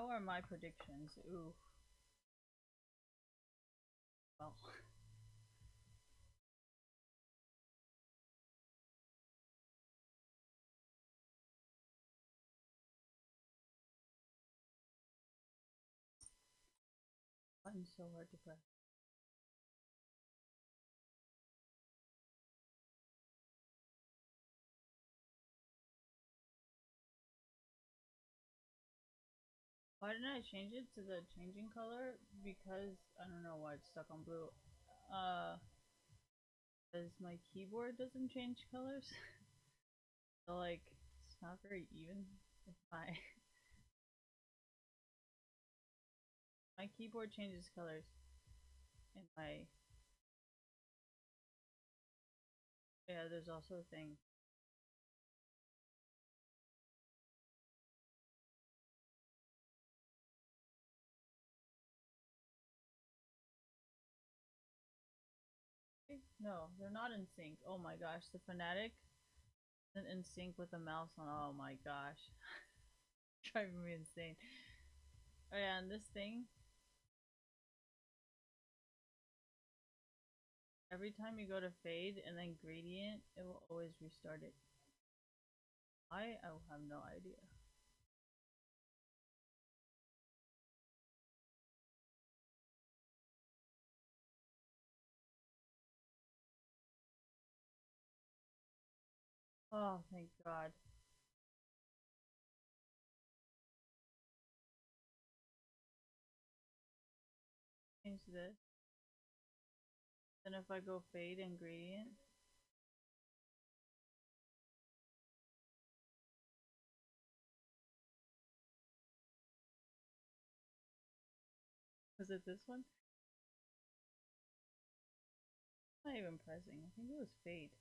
How are my predictions? Ooh. Well. Button's so hard to press. Why didn't I change it to the changing color? Because I don't know why it's stuck on blue. Because my keyboard doesn't change colors. So like it's not very even. If my keyboard changes colors in my yeah, there's also a thing. No, they're not in sync. Oh my gosh, the Fnatic isn't in sync with the mouse on. Oh my gosh, driving me insane. Oh yeah, and this thing, every time you go to fade and then gradient, it will always restart it. I have no idea. Oh, thank God. Change this. Then if I go fade and gradient, was it this one? Not even pressing. I think it was fade.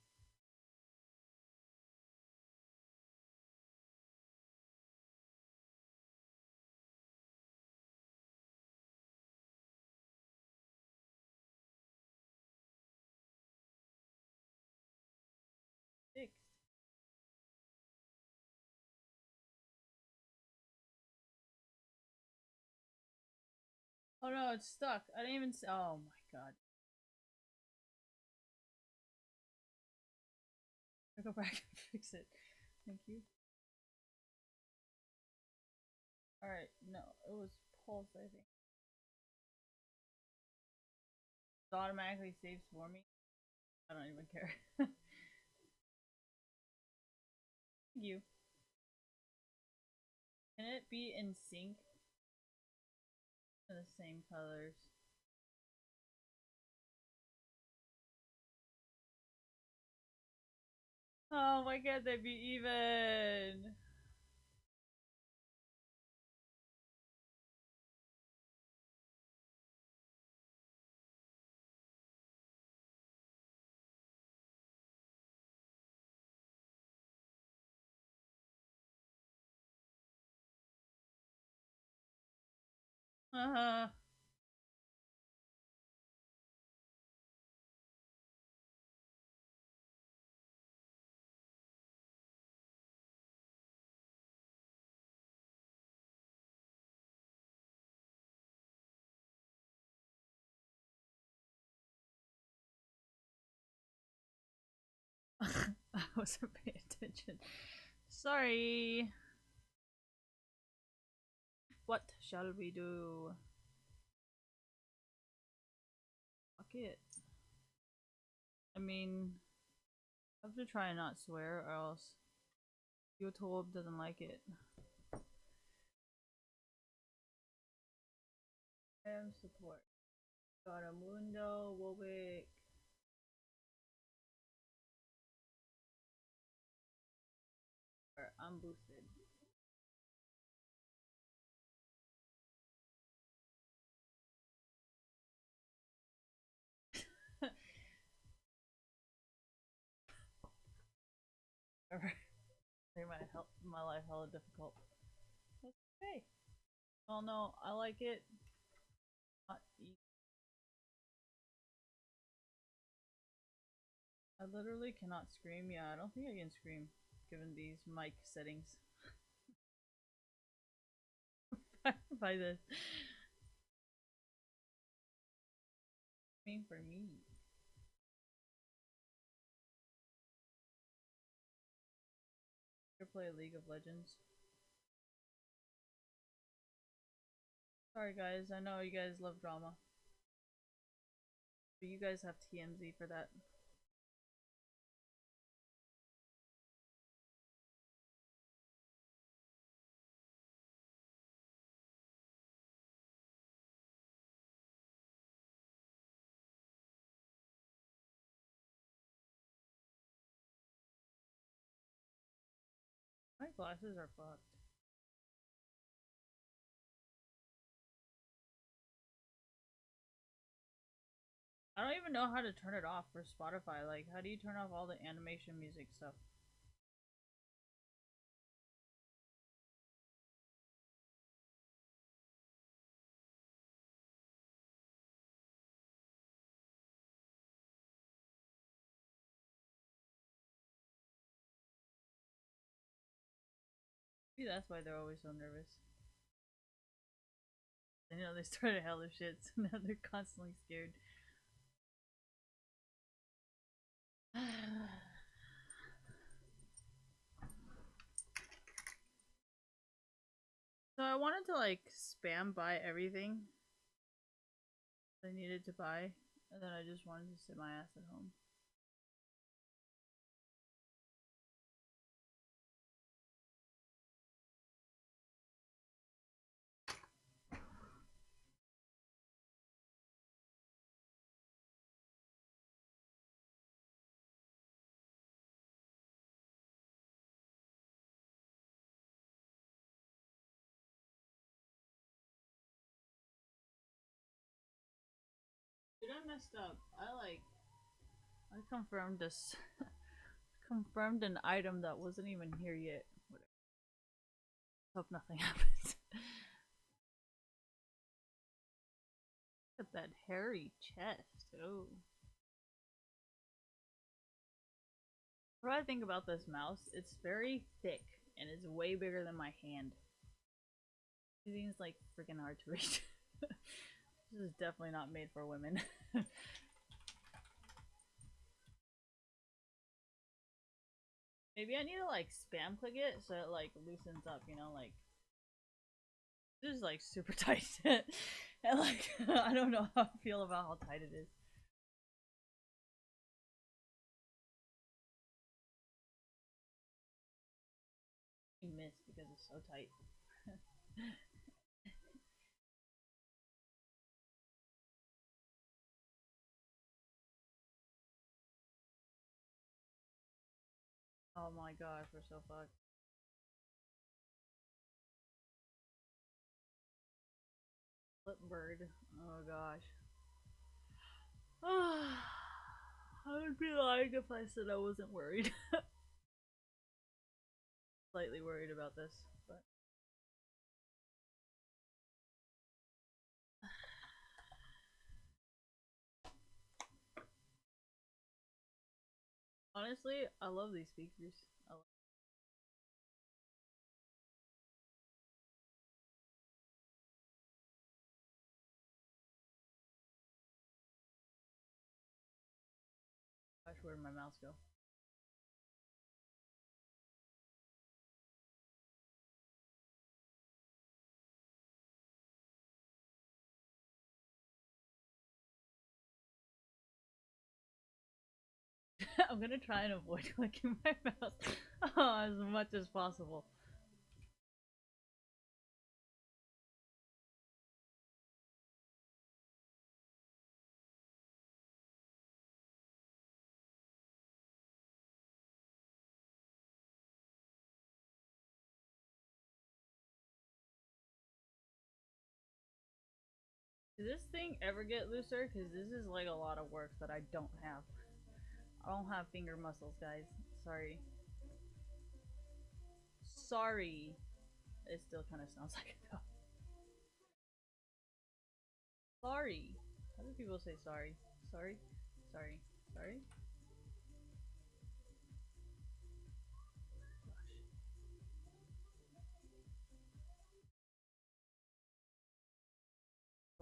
Fixed. Oh no, it's stuck. I didn't even. Oh my God. I go back and fix it. Thank you. Alright, no, it was pulse, I think. It automatically saves for me. I don't even care. Thank you. Can it be in sync in the same colors? Oh, why can't they be even? Uh-huh. I wasn't paying attention. Sorry. What shall we do? Fuck it. I mean, I have to try and not swear or else YouTube doesn't like it. Support. Got a Mundo, Wowick. I'm boosted. Make my life hella difficult. That's okay. Oh no, I like it. Not I literally cannot scream. Yeah, I don't think I can scream given these mic settings. by this. For me. Play League of Legends. Sorry guys, I know you guys love drama. But you guys have TMZ for that. My glasses are fucked. I don't even know how to turn it off for Spotify. Like, how do you turn off all the animation music stuff? Maybe that's why they're always so nervous. I know they started hella shit, so now they're constantly scared. So I wanted to like spam buy everything I needed to buy, and then I just wanted to sit my ass at home. Dude, I messed up. I confirmed this. Confirmed an item that wasn't even here yet. Whatever. Hope nothing happens. Look at that hairy chest. Oh. What do I think about this mouse? It's very thick and it's way bigger than my hand. This thing's like freaking hard to reach. This is definitely not made for women. Maybe I need to like spam click it so it like loosens up, you know, like this is like super tight. And like I don't know how I feel about how tight it is. You miss because it's so tight. Oh my gosh, we're so fucked. Flip bird. Oh gosh. I would be lying if I said I wasn't worried. Slightly worried about this, but honestly, I love these speakers. Gosh, where did my mouse go? I'm gonna try and avoid clicking my mouse as much as possible. Did this thing ever get looser? Because this is like a lot of work that I don't have. I don't have finger muscles, guys. Sorry. Sorry. It still kind of sounds like it though. Sorry. How do people say sorry? Sorry? Sorry. Sorry?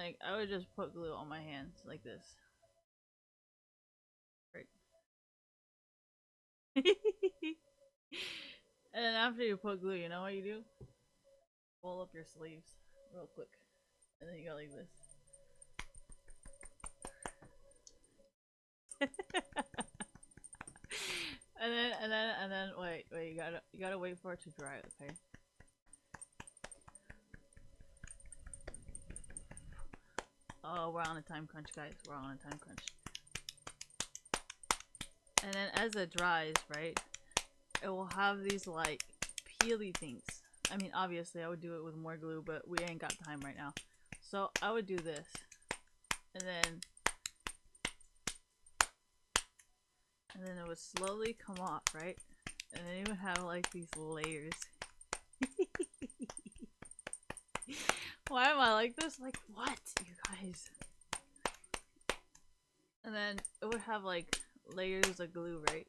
like, I would just put glue on my hands like this. Right. And then after you put glue, you know what you do? Roll up your sleeves real quick. And then you go like this. and then wait, you gotta wait for it to dry, okay? Oh, we're on a time crunch, guys. We're on a time crunch. And then as it dries, right, it will have these like peely things. I mean, obviously I would do it with more glue, but we ain't got time right now. So I would do this. And then it would slowly come off, right? And then you would have like these layers. Why am I like this? Like, what, you guys? And then it would have like layers of glue, right?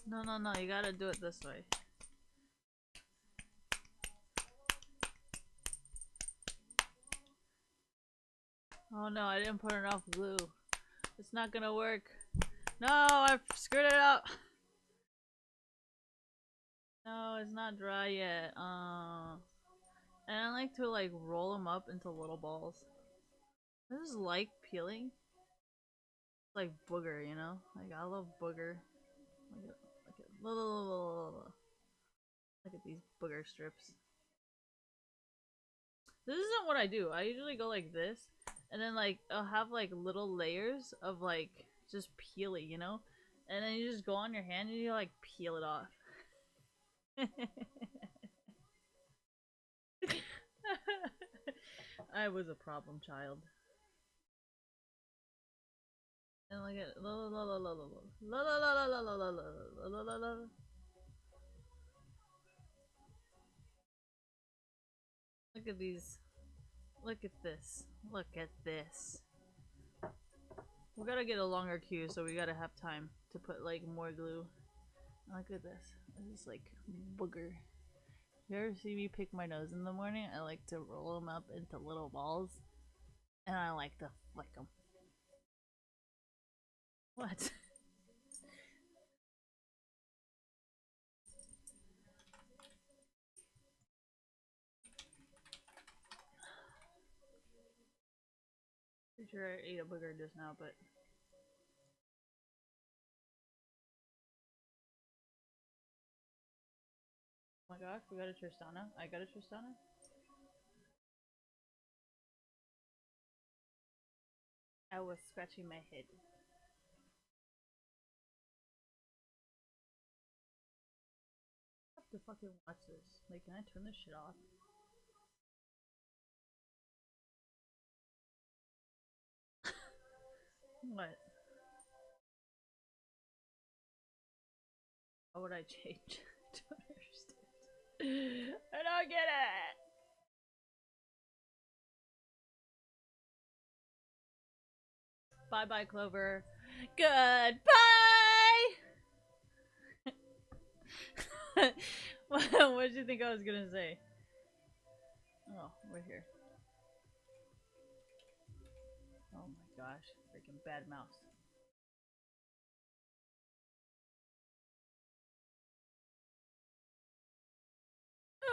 No, you gotta do it this way. Oh no, I didn't put enough glue. It's not gonna work. No, I screwed it up. No, it's not dry yet. And I like to like roll them up into little balls. This is like peeling. It's like booger, you know? Like I love booger. Look at these booger strips. This isn't what I do. I usually go like this, and then like I'll have like little layers of like just peely, you know? And then you just go on your hand and you like peel it off. I was a problem child. And look at look at these. Look at this. Look at this. We gotta get a longer queue, so we gotta have time to put like more glue. Look at this. This is like booger. You ever see me pick my nose in the morning? I like to roll them up into little balls, and I like to flick them. What? Pretty sure I ate a booger just now, but oh my gosh, we got a Tristana. I got a Tristana. I was scratching my head. I have to fucking watch this. Like, can I turn this shit off? What? What would I change? I don't understand. I don't get it! Bye bye, Clover. Goodbye! What did you think I was gonna say? Oh, we're here. Oh my gosh, freaking bad mouse.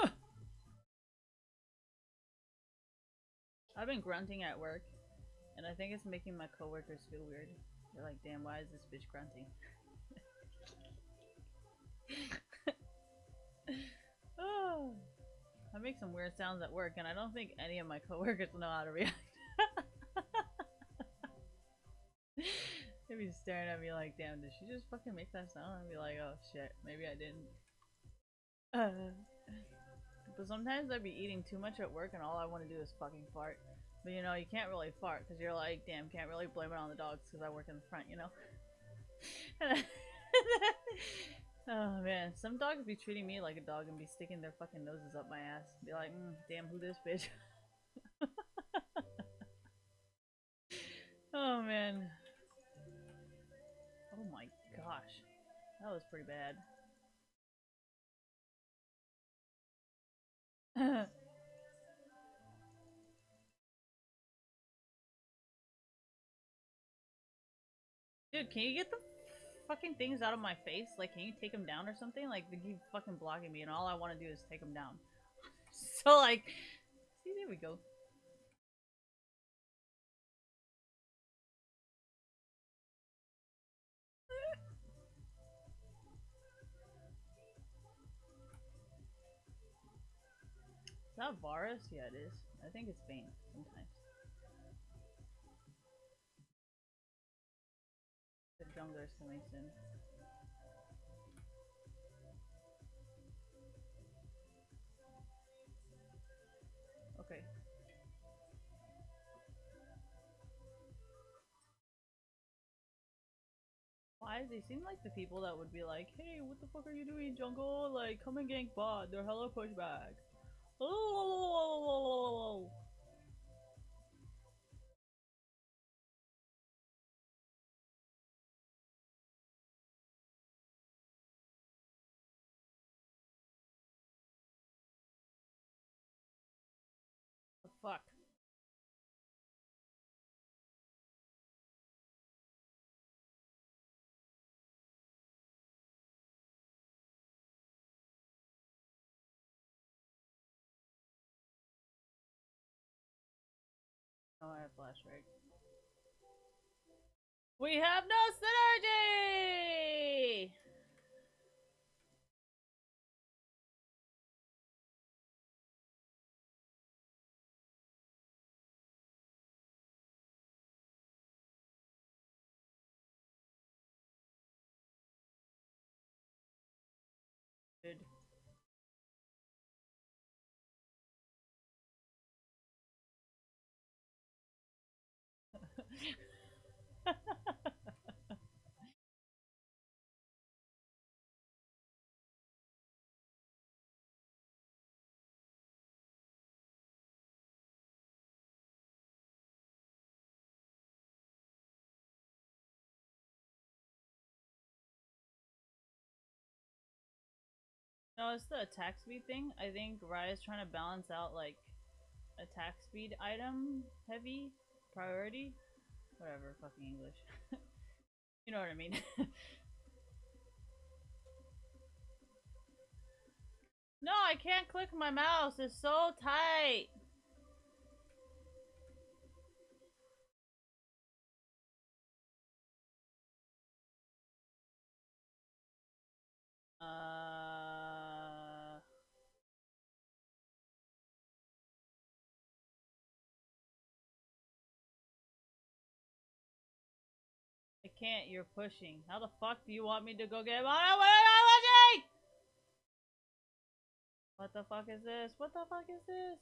Ugh. I've been grunting at work, and I think it's making my coworkers feel weird. They're like, damn, why is this bitch grunting? Oh, I make some weird sounds at work, and I don't think any of my coworkers know how to react. They'd be staring at me like, damn, did she just fucking make that sound? I'd be like, oh shit, maybe I didn't. But sometimes I'd be eating too much at work and all I want to do is fucking fart. But you know, you can't really fart because you're like, damn, can't really blame it on the dogs because I work in the front, you know? Oh man, some dogs be treating me like a dog and be sticking their fucking noses up my ass. Be like, damn, who this bitch? Oh man. Oh my gosh. That was pretty bad. Dude, can you get the fucking things out of my face? Like, can you take them down or something? Like, they keep fucking blocking me, and all I want to do is take them down. So, like, see, there we go. Is that Varus? Yeah, it is. I think it's Bane sometimes. The jungler's coming soon. Okay. Why? They seem like the people that would be like, hey, what the fuck are you doing, jungle? Like, come and gank bot. They're hella pushback. Oh. The fuck? Oh, I have flash right. We have no synergy! Dude. No, it's the attack speed thing. I think Raya's trying to balance out, like, attack speed item heavy priority. Whatever, fucking English. You know what I mean. No, I can't click my mouse. It's so tight. I can't. You're pushing. How the fuck do you want me to go get? What the fuck is this? What the fuck is this?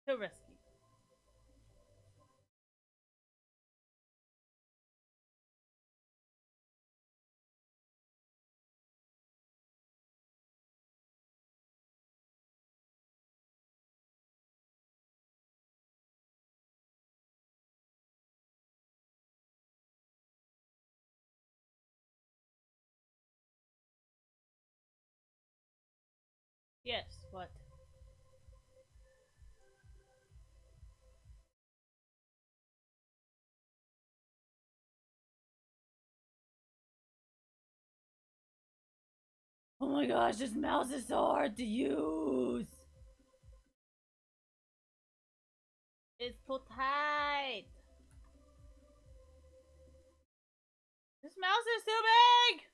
Too risky. Yes. What? Oh my gosh, this mouse is so hard to use. It's too tight. This mouse is too big.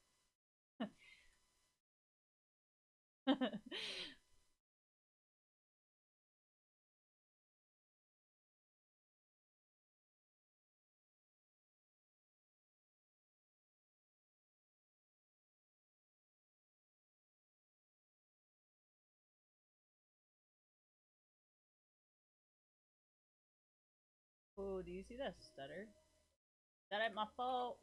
Oh, do you see that stutter? That ain't my fault.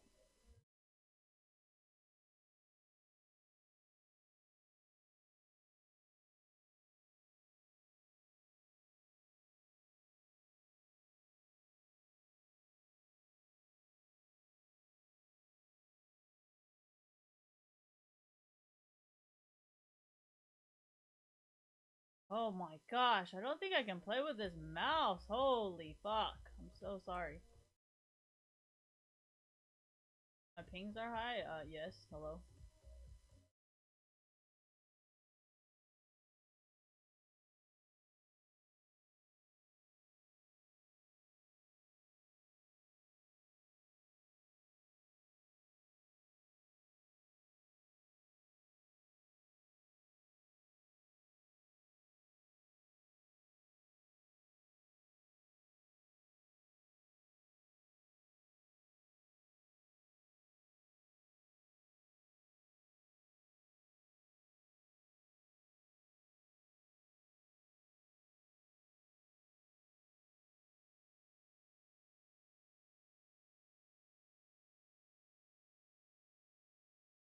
Oh my gosh, I don't think I can play with this mouse. Holy fuck. I'm so sorry. My pings are high? Yes. Hello?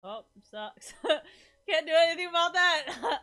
Oh, sucks. Can't do anything about that.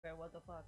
Okay, what the fuck?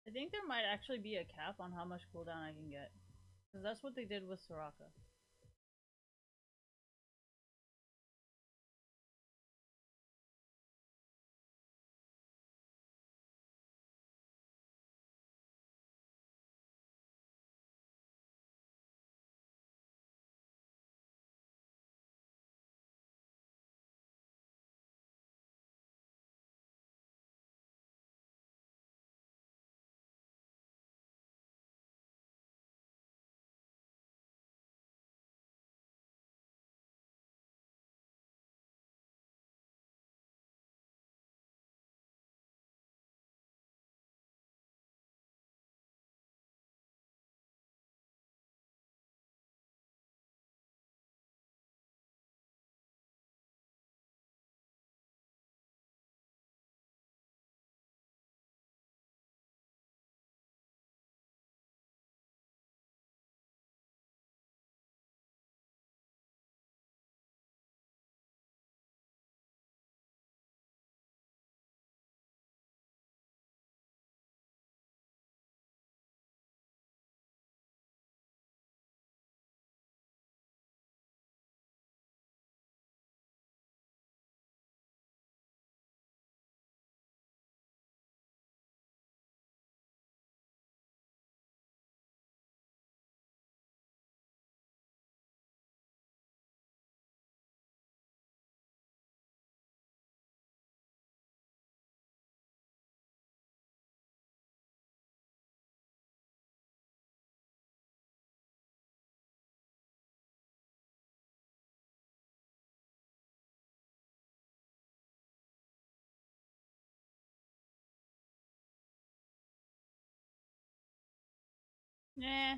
I think there might actually be a cap on how much cooldown I can get. Because that's what they did with Soraka. Nah.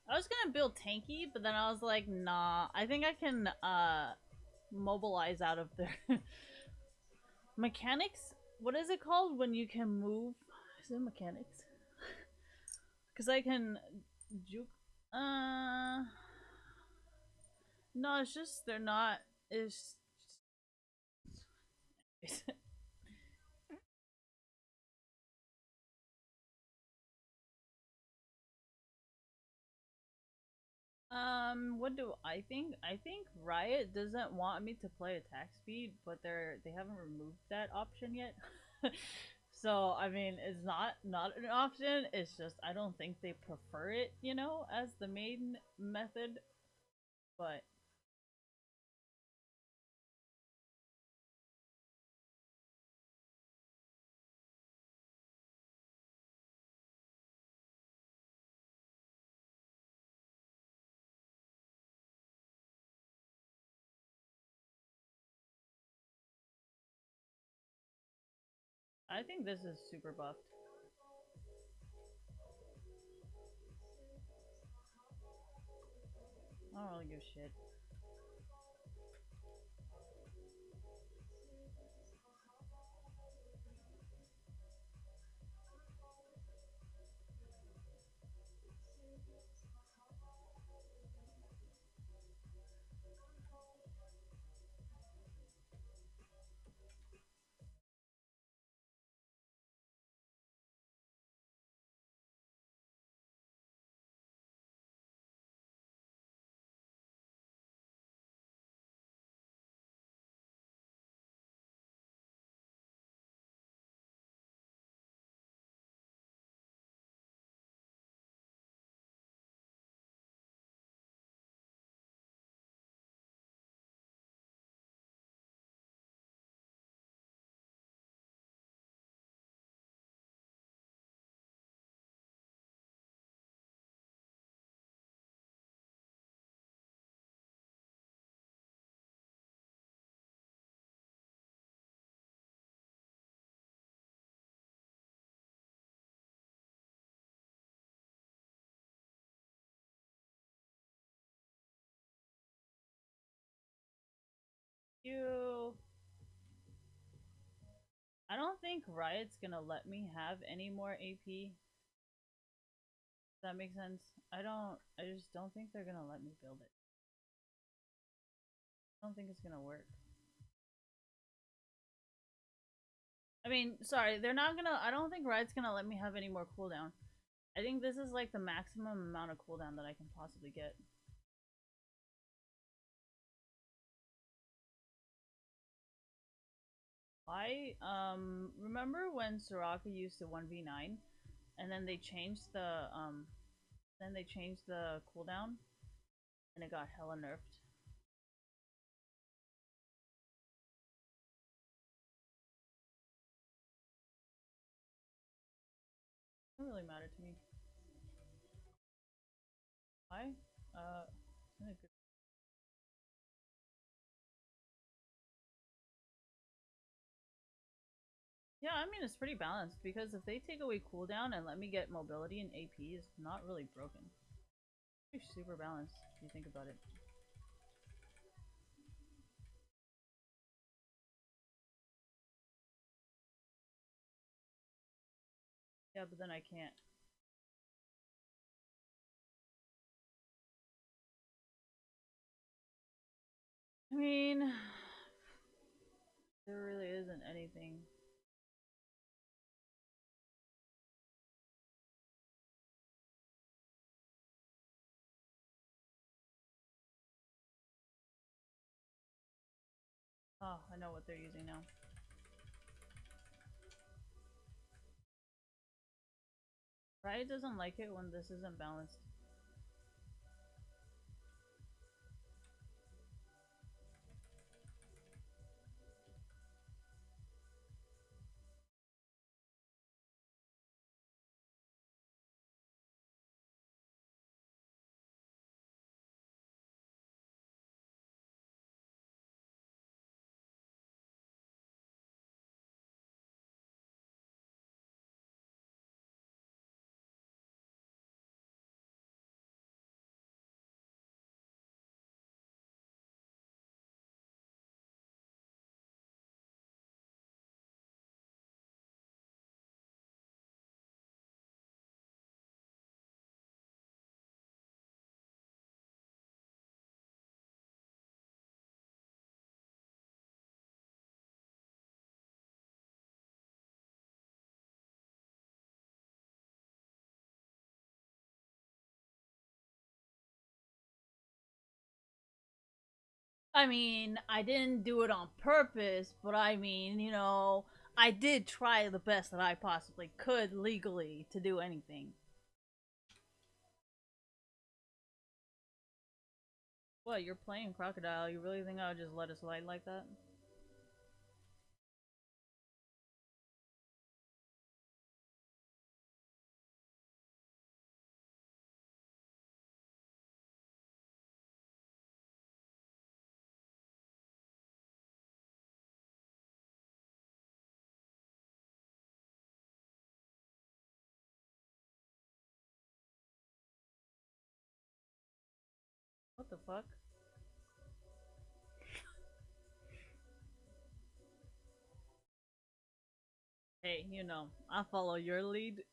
I was gonna build tanky, but then I was like, nah. I think I can mobilize out of there. Mechanics? What is it called when you can move? Is it mechanics? Because I can juke. No, it's just they're not. It's. What do I think? I think Riot doesn't want me to play attack speed, but they haven't removed that option yet. So I mean, it's not an option. It's just I don't think they prefer it, you know, as the main method. But I think this is super buffed. I don't really give a shit. You. I don't think Riot's gonna let me have any more AP. Does that make sense? I don't. I just don't think they're gonna let me build it. I don't think it's gonna work. I mean, sorry, they're not gonna. I don't think Riot's gonna let me have any more cooldown. I think this is like the maximum amount of cooldown that I can possibly get. I remember when Soraka used to 1v9 and then they changed the cooldown and it got hella nerfed. It doesn't really matter to me. Why? Uh, yeah, I mean it's pretty balanced because if they take away cooldown and let me get mobility and AP, it's not really broken. It's super balanced if you think about it. Yeah, but then I can't. I mean, there really isn't anything. Oh, I know what they're using now. Riot doesn't like it when this isn't balanced. I mean, I didn't do it on purpose, but I mean, I did try the best that I possibly could legally to do anything. What, you're playing Crocodile? You really think I would just let it slide like that? What the fuck? Hey, I follow your lead.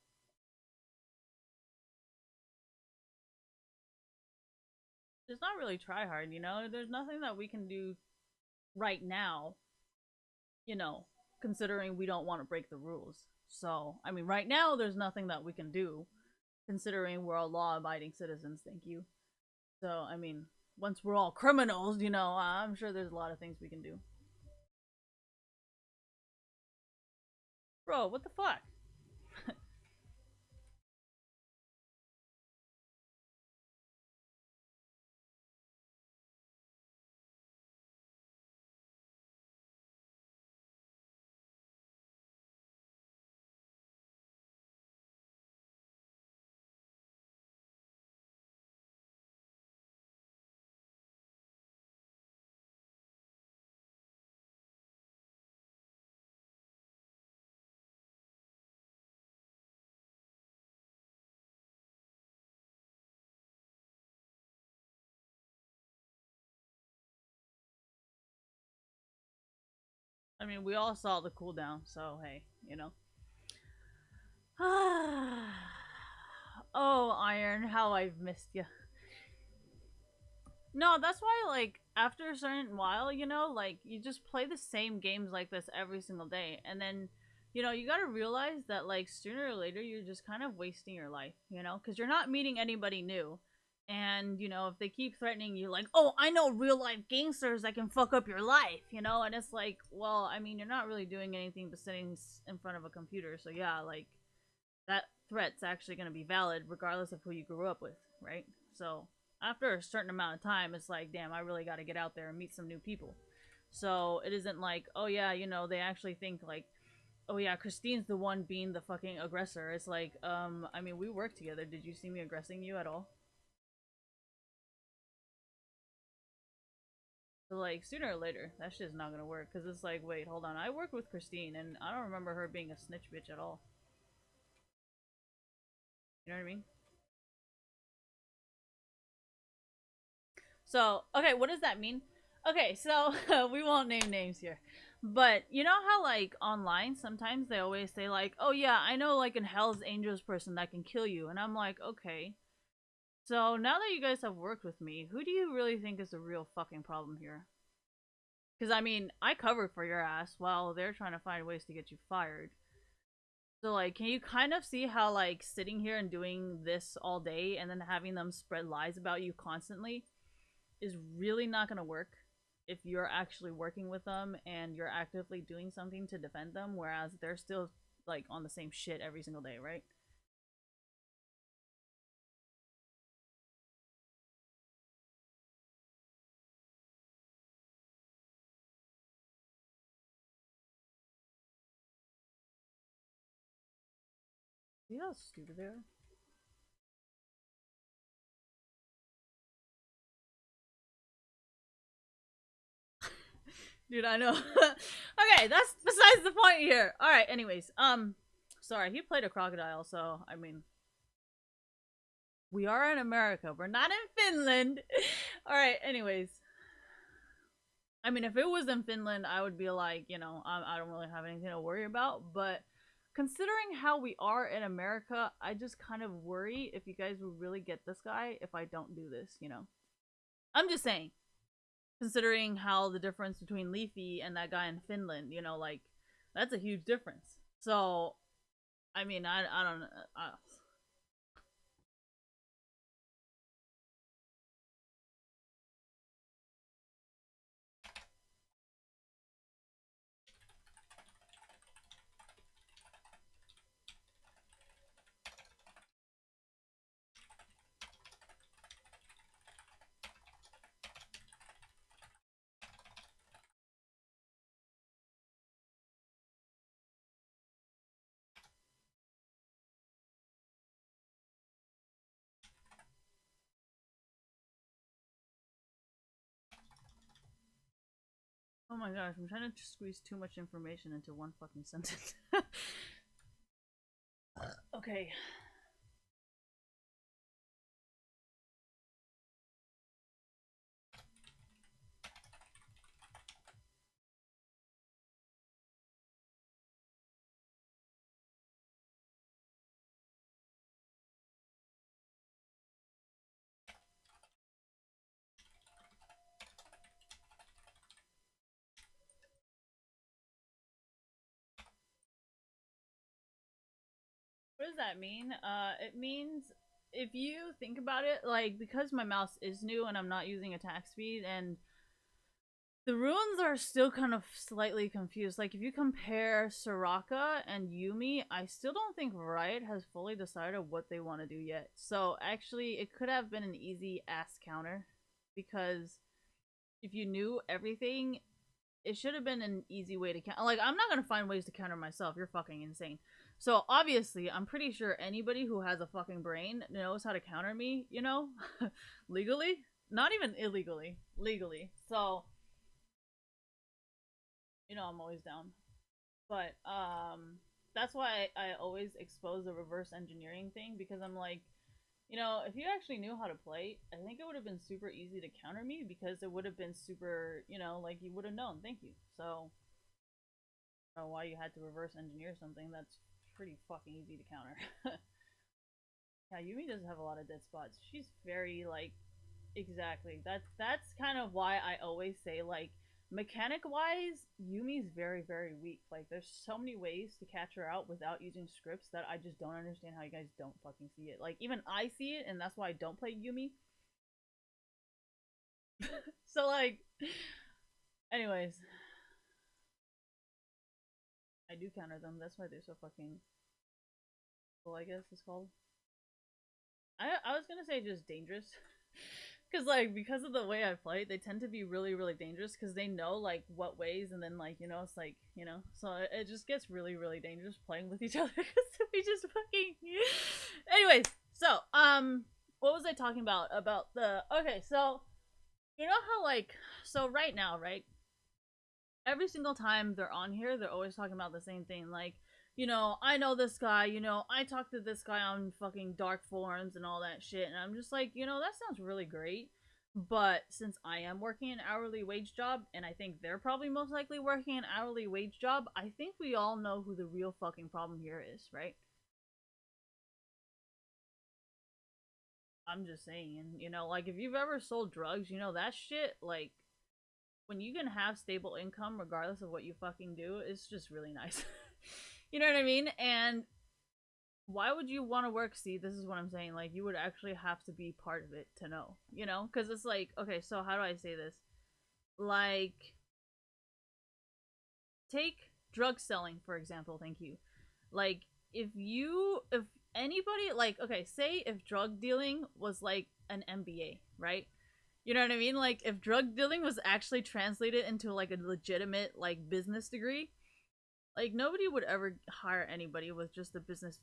It's not really try hard, There's nothing that we can do right now, you know, considering we don't want to break the rules. So, I mean, right now, there's nothing that we can do, considering we're all law abiding citizens, thank you. So, I mean, once we're all criminals, I'm sure there's a lot of things we can do. Bro, what the fuck? I mean, we all saw the cooldown, so hey. Oh, Iron, how I've missed you. No, that's why, like, after a certain while, like, you just play the same games like this every single day, and then you know, you gotta realize that, like, sooner or later, you're just kind of wasting your life, you know? Because you're not meeting anybody new. And, you know, if they keep threatening you, like, oh, I know real life gangsters that can fuck up your life, you know? And it's like, well, I mean, you're not really doing anything but sitting in front of a computer. So, yeah, like, that threat's actually gonna be valid regardless of who you grew up with, right? So, after a certain amount of time, it's like, damn, I really gotta get out there and meet some new people. So, it isn't like, oh, yeah, you know, they actually think, like, oh yeah, Christine's the one being the fucking aggressor. It's like, I mean, we work together. Did you see me aggressing you at all? So like, sooner or later, that shit's not gonna work. Cause it's like, wait, hold on. I worked with Christine, and I don't remember her being a snitch bitch at all. You know what I mean? So, okay, what does that mean? Okay, so we won't name names here. But you know how like online sometimes they always say like, "Oh yeah, I know like an Hell's Angels person that can kill you." And I'm like, "Okay. So, now that you guys have worked with me, who do you really think is the real fucking problem here?" Because, I mean, I covered for your ass while they're trying to find ways to get you fired. So, like, can you kind of see how, like, sitting here and doing this all day and then having them spread lies about you constantly is really not going to work if you're actually working with them and you're actively doing something to defend them, whereas they're still, like, on the same shit every single day, right? See how stupid they are? Dude, I know. Okay, that's besides the point here. Alright, anyways. Sorry, he played a crocodile, so, I mean, we are in America. We're not in Finland. All right. Anyways, I mean, if it was in Finland, I would be like, you know, I don't really have anything to worry about. But considering how we are in America, I just kind of worry if you guys will really get this guy if I don't do this. You know, I'm just saying. Considering how the difference between Leafy and that guy in Finland, you know, like that's a huge difference. So, I mean, I don't. Oh my gosh, I'm trying to squeeze too much information into one fucking sentence. Okay. What does that mean? It means if you think about it, like because my mouse is new and I'm not using attack speed, and the runes are still kind of slightly confused. Like if you compare Soraka and Yumi, I still don't think Riot has fully decided what they want to do yet. So actually, it could have been an easy ass counter because if you knew everything, it should have been an easy way to counter. Like, I'm not gonna find ways to counter myself. You're fucking insane. So obviously, I'm pretty sure anybody who has a fucking brain knows how to counter me. You know, legally, not even illegally, legally. So you know, I'm always down. But that's why I always expose the reverse engineering thing because I'm like, you know, if you actually knew how to play, I think it would have been super easy to counter me because it would have been super, you know, like you would have known. Thank you. So know why you had to reverse engineer something that's pretty fucking easy to counter. Yeah, Yumi doesn't have a lot of dead spots. She's very like exactly. That's kind of why I always say like mechanic wise, Yumi's very, very weak. Like, there's so many ways to catch her out without using scripts that I just don't understand how you guys don't fucking see it. Like, even I see it, and that's why I don't play Yumi. So, like, anyways, I do counter them. That's why they're so fucking cool, I guess it's called. I was gonna say just dangerous. Because, like, because of the way I play, they tend to be really, really dangerous because they know, like, what ways, and then, like, you know, it's like, you know, so it just gets really, really dangerous playing with each other because we just fucking. Anyways, so, what was I talking about? About the. Okay, so, you know how, like, so right now, right? Every single time they're on here, they're always talking about the same thing. Like, you know, I know this guy, you know, I talked to this guy on fucking dark forums and all that shit. And I'm just like, you know, that sounds really great. But since I am working an hourly wage job, and I think they're probably most likely working an hourly wage job, I think we all know who the real fucking problem here is, right? I'm just saying, you know, like if you've ever sold drugs, you know, that shit, like, when you can have stable income regardless of what you fucking do, it's just really nice. You know what I mean? And why would you want to work? See, this is what I'm saying. Like, you would actually have to be part of it to know, you know? Because it's like, okay, so how do I say this? Like, take drug selling, for example. Thank you. Like, if anybody, like, okay, say if drug dealing was like an MBA, right? You know what I mean? Like, if drug dealing was actually translated into like a legitimate, like, business degree, like, nobody would ever hire anybody with just a business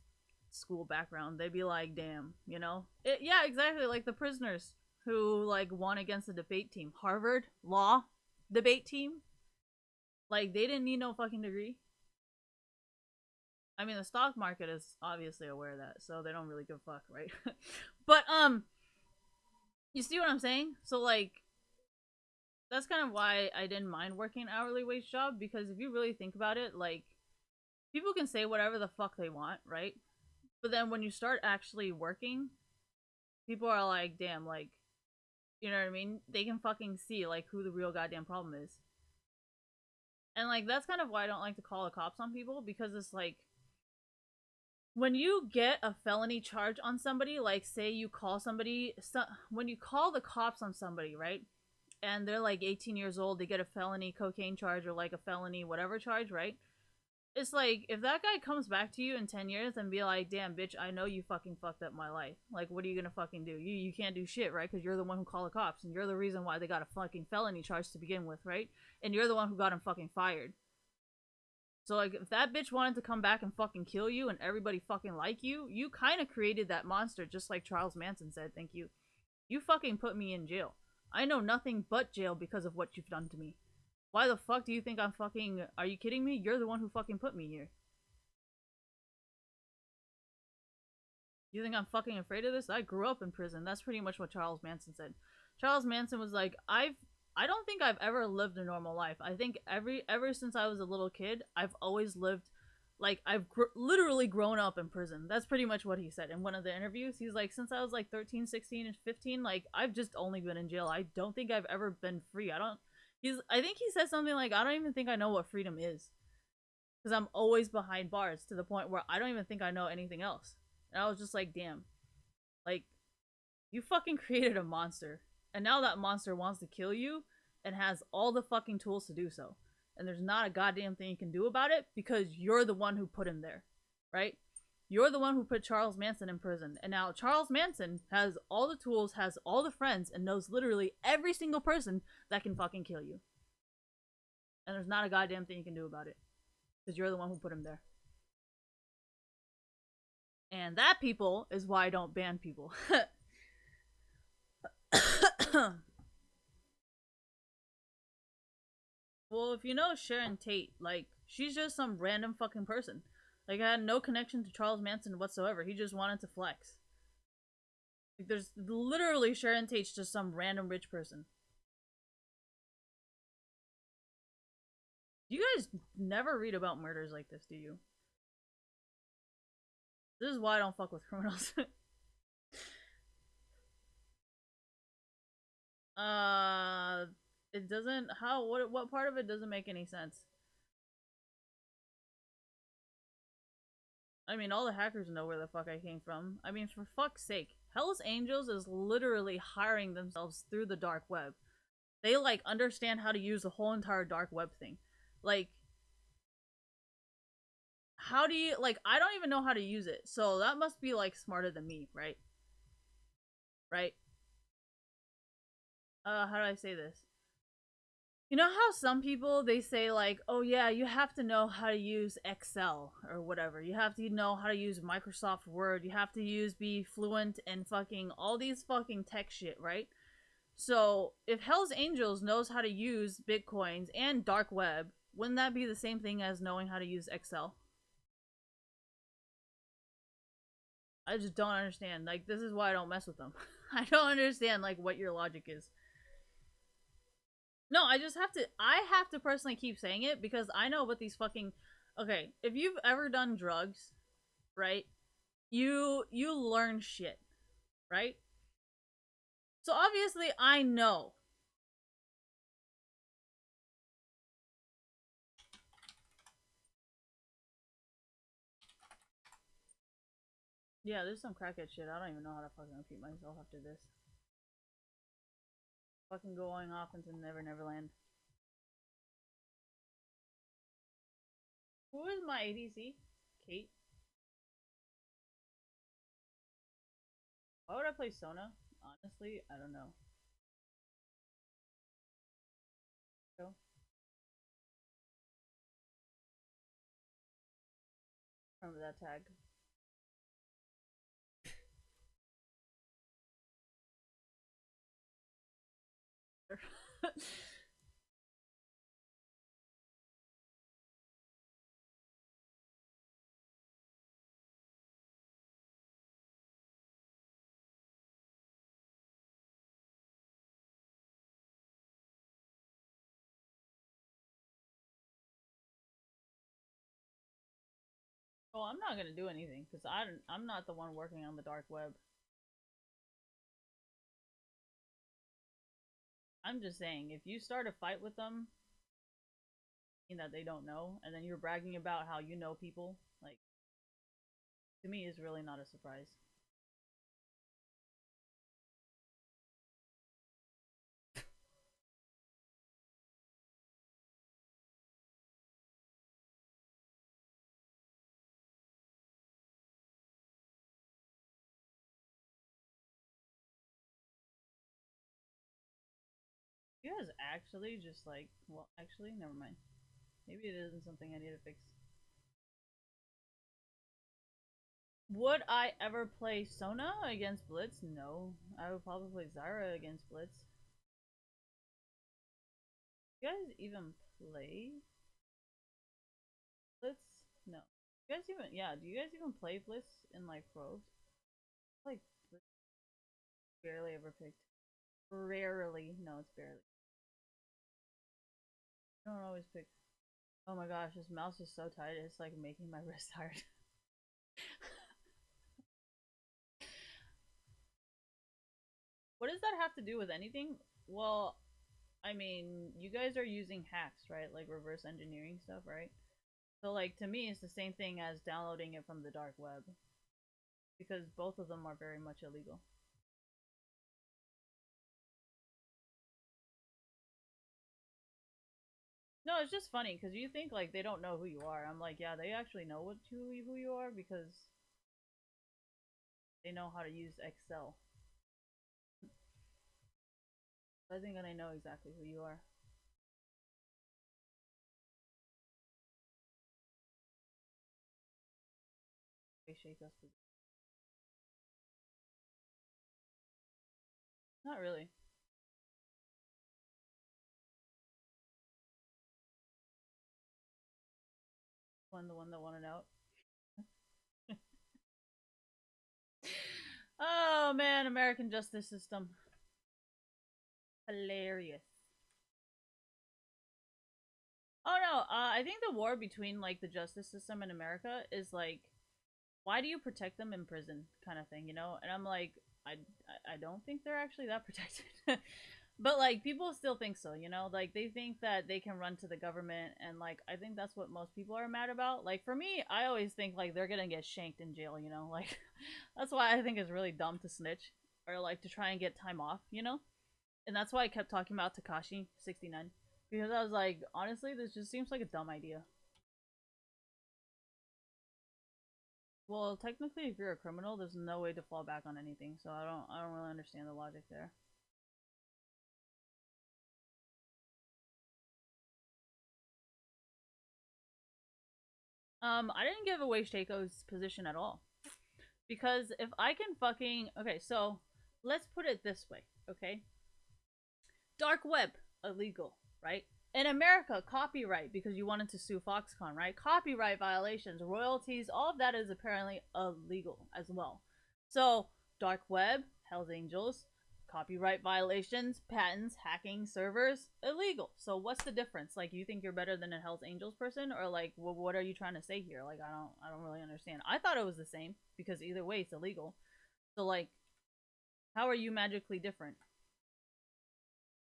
school background. They'd be like, damn, you know? Yeah, exactly. Like the prisoners who, like, won against the debate team. Harvard law debate team. Like, they didn't need no fucking degree. I mean, the stock market is obviously aware of that, so they don't really give a fuck, right? But, you see what I'm saying? So, like, that's kind of why I didn't mind working an hourly wage job, because if you really think about it, like, people can say whatever the fuck they want, right? But then when you start actually working, people are like, damn, like, you know what I mean? They can fucking see, like, who the real goddamn problem is. And, like, that's kind of why I don't like to call the cops on people, because it's like, when you get a felony charge on somebody, like, say you call somebody, when you call the cops on somebody, right? And they're like 18 years old, they get a felony cocaine charge or like a felony whatever charge, right? It's like, if that guy comes back to you in 10 years and be like, damn, bitch, I know you fucking fucked up my life. Like, what are you gonna fucking do? You can't do shit, right? Because you're the one who called the cops, and you're the reason why they got a fucking felony charge to begin with, right? And you're the one who got him fucking fired. So, like, if that bitch wanted to come back and fucking kill you and everybody fucking like you kind of created that monster, just like Charles Manson said, thank you. You fucking put me in jail. I know nothing but jail because of what you've done to me. Why the fuck do you think I'm fucking... Are you kidding me? You're the one who fucking put me here. You think I'm fucking afraid of this? I grew up in prison. That's pretty much what Charles Manson said. Charles Manson was like, I don't think I've ever lived a normal life. I think ever since I was a little kid, I've always lived, like, I've literally grown up in prison. That's pretty much what he said in one of the interviews. He's like, since I was like 13, 16, and 15, like, I've just only been in jail. I don't think I've ever been free. I think he said something like, I don't even think I know what freedom is. Because I'm always behind bars to the point where I don't even think I know anything else. And I was just like, damn. Like, you fucking created a monster. And now that monster wants to kill you and has all the fucking tools to do so. And there's not a goddamn thing you can do about it because you're the one who put him there. Right? You're the one who put Charles Manson in prison. And now Charles Manson has all the tools, has all the friends, and knows literally every single person that can fucking kill you. And there's not a goddamn thing you can do about it. Because you're the one who put him there. And that, people, is why I don't ban people. Well, if you know Sharon Tate, like, she's just some random fucking person. Like, I had no connection to Charles Manson whatsoever. He just wanted to flex. Like, there's literally Sharon Tate's just some random rich person. You guys never read about murders like this, do you? This is why I don't fuck with criminals. uh, It doesn't. How? What part of it doesn't make any sense? I mean, all the hackers know where the fuck I came from. I mean, for fuck's sake, Hell's Angels is literally hiring themselves through the dark web. They like understand how to use the whole entire dark web thing. Like, how do you like? I don't even know how to use it, so that must be like smarter than me, right? Right? How do I say this? You know how some people they say like, "Oh yeah, you have to know how to use Excel or whatever. You have to know how to use Microsoft Word. You have to be fluent in fucking all these fucking tech shit, right?" So, if Hell's Angels knows how to use Bitcoins and dark web, wouldn't that be the same thing as knowing how to use Excel? I just don't understand. Like, this is why I don't mess with them. I don't understand like what your logic is. No, I have to personally keep saying it because I know what these fucking okay, if you've ever done drugs, right? You learn shit, right? So obviously I know. Yeah, there's some crackhead shit. I don't even know how to fucking repeat myself after this. Fucking going off into Never Neverland. Who is my ADC? Kate? Why would I play Sona? Honestly, I don't know. Go. Remember that tag. Oh, I'm not gonna do anything because I'm not the one working on the dark web. I'm just saying, if you start a fight with them, that they don't know, and then you're bragging about how you know people, like, to me, is really not a surprise. You guys actually just like, well, actually, never mind. Maybe it isn't something I need to fix. Would I ever play Sona against Blitz? No. I would probably play Zyra against Blitz. You guys even play Blitz? No. You guys even, yeah, do you guys even play Blitz in like pros? Like, Blitz barely ever picked. Rarely. No, it's barely. I don't always pick. Oh my gosh, this mouse is so tight, it's like making my wrist hard. What does that have to do with anything? Well, I mean, you guys are using hacks, right? Like reverse engineering stuff, right? So, like, to me, it's the same thing as downloading it from the dark web. Because both of them are very much illegal. No, it's just funny because you think, like, they don't know who you are. I'm like, yeah, they actually know who you are because they know how to use Excel. I think that I know exactly who you are. They shake us. Not really. The one that wanted out. Oh man, American justice system. Hilarious. Oh no, I think the war between like the justice system in America is like, why do you protect them in prison, kind of thing, you know? And I'm like, I don't think they're actually that protected. But like people still think so, you know? Like they think that they can run to the government and like I think that's what most people are mad about. Like for me, I always think like they're going to get shanked in jail, you know? Like that's why I think it's really dumb to snitch or like to try and get time off, you know? And that's why I kept talking about Takashi 69 because I was like, honestly, this just seems like a dumb idea. Well, technically if you're a criminal, there's no way to fall back on anything. So I don't really understand the logic there. I didn't give away Shaco's position at all. Because if I can fucking okay, so let's put it this way, okay? Dark web illegal, right? In America, copyright because you wanted to sue Foxconn, right? Copyright violations, royalties, all of that is apparently illegal as well. So dark web, Hell's Angels, copyright violations, patents, hacking servers, illegal. So what's the difference? Like you think you're better than a Hell's Angels person, or like what are you trying to say here? Like I don't really understand. I thought it was the same because either way it's illegal. So like, how are you magically different?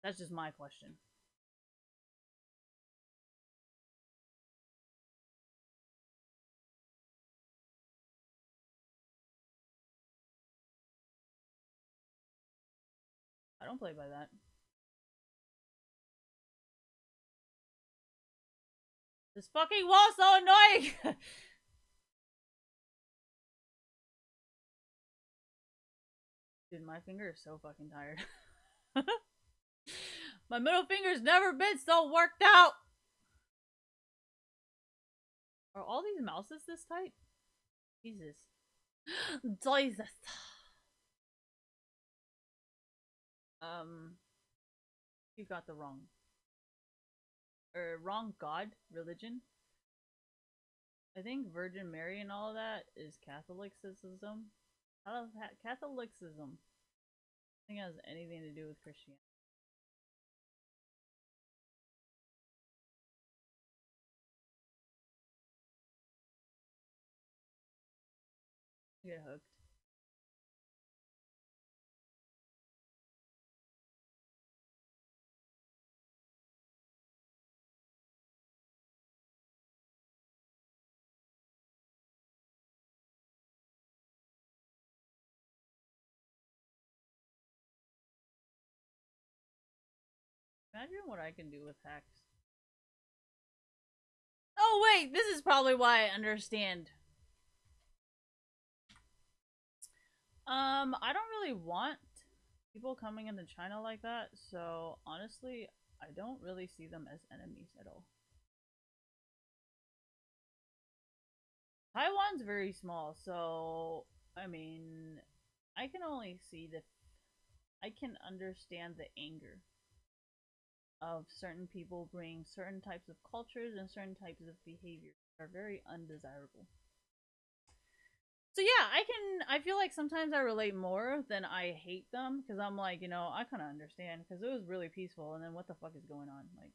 That's just my question. I don't play by that. This fucking wall's so annoying! Dude, my finger is so fucking tired. My middle finger's never been so worked out! Are all these mouses this tight? Jesus. Jesus. Um, you got the wrong. Wrong god, religion. I think Virgin Mary and all of that is Catholicism. How does Catholicism? I think it has anything to do with Christianity. Get hooked. Imagine what I can do with hacks. Oh wait, this is probably why I understand. I don't really want people coming into China like that, so honestly, I don't really see them as enemies at all. Taiwan's very small, so I mean, I can only see the I can understand the anger of certain people bringing certain types of cultures and certain types of behaviors that are very undesirable. So yeah, I feel like sometimes I relate more than I hate them because I'm like, you know, I kind of understand because it was really peaceful and then what the fuck is going on? Like,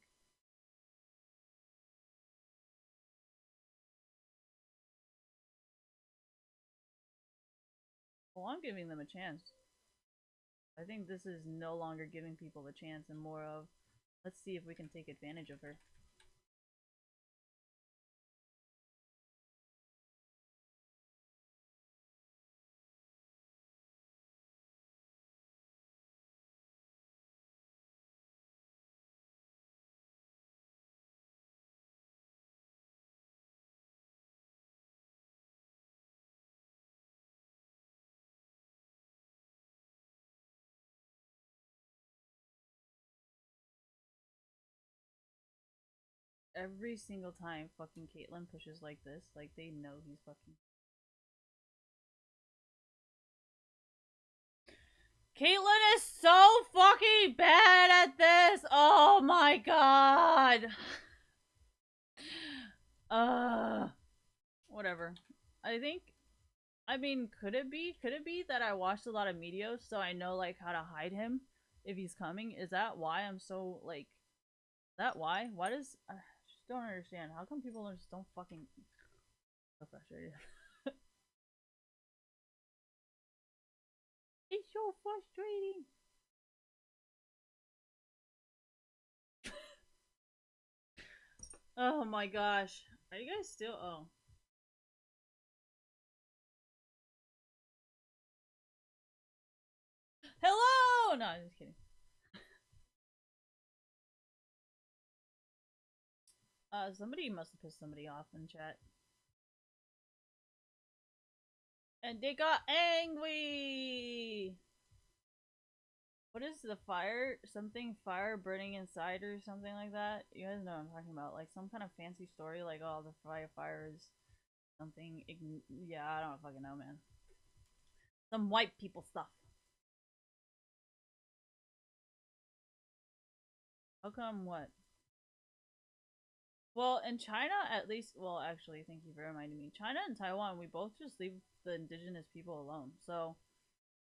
well, I'm giving them a chance. I think this is no longer giving people a chance and more of let's see if we can take advantage of her. Every single time fucking Caitlyn pushes like this, like they know he's fucking. Caitlyn is so fucking bad at this! Oh my god! Whatever. I think I mean, could it be? Could it be that I watched a lot of Meteos so I know like how to hide him if he's coming? Is that why I'm so like? Is that why? Why does I just don't understand? How come people just don't fucking so frustrated? It's so frustrating. Oh my gosh. Are you guys still? Oh. Hello! No, I'm just kidding. Somebody must have pissed somebody off in chat. And they got angry! What is the fire? Something fire burning inside or something like that? You guys know what I'm talking about. Like some kind of fancy story, like, oh, the fire is something. Yeah, I don't fucking know, man. Some white people stuff. How come what? Well, in China, at least, well, actually, thank you for reminding me. China and Taiwan, we both just leave the indigenous people alone. So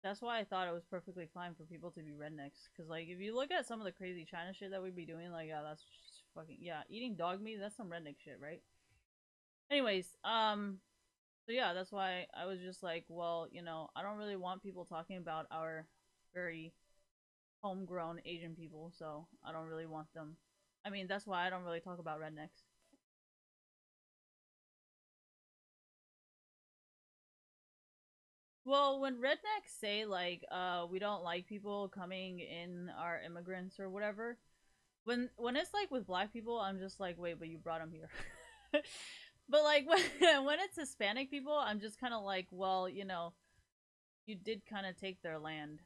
that's why I thought it was perfectly fine for people to be rednecks. Because, like, if you look at some of the crazy China shit that we'd be doing, like, yeah, that's just fucking, yeah, eating dog meat, that's some redneck shit, right? Anyways, so yeah, that's why I was just like, well, you know, I don't really want people talking about our very homegrown Asian people, so I don't really want them. I mean, that's why I don't really talk about rednecks. Well, when rednecks say like we don't like people coming in our immigrants or whatever, when it's like with black people, I'm just like, wait, but you brought them here. But like when it's Hispanic people, I'm just kind of like, well, you know, you did kind of take their land,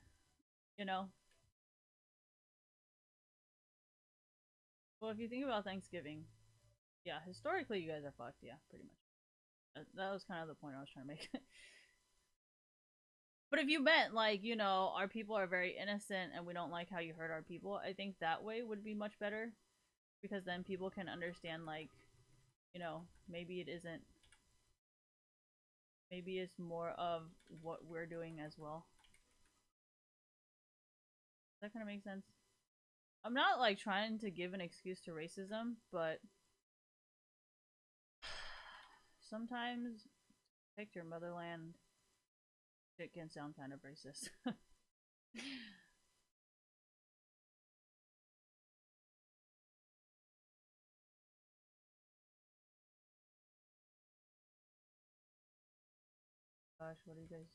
you know. Well, if you think about Thanksgiving, yeah, historically you guys are fucked, yeah, pretty much. That was kind of the point I was trying to make. But if you meant like, you know, our people are very innocent and we don't like how you hurt our people, I think that way would be much better because then people can understand like, you know, maybe it isn't, maybe it's more of what we're doing as well. Does that kind of make sense? I'm not like trying to give an excuse to racism, but sometimes pick your motherland, it can sound kind of racist. Gosh, what are you guys?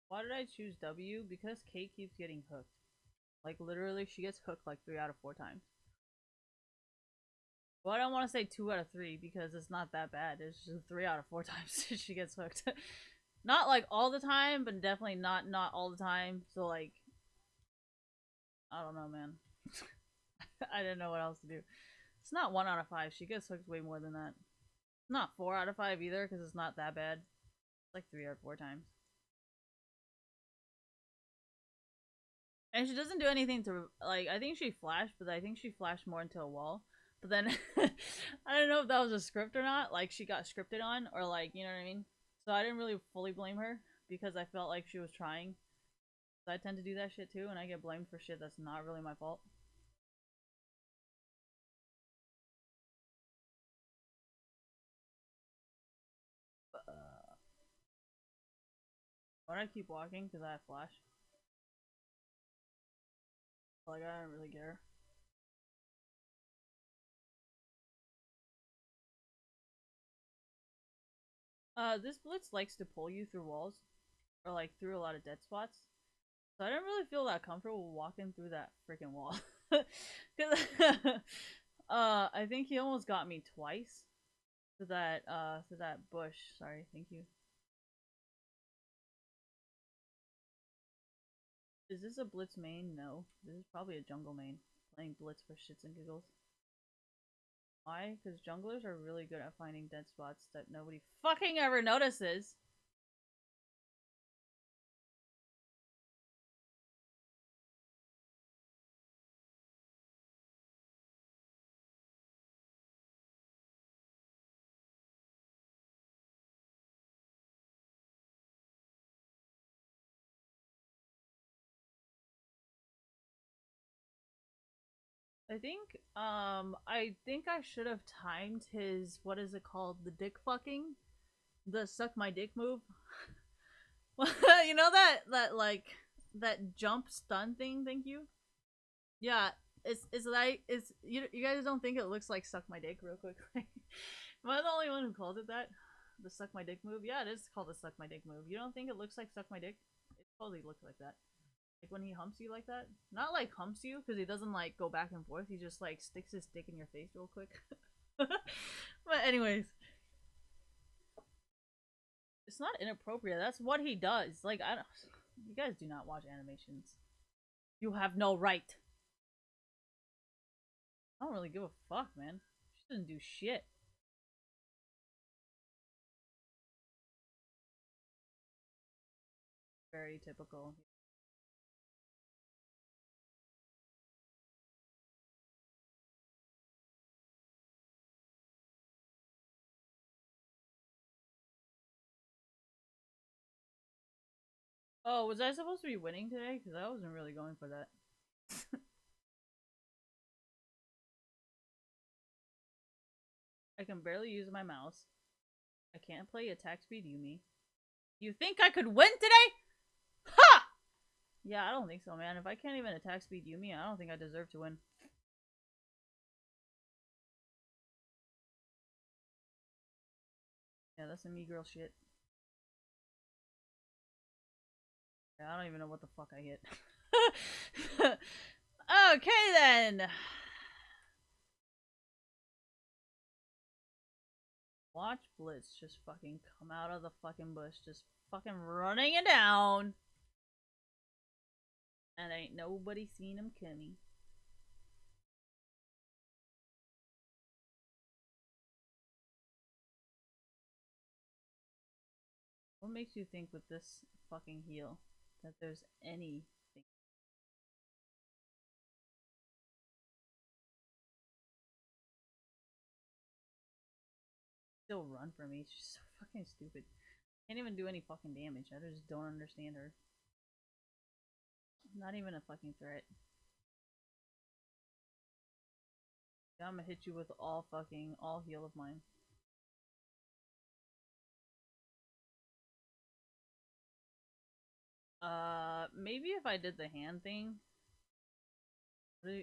Why did I choose W? Because Kate keeps getting hooked. Like literally, she gets hooked like 3 out of 4 times. Well, I don't want to say 2 out of 3 because it's not that bad. It's just 3 out of 4 times she gets hooked. Not like all the time, but definitely not all the time. So like, I don't know, man. I didn't know what else to do. It's not 1 out of 5. She gets hooked way more than that. Not 4 out of 5 either because it's not that bad. It's like 3 or 4 times. And she doesn't do anything to like. I think she flashed, but I think she flashed more into a wall. But then I don't know if that was a script or not. Like she got scripted on, or like you know what I mean. So I didn't really fully blame her because I felt like she was trying. So I tend to do that shit too, and I get blamed for shit that's not really my fault. Why do I keep walking? Because I have flash. Like I don't really care. This blitz likes to pull you through walls, or like through a lot of dead spots. So I didn't really feel that comfortable walking through that freaking wall. Cause I think he almost got me twice to that bush. Sorry, thank you. Is this a blitz main? No. This is probably a jungle main. Playing blitz for shits and giggles. Why? Because junglers are really good at finding dead spots that nobody fucking ever notices. I think I should have timed his what is it called? The dick fucking? The suck my dick move. You know that like that jump stun thing, thank you? Yeah, It's like it's you guys don't think it looks like suck my dick real quick? Am I the only one who calls it that? The suck my dick move? Yeah, it is called the suck my dick move. You don't think it looks like suck my dick? It totally looks like that. Like when he humps you like that. Not like humps you, because he doesn't like go back and forth. He just like sticks his dick in your face real quick. But anyways. It's not inappropriate. That's what he does. Like I don't you guys do not watch animations. You have no right. I don't really give a fuck, man. She doesn't do shit. Very typical. Oh, was I supposed to be winning today? Because I wasn't really going for that. I can barely use my mouse. I can't play attack speed Yumi. You think I could win today? Ha! Yeah, I don't think so, man. If I can't even attack speed Yumi, I don't think I deserve to win. Yeah, that's some me girl shit. Yeah, I don't even know what the fuck I hit. Okay then. Watch Blitz just fucking come out of the fucking bush, just fucking running it down. And ain't nobody seen him coming. What makes you think with this fucking heal that there's anything? Still run for me. She's so fucking stupid. Can't even do any fucking damage. I just don't understand her. Not even a fucking threat. Yeah, I'm gonna hit you with all heal of mine. Maybe if I did the hand thing.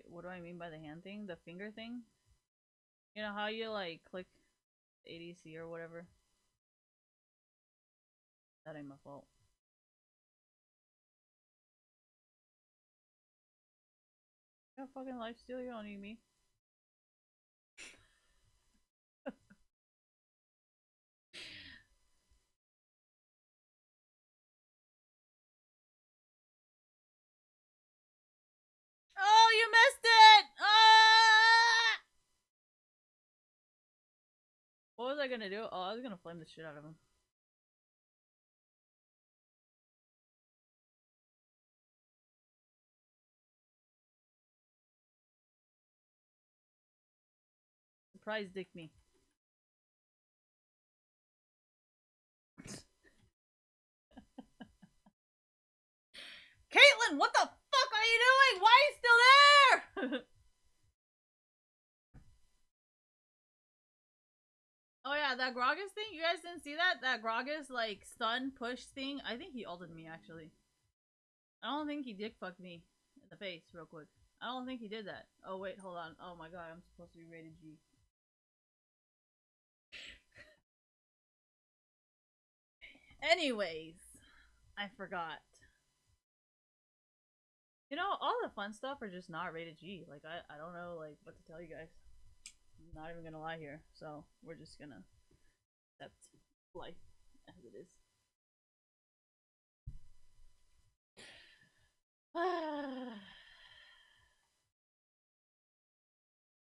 What do I mean by the hand thing? The finger thing? You know how you like click ADC or whatever? That ain't my fault. You got fucking lifesteal, you don't need me. Oh, you missed it! Ah! What was I gonna do? Oh, I was gonna flame the shit out of him. Surprise dick me. Caitlyn, what the fuck are you doing? Why are you still there? Oh yeah, that Gragas thing? You guys didn't see that? That Gragas, like, stun push thing? I think he ulted me, actually. I don't think he dick fucked me in the face real quick. I don't think he did that. Oh wait, hold on. Oh my god, I'm supposed to be rated G. Anyways, I forgot. You know, all the fun stuff are just not rated G. Like, I don't know, like, what to tell you guys. I'm not even gonna lie here. So, we're just gonna accept life as it is.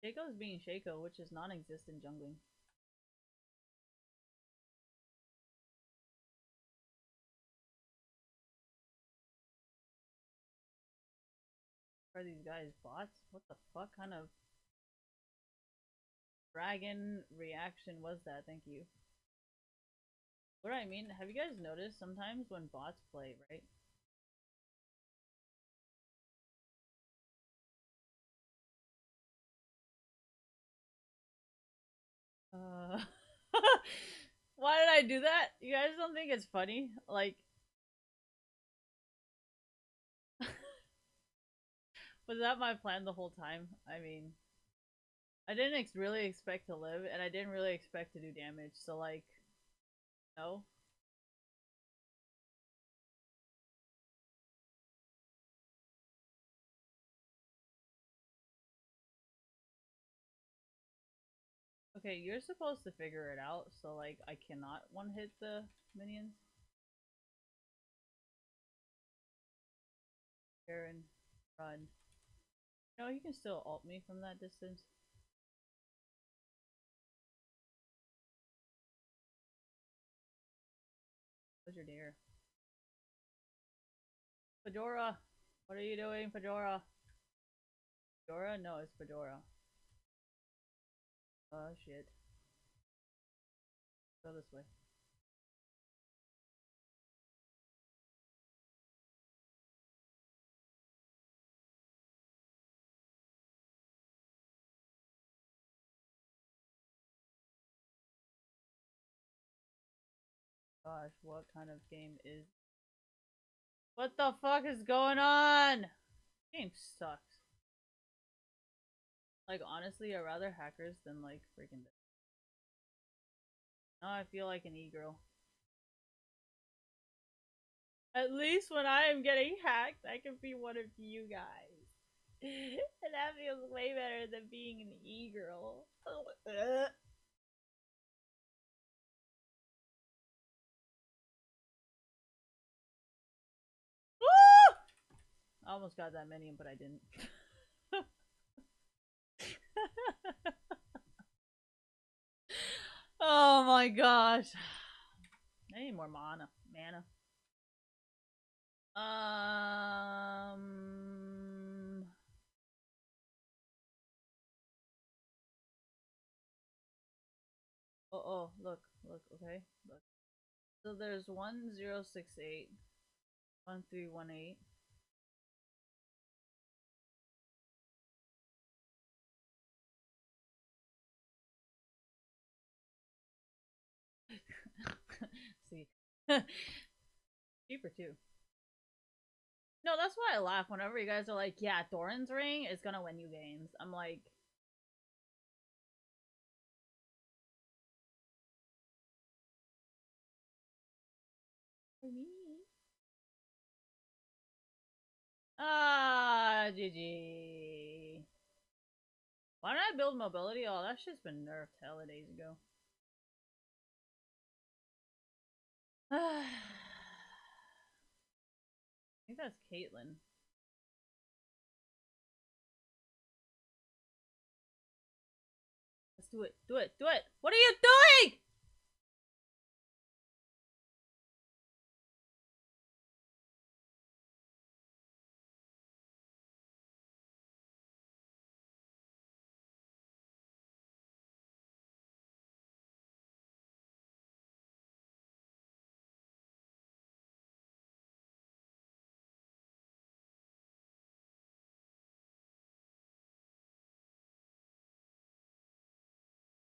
Shaco's being Shaco, which is non-existent jungling. Are these guys bots? What the fuck kind of dragon reaction was that? Thank you. What I mean, have you guys noticed sometimes when bots play, right? Why did I do that? You guys don't think it's funny? Like, Was that my plan the whole time? I mean, I didn't really expect to live, and I didn't really expect to do damage, so like, no. Okay, you're supposed to figure it out, so like, I cannot one-hit the minions. Aaron, run. No, he can still ult me from that distance. What's your deer? Fedora! What are you doing, Fedora? Fedora? No, it's Fedora. Oh shit. Go this way. Gosh, what kind of game is... What the fuck is going on? This game sucks. Like, honestly, I'd rather hackers than, like, freaking... Now I feel like an e-girl. At least when I am getting hacked, I can be one of you guys. And that feels way better than being an e-girl. I almost got that minion, but I didn't. Oh my gosh. I need more mana. Oh, look, okay, look. So there's 1068, 1318. See. Cheaper too. No, that's why I laugh whenever you guys are like, yeah, Doran's ring is gonna win you games. I'm like, for me. Ah, GG. Why did I build mobility? Oh, that shit's been nerfed hella days ago. I think that's Caitlyn. Let's do it. Do it. Do it. What are you doing?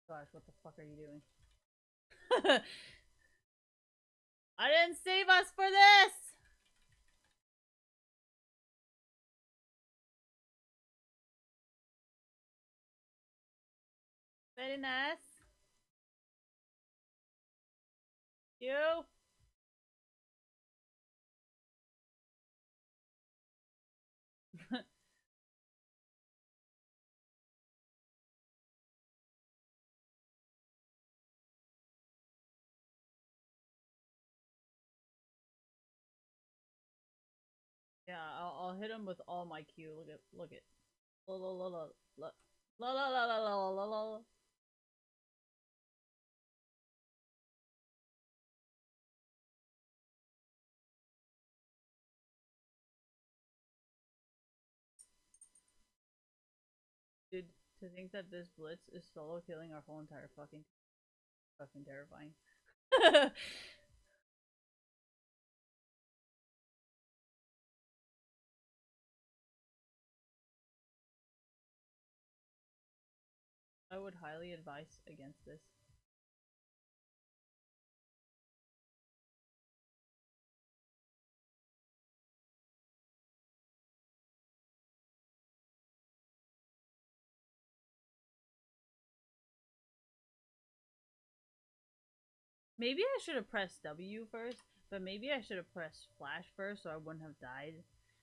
Gosh, what the fuck are you doing? I didn't save us for this! Very nice. You? Yeah, I'll hit him with all my Q. Look at. La la la la la la la la la la la la. Dude, to think that this Blitz is solo killing our whole entire fucking terrifying. I would highly advise against this. Maybe I should have pressed W first, but maybe I should have pressed flash first so I wouldn't have died.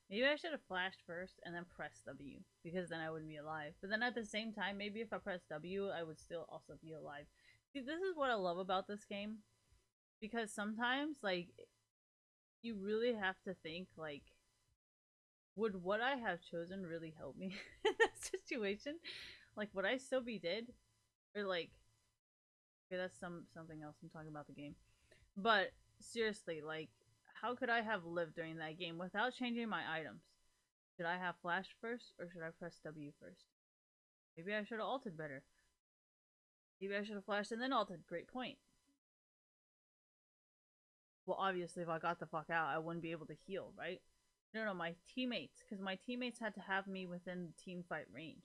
Maybe I should have flashed first and then pressed W, because then I wouldn't be alive. But then at the same time, maybe if I pressed W, I would still also be alive. See, this is what I love about this game. Because sometimes, like, you really have to think, like, would what I have chosen really help me in that situation? Like, would I still be dead? Or, like, okay, that's something else. I'm talking about the game. But seriously, like, how could I have lived during that game without changing my items? Should I have flashed first or should I press W first? Maybe I should have ulted better. Maybe I should have flashed and then ulted. Great point. Well, obviously, if I got the fuck out, I wouldn't be able to heal, right? No, my teammates, because my teammates had to have me within team fight range.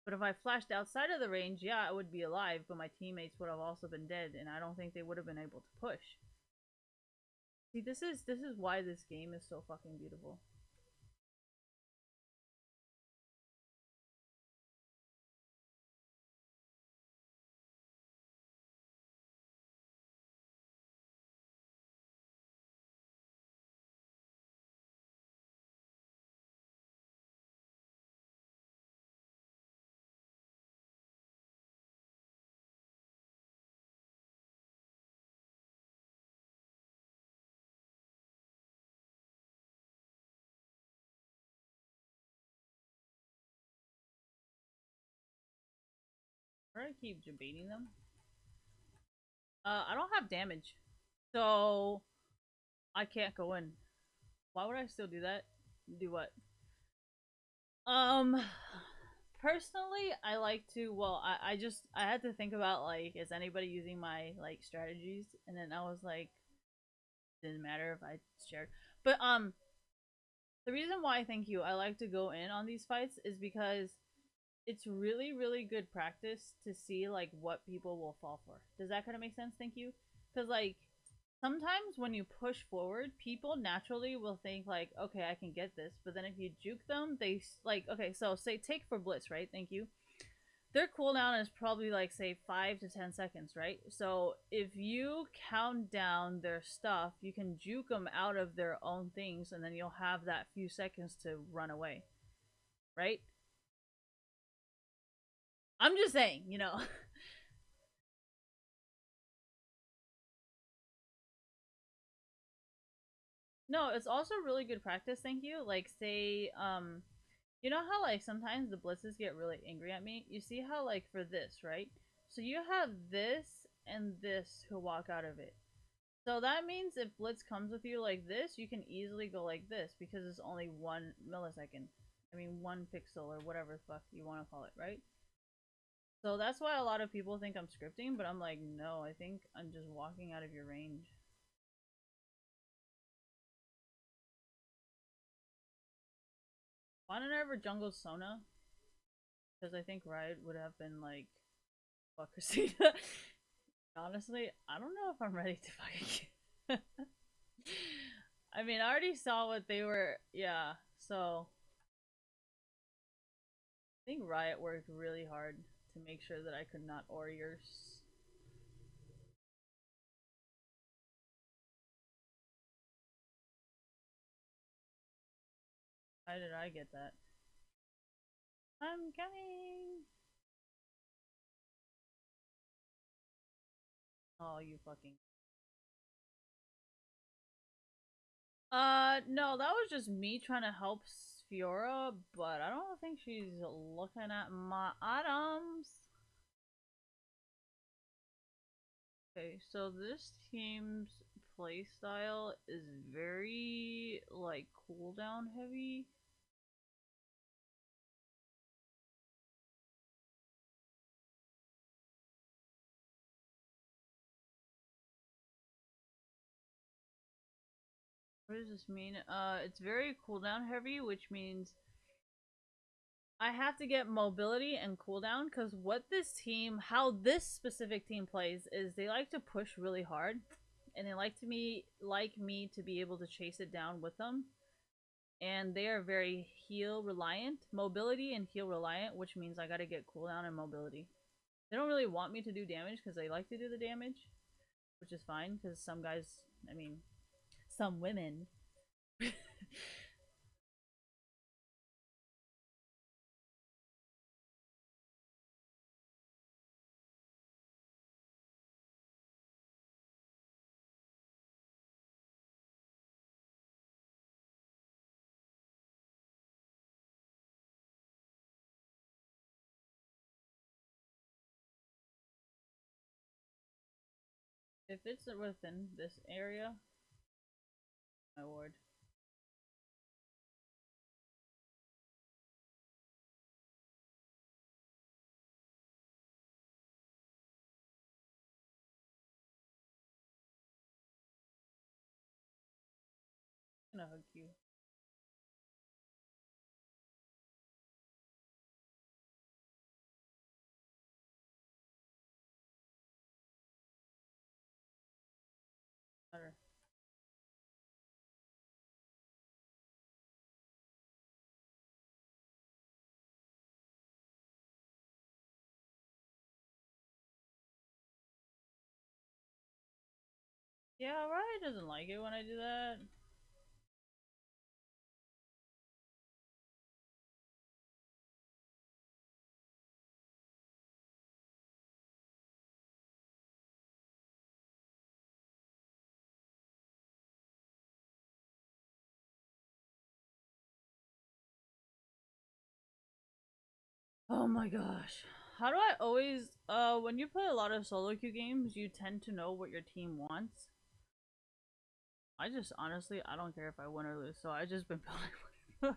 But if I flashed outside of the range, yeah, I would be alive, but my teammates would have also been dead, and I don't think they would have been able to push. See, this is why this game is so fucking beautiful. Where I keep debating them. I don't have damage, so I can't go in. Why would I still do that? Do what? Um, personally, I like to. Well, I had to think about, like, is anybody using my, like, strategies, and then I was like, didn't matter if I shared. But the reason why, thank you, I like to go in on these fights is because it's really, really good practice to see, like, what people will fall for. Does that kind of make sense? Thank you. Because, like, sometimes when you push forward, people naturally will think, like, okay, I can get this. But then if you juke them, they, like, okay, so say, take for Blitz, right? Thank you. Their cooldown is probably, like, say 5 to 10 seconds, right? So if you count down their stuff, you can juke them out of their own things, and then you'll have that few seconds to run away, right? I'm just saying, you know. No, it's also really good practice, thank you. Like, say, you know how, like, sometimes the blitzes get really angry at me? You see how, like, for this, right? So you have this and this who walk out of it. So that means if blitz comes with you like this, you can easily go like this because it's only 1 millisecond. I mean, 1 pixel or whatever the fuck you want to call it, right? So that's why a lot of people think I'm scripting, but I'm like, no, I think I'm just walking out of your range. Why didn't I ever jungle Sona? Because I think Riot would have been like, fuck Christina. Honestly, I don't know if I'm ready to fucking. I mean, I already saw what they were. Yeah, so I think Riot worked really hard to make sure that I could not Warriors. How did I get that? I'm coming! Oh, you fucking. No, that was just me trying to help Fiora, but I don't think she's looking at my items. Okay, so this team's playstyle is very, like, cooldown heavy. What does this mean? It's very cooldown heavy, which means I have to get mobility and cooldown, because what this team, how this specific team plays is they like to push really hard, and they like me to be able to chase it down with them. And they are very heal reliant, mobility and heal reliant, which means I gotta get cooldown and mobility. They don't really want me to do damage because they like to do the damage. which is fine because some guys, I mean, some women. If it's within this area, my ward. I'm gonna hug you. Better. Yeah, Ryan doesn't like it when I do that. Oh my gosh. How do I always when you play a lot of solo queue games, you tend to know what your team wants. I just honestly I don't care if I win or lose, so I just been building.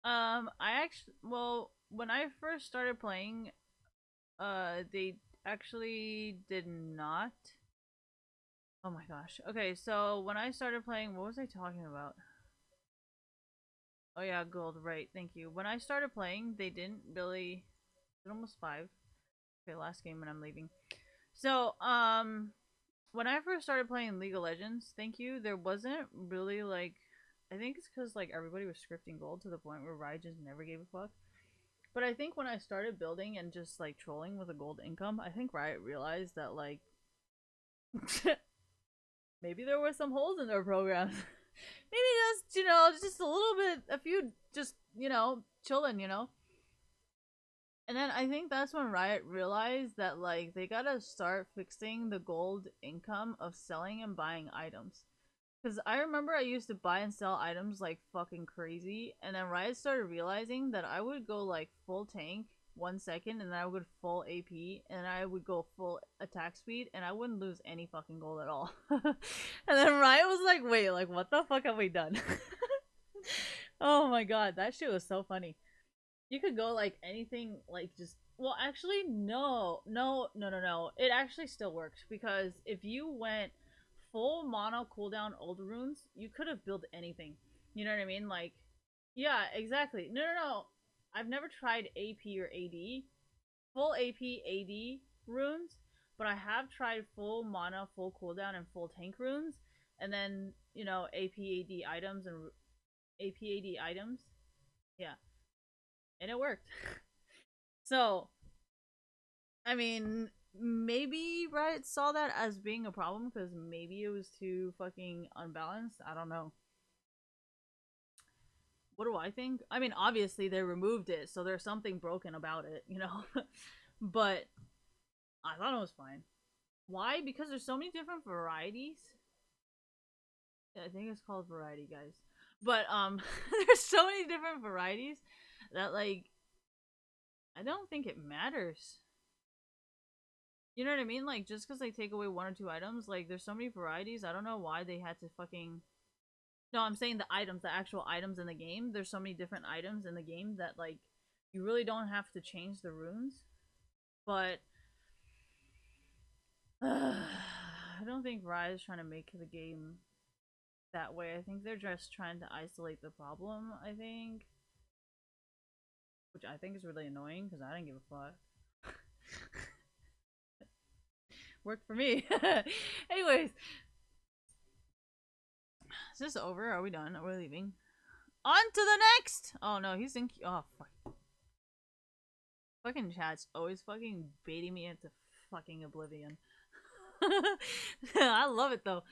I actually well, when I first started playing, they actually did not. Oh my gosh. Okay, so when I started playing, what was I talking about? Oh yeah, gold, right, thank you. When I started playing, they didn't really it's almost 5. Okay, last game when I'm leaving. So, when I first started playing League of Legends, thank you, there wasn't really like I think it's because like everybody was scripting gold to the point where Riot just never gave a fuck. But I think when I started building and just like trolling with a gold income, I think Riot realized that like maybe there were some holes in their programs. Maybe just, just a little bit, a few, just, chilling, And then I think that's when Riot realized that, like, they gotta start fixing the gold income of selling and buying items. Because I remember I used to buy and sell items like fucking crazy, and then Riot started realizing that I would go like full tank 1 second, and then I would full AP, and I would go full attack speed, and I wouldn't lose any fucking gold at all. And then Riot was like, wait, like, what the fuck have we done? Oh my god, that shit was so funny. You could go like anything, like just. Well, actually, no. No, no, no, no. It actually still works because if you went full mono cooldown old runes, you could have built anything. You know what I mean? Like, yeah, exactly. No, no, no. I've never tried AP or AD, full AP AD runes, but I have tried full mana, full cooldown, and full tank runes, and then AP AD items and AP AD items. Yeah, and it worked. So, I mean, maybe Riot saw that as being a problem because maybe it was too fucking unbalanced. I don't know. What do I think? I mean, obviously they removed it, so there's something broken about it. But I thought it was fine. Why? Because there's so many different varieties. I think it's called variety, guys. But there's so many different varieties that like I don't think it matters. You know what I mean? Like just because they take away 1 or 2 items, like there's so many varieties. I don't know why they had to fucking. No, I'm saying the items, the actual items in the game. There's so many different items in the game that like you really don't have to change the runes. But I don't think Rise is trying to make the game that way. I think they're just trying to isolate the problem. I think, which I think is really annoying because I didn't give a fuck. Worked for me. Anyways, is this over? Are we done? Are we leaving? On to the next. Oh no, he's in. Oh fuck. Fucking chat's always fucking baiting me into fucking oblivion. I love it though.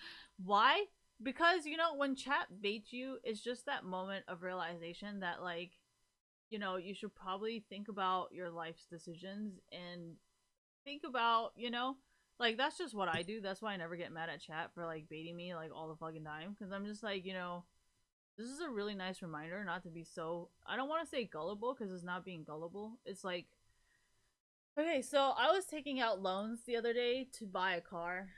Why? Because you know when chat baits you, it's just that moment of realization that like you know you should probably think about your life's decisions and think about like that's just what I do. That's why I never get mad at chat for like baiting me like all the fucking time because I'm just like this is a really nice reminder not to be so I don't want to say gullible because it's not being gullible. It's like okay, so I was taking out loans the other day to buy a car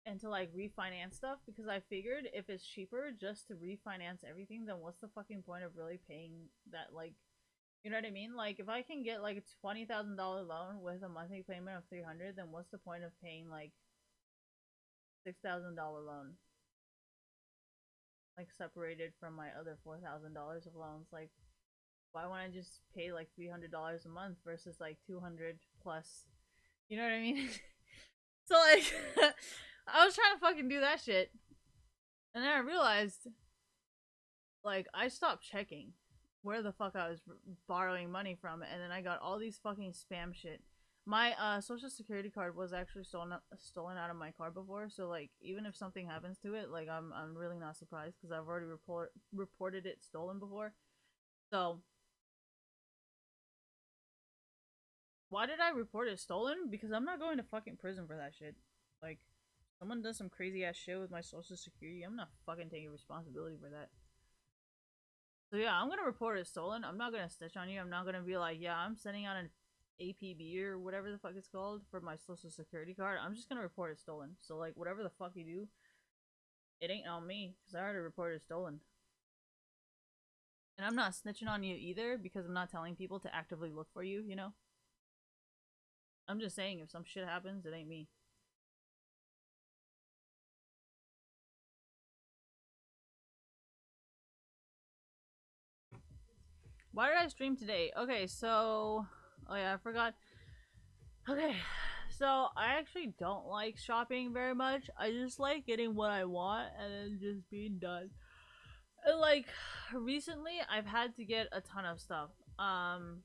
and to like refinance stuff because I figured if it's cheaper just to refinance everything, then what's the fucking point of really paying that like you know what I mean? Like if I can get like a $20,000 loan with a monthly payment of 300, then what's the point of paying like $6,000 loan? Like separated from my other $4,000 of loans. Like why wouldn't I just pay like $300 a month versus like 200 plus? You know what I mean? So like I was trying to fucking do that shit. And then I realized like I stopped checking where the fuck I was borrowing money from and then I got all these fucking spam shit. My social security card was actually stolen out of my car before, so like even if something happens to it, like I'm really not surprised because I've already reported it stolen before. So why did I report it stolen? Because I'm not going to fucking prison for that shit. Like someone does some crazy ass shit with my social security, I'm not fucking taking responsibility for that. So yeah, I'm gonna report it stolen. I'm not gonna snitch on you. I'm not gonna be like, yeah, I'm sending out an APB or whatever the fuck it's called for my social security card. I'm just gonna report it stolen. So like, whatever the fuck you do, it ain't on me because I already reported it stolen. And I'm not snitching on you either because I'm not telling people to actively look for you. You know, I'm just saying if some shit happens, it ain't me. Why did I stream today? Okay, so oh yeah, I forgot. Okay, so I actually don't like shopping very much. I just like getting what I want and then just being done. And like recently I've had to get a ton of stuff. Um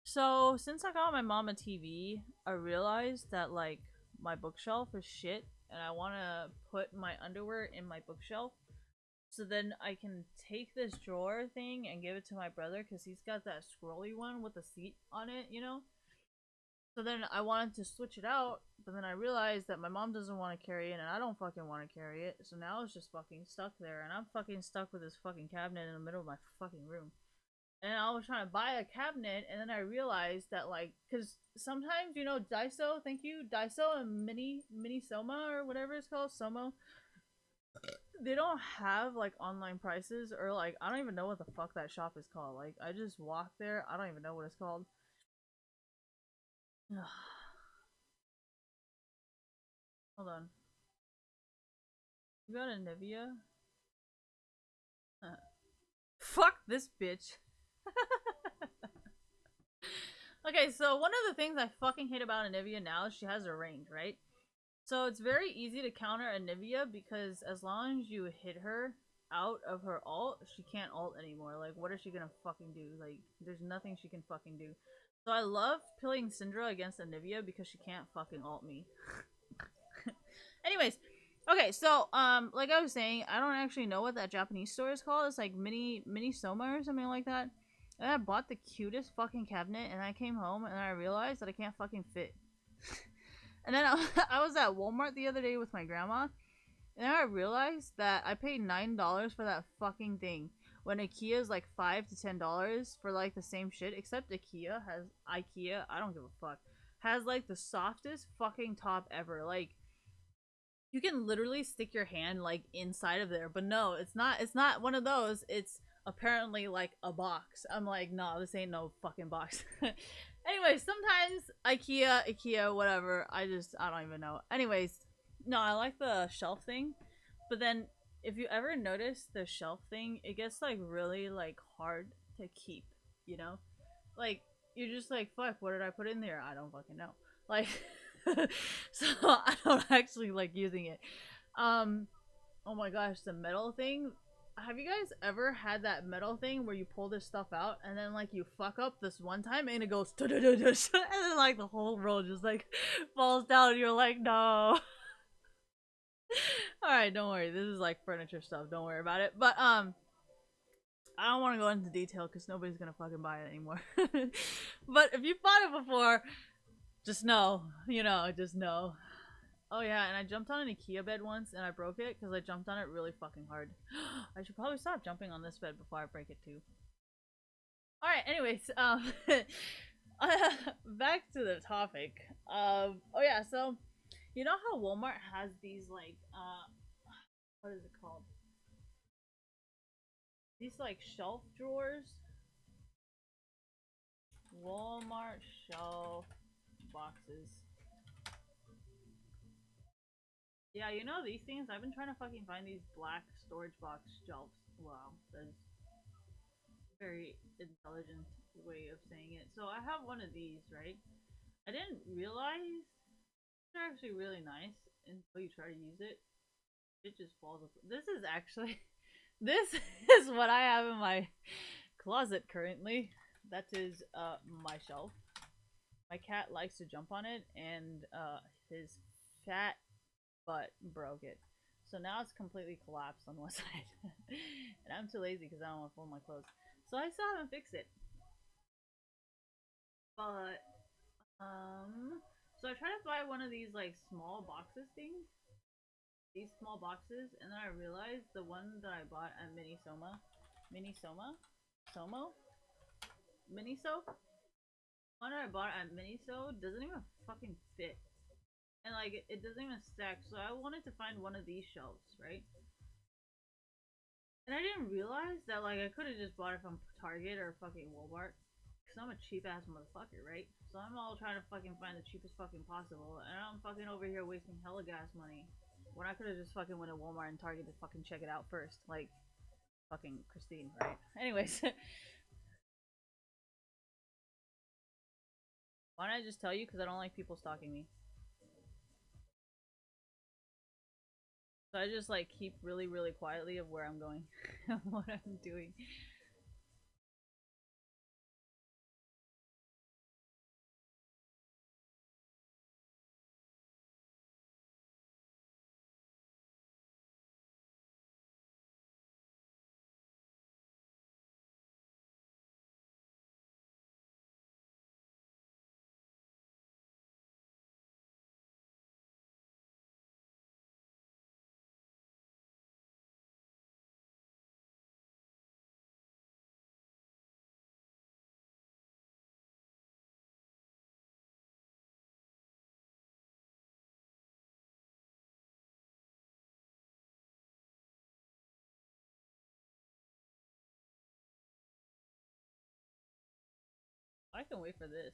so since I got my mom a TV, I realized that like my bookshelf is shit and I want to put my underwear in my bookshelf. So then I can take this drawer thing and give it to my brother cuz he's got that scrolly one with a seat on it, you know? So then I wanted to switch it out, but then I realized that my mom doesn't want to carry it and I don't fucking want to carry it. So now it's just fucking stuck there and I'm fucking stuck with this fucking cabinet in the middle of my fucking room. And I was trying to buy a cabinet and then I realized that like cuz sometimes you know Daiso, thank you, Daiso and Mini Soma or whatever it's called, Somo, they don't have like online prices or like I don't even know what the fuck that shop is called. Like I just walk there, I don't even know what it's called. Hold on. You got a Nivea? Fuck this bitch. Okay, so one of the things I fucking hate about a Nivea now is she has a range, right? So it's very easy to counter a Nivea because as long as you hit her out of her ult, she can't ult anymore. Like, what is she gonna fucking do? Like, there's nothing she can fucking do. So I love playing Syndra against a Nivea because she can't fucking ult me. Anyways, okay, so like I was saying, I don't actually know what that Japanese store is called. It's like Mini Soma or something like that. And I bought the cutest fucking cabinet, and I came home and I realized that I can't fucking fit. And then I was at Walmart the other day with my grandma, and I realized that I paid $9 for that fucking thing when IKEA is like $5 to $10 for like the same shit. Except IKEA, I don't give a fuck, has like the softest fucking top ever. Like you can literally stick your hand like inside of there, but no, it's not. It's not one of those. It's apparently like a box. I'm like, no, this ain't no fucking box. Anyway, sometimes IKEA, whatever. I don't even know. Anyways, no, I like the shelf thing, but then if you ever notice the shelf thing, it gets like really like hard to keep. You know, like you're just like, fuck, what did I put in there? I don't fucking know. Like, so I don't actually like using it. Oh my gosh, the metal thing. have you guys ever had that metal thing where you pull this stuff out and then like you fuck up this one time and it goes and then like the whole roll just like falls down and you're like, no. Alright, don't worry. This is like furniture stuff. Don't worry about it. But I don't want to go into detail because nobody's gonna fucking buy it anymore. But if you bought it before, just know, you know, just know. Oh yeah, and I jumped on an IKEA bed once and I broke it because I jumped on it really fucking hard. I should probably stop jumping on this bed before I break it too. Alright, anyways, back to the topic. Oh yeah, so you know how Walmart has these like what is it called? These like shelf drawers. Walmart shelf boxes. Yeah, you know these things? I've been trying to fucking find these black storage box shelves. Wow, that's a very intelligent way of saying it. So I have one of these, right? I didn't realize they're actually really nice until you try to use it. It just falls apart. This is actually this is what I have in my closet currently. That is my shelf. My cat likes to jump on it and his fat butt broke it. So now it's completely collapsed on one side. And I'm too lazy because I don't want to fold my clothes. So I still haven't fixed it. But, so I tried to buy one of these like small boxes things. These small boxes, and then I realized the one that I bought at Miniso, one that I bought at Miniso doesn't even fucking fit. And like it doesn't even stack. So I wanted to find one of these shelves, right? And I didn't realize that like I could have just bought it from Target or fucking Walmart. Cause I'm a cheap ass motherfucker, right? So I'm all trying to fucking find the cheapest fucking possible, and I'm fucking over here wasting hella gas money when I could have just fucking went to Walmart and Target to fucking check it out first, like fucking Christine, right? Anyways, why don't I just tell you? Because I don't like people stalking me. So I just like keep really, really quietly of where I'm going, what I'm doing. I can wait for this.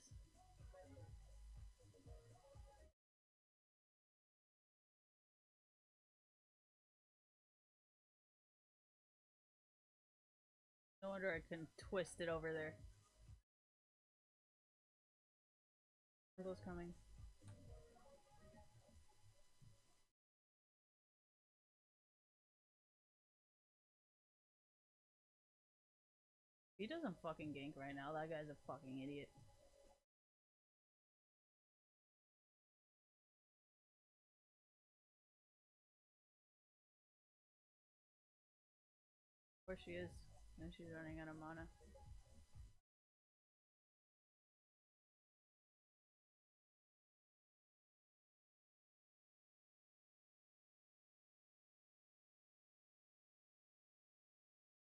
No wonder I couldn't twist it over there. Those coming. He doesn't fucking gank right now. That guy's a fucking idiot. Where she is. And she's running out of mana.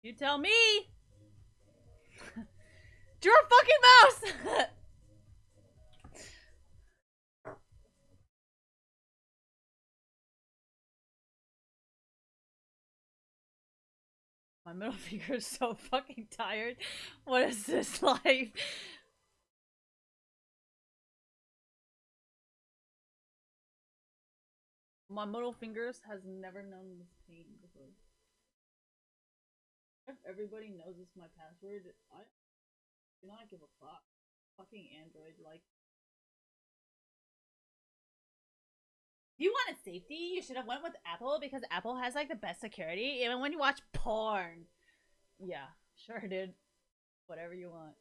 You tell me! Your fucking mouse! My middle finger is so fucking tired. What is this life? My middle fingers has never known this pain before. If everybody knows it's my password, I do not give a fuck. Fucking Android, like. If you wanted safety, you should have went with Apple because Apple has like the best security, even when you watch porn. Yeah, sure, dude. Whatever you want.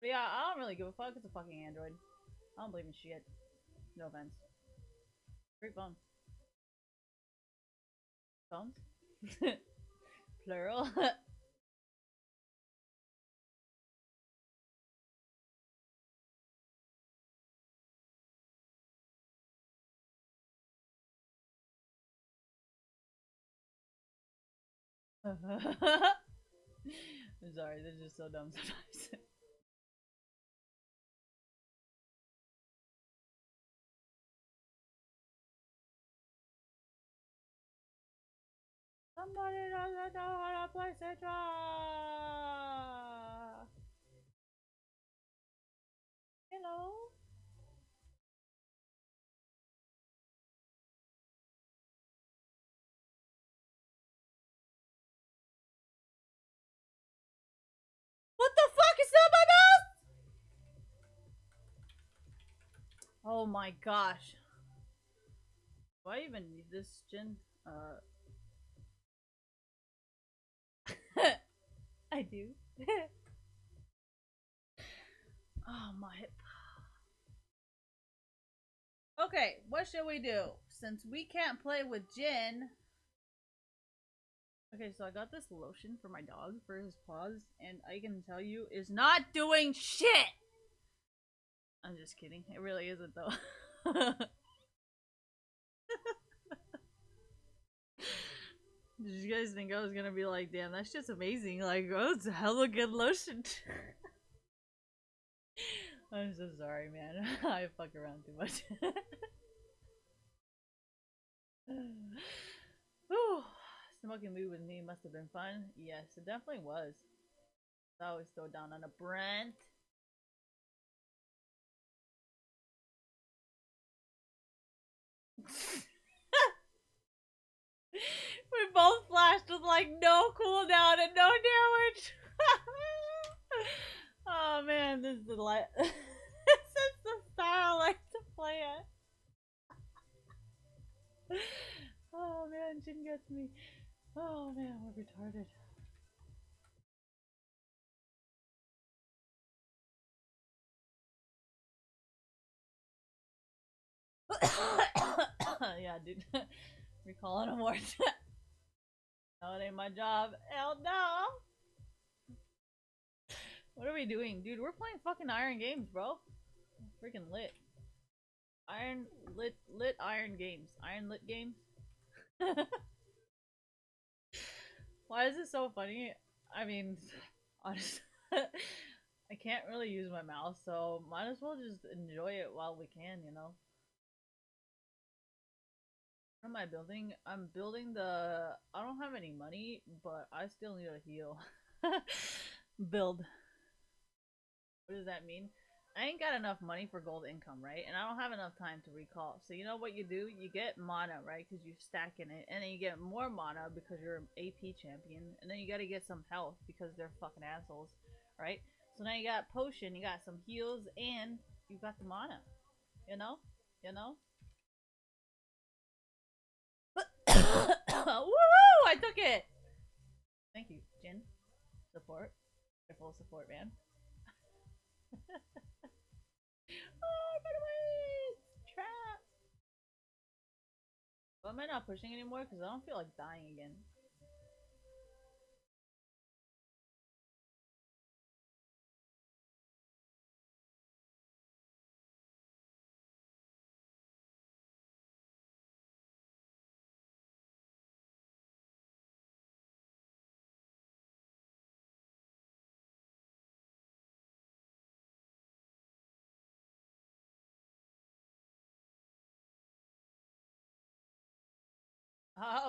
But yeah, I don't really give a fuck. It's a fucking Android. I don't believe in shit. No offense. Great phone. Phones? Plural? I'm sorry, this is just so dumb sometimes. Somebody doesn't know how to play Citra! Hello? What the fuck is that my mouse? Oh my gosh. Do I even need this, Jin? I do. Oh my. Okay, what should we do? Since we can't play with Jin. Okay, so I got this lotion for my dog for his paws, and I can tell you is not doing shit! I'm just kidding. It really isn't though. Did you guys think I was gonna be like, damn, that's just amazing? Like, oh, it's a hella good lotion. I'm so sorry, man. I fuck around too much. Whew. Smoking weed with me must have been fun. Yes, it definitely was. I always throw down on a Brent. We both flashed with like no cooldown and no damage. Oh man, this is the this is the style I like to play it. Oh man, Jin gets me. Oh man, we're retarded. Yeah, dude. Recalling a word. No, it ain't my job. Hell no. What are we doing? Dude, we're playing fucking Iron Games, bro. Freaking lit. Iron lit Iron Games. Iron lit games. Why is this so funny? I mean, honestly, I can't really use my mouse, so might as well just enjoy it while we can, you know? What am I building? I'm building the... I don't have any money, but I still need a heal. Build. What does that mean? I ain't got enough money for gold income, right? And I don't have enough time to recall. So you know what you do? You get mana, right? Because you're stacking it. And then you get more mana because you're an AP champion. And then you gotta get some health because they're fucking assholes, right? So now you got potion, you got some heals, and you got the mana. You know? You know? Woo! I took it! Thank you, Jin. Support. Your full support, man. Oh, run away! Trap! But am I not pushing anymore? Because I don't feel like dying again.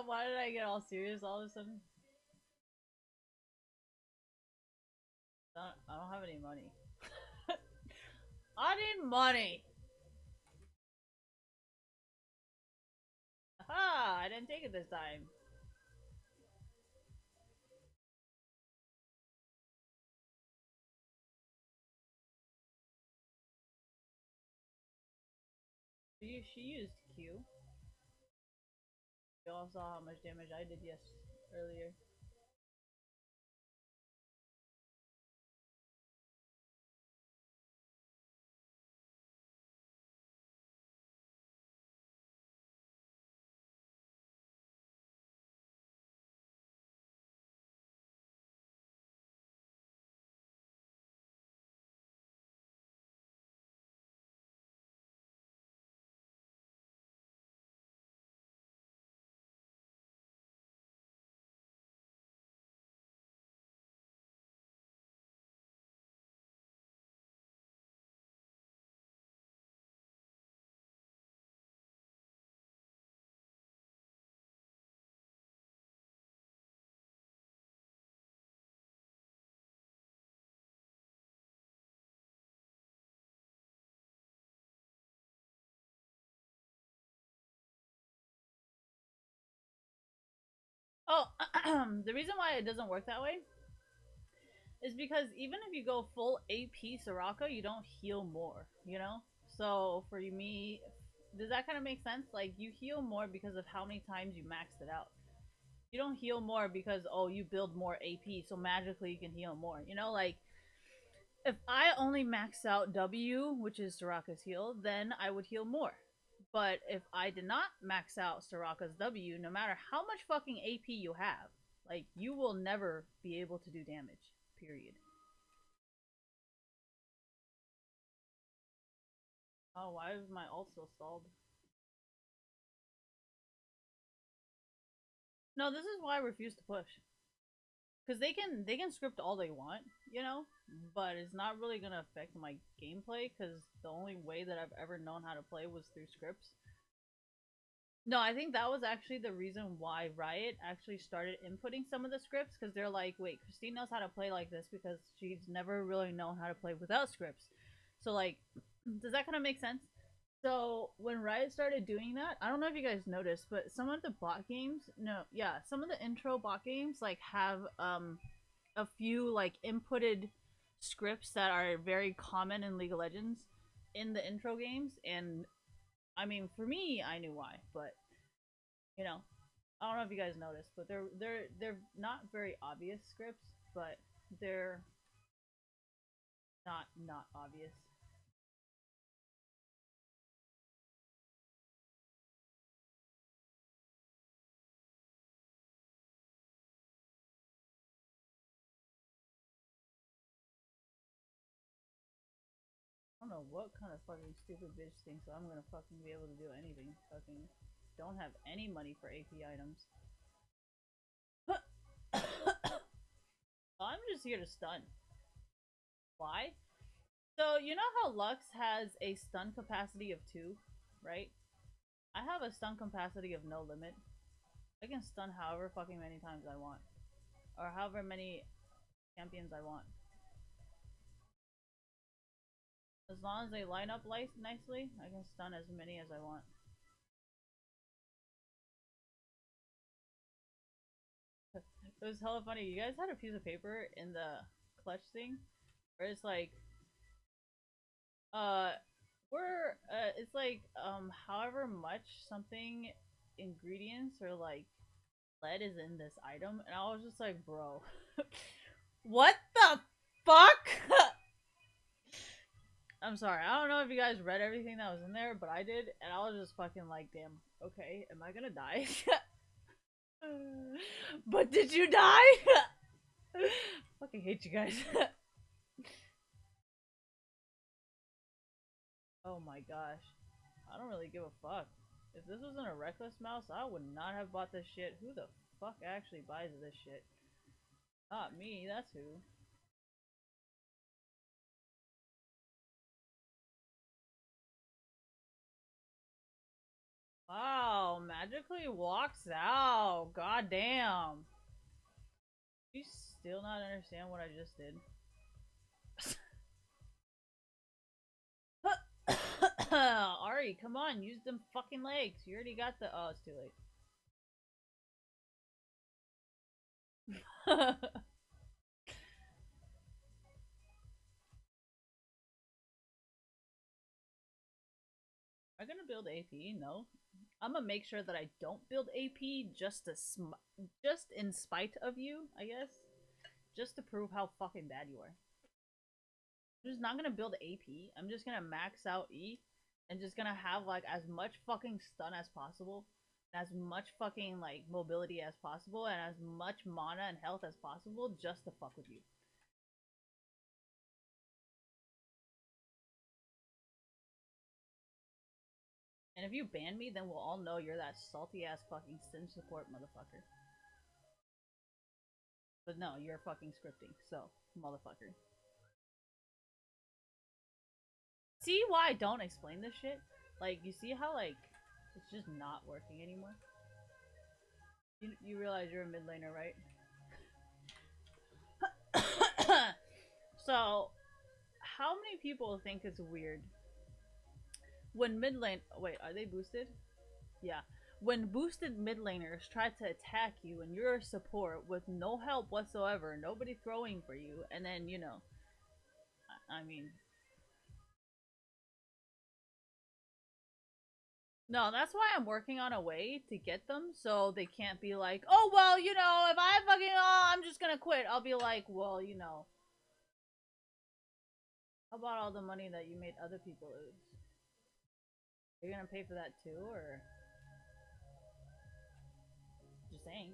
Why did I get all serious all of a sudden? I don't have any money. I need money! Aha! I didn't take it this time. She used Q. You all saw how much damage I did earlier. Oh, the reason why it doesn't work that way is because even if you go full AP Soraka, you don't heal more, you know? So for me, does that kind of make sense? Like, you heal more because of how many times you maxed it out. You don't heal more because, oh, you build more AP, so magically you can heal more. You know, like, if I only max out W, which is Soraka's heal, then I would heal more. But if I did not max out Soraka's W, no matter how much fucking AP you have, like, you will never be able to do damage. Period. Oh, why is my ult so stalled? No, this is why I refuse to push. Because they can script all they want, you know, but it's not really gonna affect my gameplay. Because the only way that I've ever known how to play was through scripts. No, I think that was actually the reason why Riot actually started inputting some of the scripts, because they're like, wait, Christine knows how to play like this because she's never really known how to play without scripts. So, like, does that kind of make sense? So when Riot started doing that, I don't know if you guys noticed, but some of the bot games, no, yeah, some of the intro bot games like have a few like inputted scripts that are very common in League of Legends in the intro games, and I mean, for me, I knew why, but you know, I don't know if you guys noticed, but they're not very obvious scripts, but they're not obvious. I don't know what kind of fucking stupid bitch thinks I'm gonna fucking be able to do anything. Fucking don't have any money for AP items. I'm just here to stun. Why? So you know how Lux has a stun capacity of 2, right? I have a stun capacity of no limit. I can stun however fucking many times I want. Or however many champions I want. As long as they line up nicely, I can stun as many as I want. It was hella funny. You guys had a piece of paper in the clutch thing where it's like, uh, it's like, however much something ingredients or like lead is in this item, and I was just like, bro, what the fuck? I'm sorry. I don't know if you guys read everything that was in there, but I did, and I was just fucking like, damn, okay, am I gonna die? But did you die? Fucking hate you guys. Oh my gosh. I don't really give a fuck. If this wasn't a reckless mouse, I would not have bought this shit. Who the fuck actually buys this shit? Not me, that's who. Wow, magically walks out. God damn. You still not understand what I just did? Ari, come on, use them fucking legs. You already got the. Oh, it's too late. Am I gonna build AP? No. I'm gonna make sure that I don't build AP just in spite of you, I guess. Just to prove how fucking bad you are. I'm just not gonna build AP. I'm just gonna max out E and just gonna have like as much fucking stun as possible, and as much fucking like mobility as possible, and as much mana and health as possible just to fuck with you. And if you ban me, then we'll all know you're that salty ass fucking sim support motherfucker. But no, you're fucking scripting, so motherfucker. See why I don't explain this shit? Like, you see how like it's just not working anymore? You realize you're a mid laner, right? So, how many people think it's weird when mid lane? Wait, are they boosted? Yeah. When boosted mid laners try to attack you and you're a support with no help whatsoever, nobody throwing for you, and then you know, I mean, no, that's why I'm working on a way to get them so they can't be like, oh well, you know, if I fucking I'm just gonna quit. I'll be like, well, you know, how about all the money that you made other people lose? Are you gonna pay for that too, or just saying?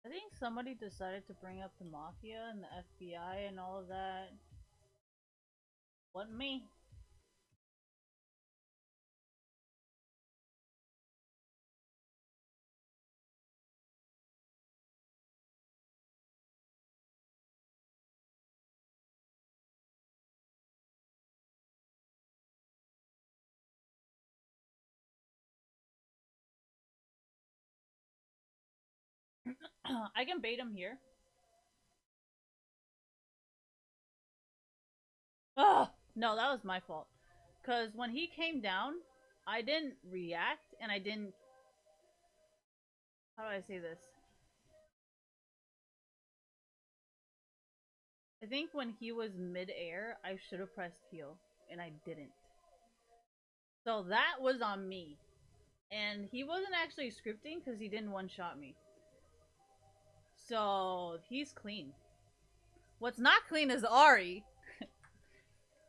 I think somebody decided to bring up the mafia and the FBI and all of that. Wasn't me. I can bait him here. Ugh! No, that was my fault. Because when he came down, I didn't react and I didn't. How do I say this? I think when he was mid-air, I should have pressed heal, and I didn't. So that was on me. And he wasn't actually scripting because he didn't one-shot me. So he's clean. What's not clean is Ari.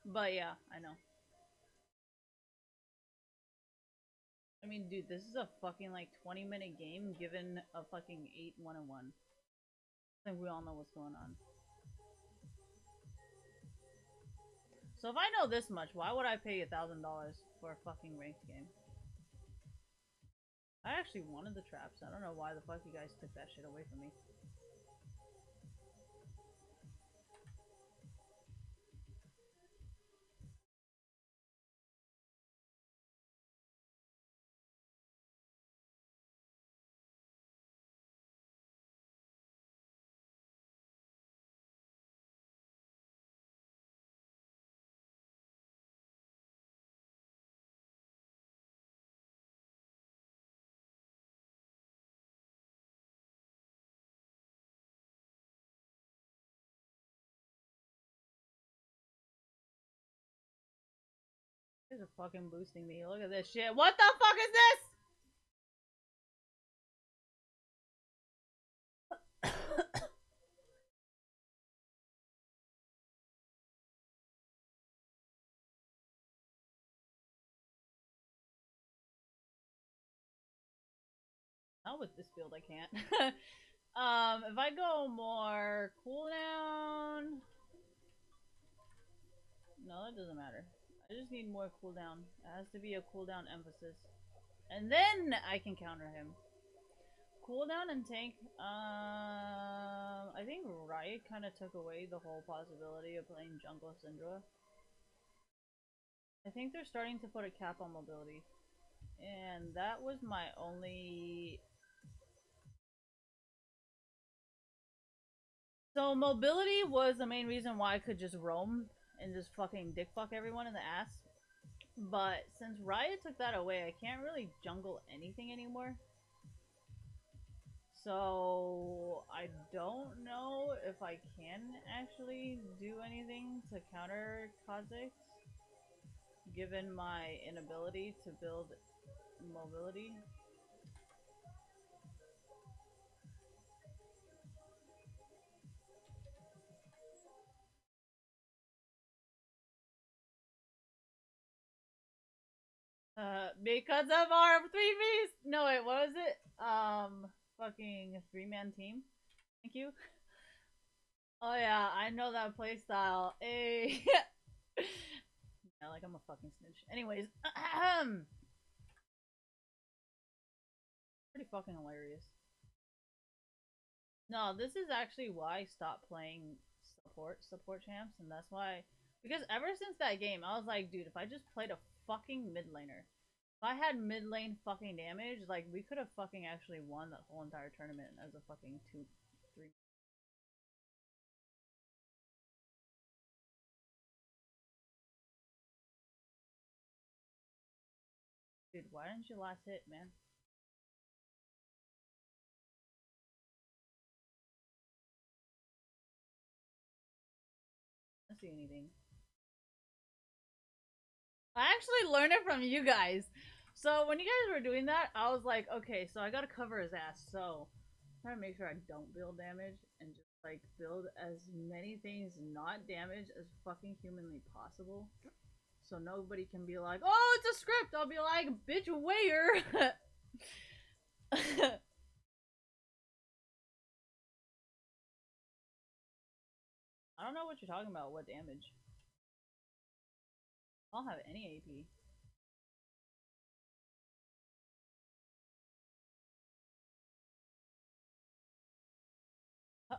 But yeah, I know. I mean, dude, this is a fucking like 20-minute game given a fucking 8-1-1. I think we all know what's going on. So if I know this much, why would I pay $1,000 for a fucking ranked game? I actually wanted the traps. I don't know why the fuck you guys took that shit away from me. You guys are fucking boosting me. Look at this shit. What the fuck is this? Not with this build, I can't. If I go more cooldown... No, that doesn't matter. I just need more cooldown. It has to be a cooldown emphasis. And then I can counter him. Cooldown and tank, I think Riot kind of took away the whole possibility of playing Jungle Syndra. I think they're starting to put a cap on mobility. And that was my only... So mobility was the main reason why I could just roam and just fucking dick fuck everyone in the ass. But since Riot took that away, I can't really jungle anything anymore. So I don't know if I can actually do anything to counter Kha'Zix, given my inability to build mobility. Because of our 3Vs! No, wait, what was it? Fucking 3-man team. Thank you. Oh yeah, I know that playstyle. Hey! Yeah, like I'm a fucking snitch. Anyways, pretty fucking hilarious. No, this is actually why I stopped playing support champs, and that's why, because ever since that game, I was like, dude, if I just played a fucking mid laner, if I had mid lane fucking damage, like we could have fucking actually won that whole entire tournament as a fucking 2-3. Dude, why didn't you last hit, man? I don't see anything. I actually learned it from you guys. So when you guys were doing that, I was like, okay, so I gotta cover his ass. So I'm trying to make sure I don't build damage and just like build as many things not damage as fucking humanly possible. So nobody can be like, oh, it's a script. I'll be like, bitch, where? I don't know what you're talking about. What damage? I don't have any AP.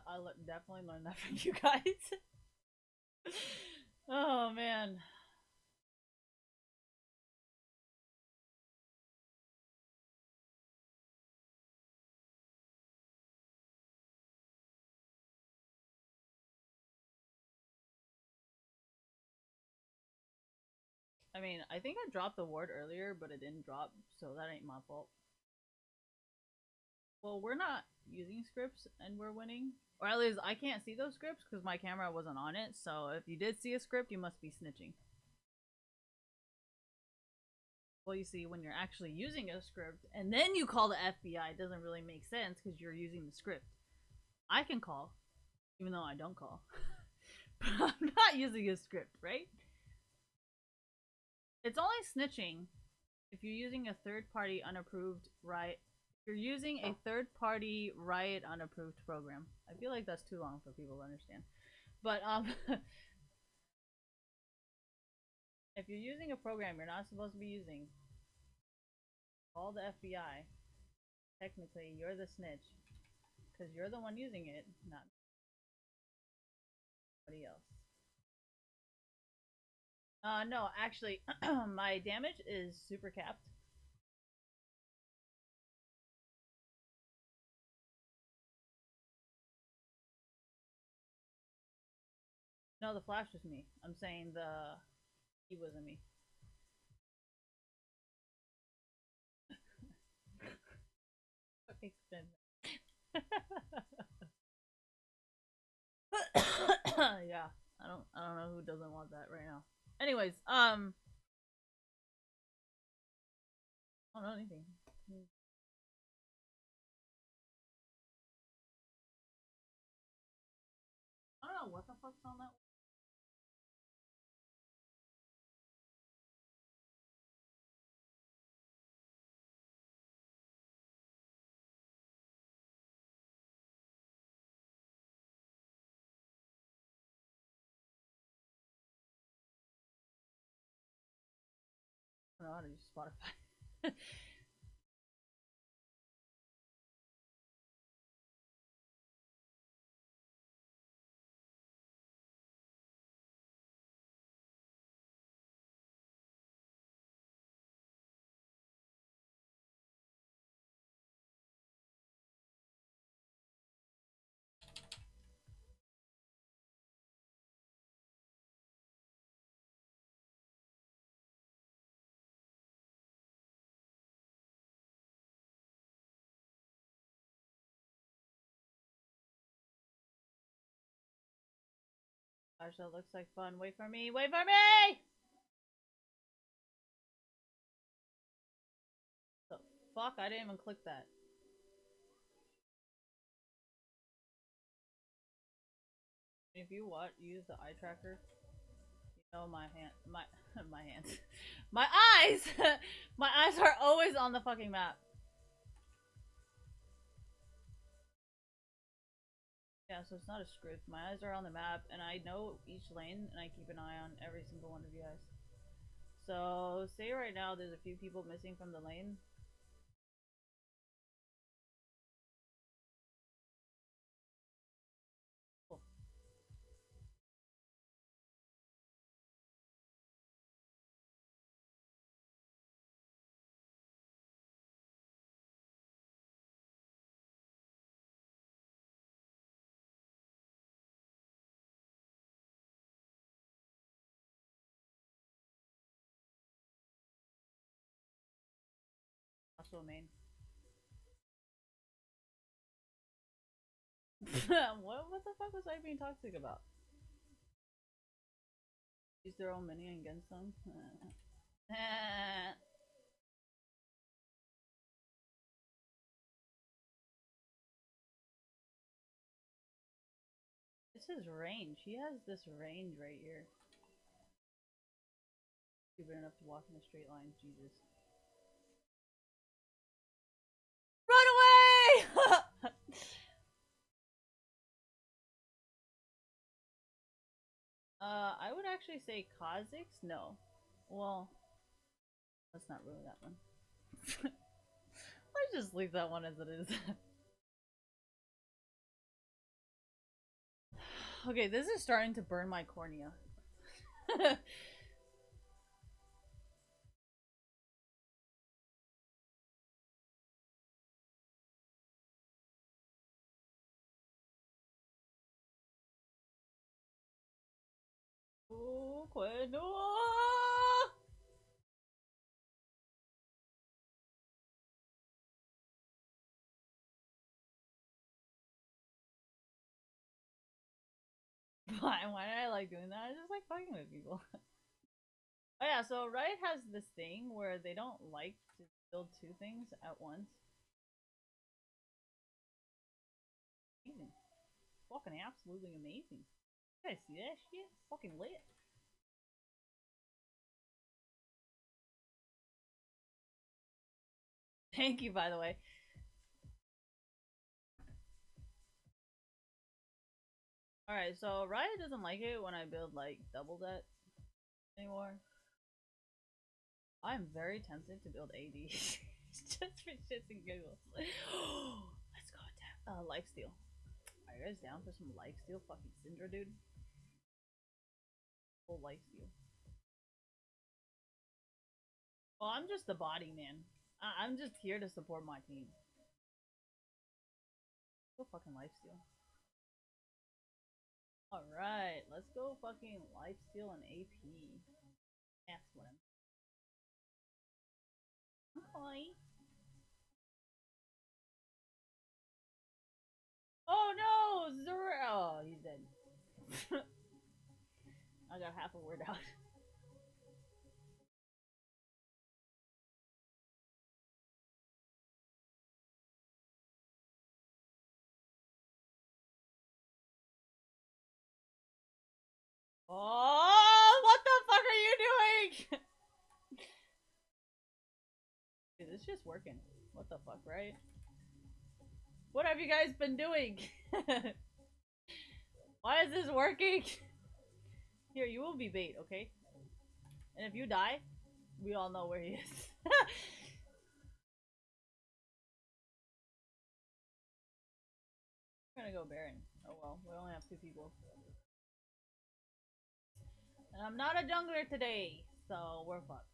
I definitely learned that from you guys. Oh man. I mean, I think I dropped the ward earlier, but it didn't drop, so that ain't my fault. Well, we're not using scripts and we're winning. Or at least I can't see those scripts because my camera wasn't on it, so if you did see a script, you must be snitching. Well, you see, when you're actually using a script and then you call the FBI, it doesn't really make sense because you're using the script. I can call, even though I don't call. But I'm not using a script, right? It's only snitching if you're using a third-party unapproved Riot. You're using a third-party Riot unapproved program. I feel like that's too long for people to understand. But if you're using a program you're not supposed to be using, call the FBI. Technically, you're the snitch because you're the one using it, not anybody else. No, actually, my damage is super capped. No, the flash was me. I'm saying he wasn't me. Yeah, I don't know who doesn't want that right now. Anyways, I don't know anything. I don't know what the fuck's on that. I don't know how to use Spotify. Gosh, that looks like fun. Wait for me! Wait for me! The fuck? I didn't even click that. If you use the eye tracker, you know my hand, my hands, my eyes, my eyes are always on the fucking map. Yeah, so it's not a script. My eyes are on the map, and I know each lane, and I keep an eye on every single one of you guys. So, say right now there's a few people missing from the lane. Cool. Also a main. What the fuck was I being toxic about? Use their own minion against them? It's his range. He has this range right here. Stupid enough to walk in a straight line. Jesus. Run away! I would actually say Kha'Zix? No. Well, let's not ruin that one. Let's just leave that one as it is. Okay, this is starting to burn my cornea. Oh, Quenoa! Why did I like doing that? I just like fucking with people. Oh yeah, so Riot has this thing where they don't like to build two things at once. Amazing. Fucking absolutely amazing. You guys see that shit? Fucking lit. Thank you, by the way. Alright, so Riot doesn't like it when I build like double that anymore. I'm very tempted to build AD. Just for shits and giggles. Let's go attack. Lifesteal. Are you guys down for some lifesteal? Fucking Syndra, dude. Full lifesteal. Well, I'm just the body, man. I'm just here to support my team. Go fucking lifesteal. Alright, let's go fucking lifesteal and AP. That's what I'm. Okay. Oh no! Oh, he's dead. I got half a word out. Oh, what the fuck are you doing? Dude, it's just working. What the fuck, right? What have you guys been doing? Why is this working? Here, you will be bait, okay? And if you die, we all know where he is. I'm gonna go Baron. Oh well, we only have 2 people. And I'm not a jungler today, so we're fucked.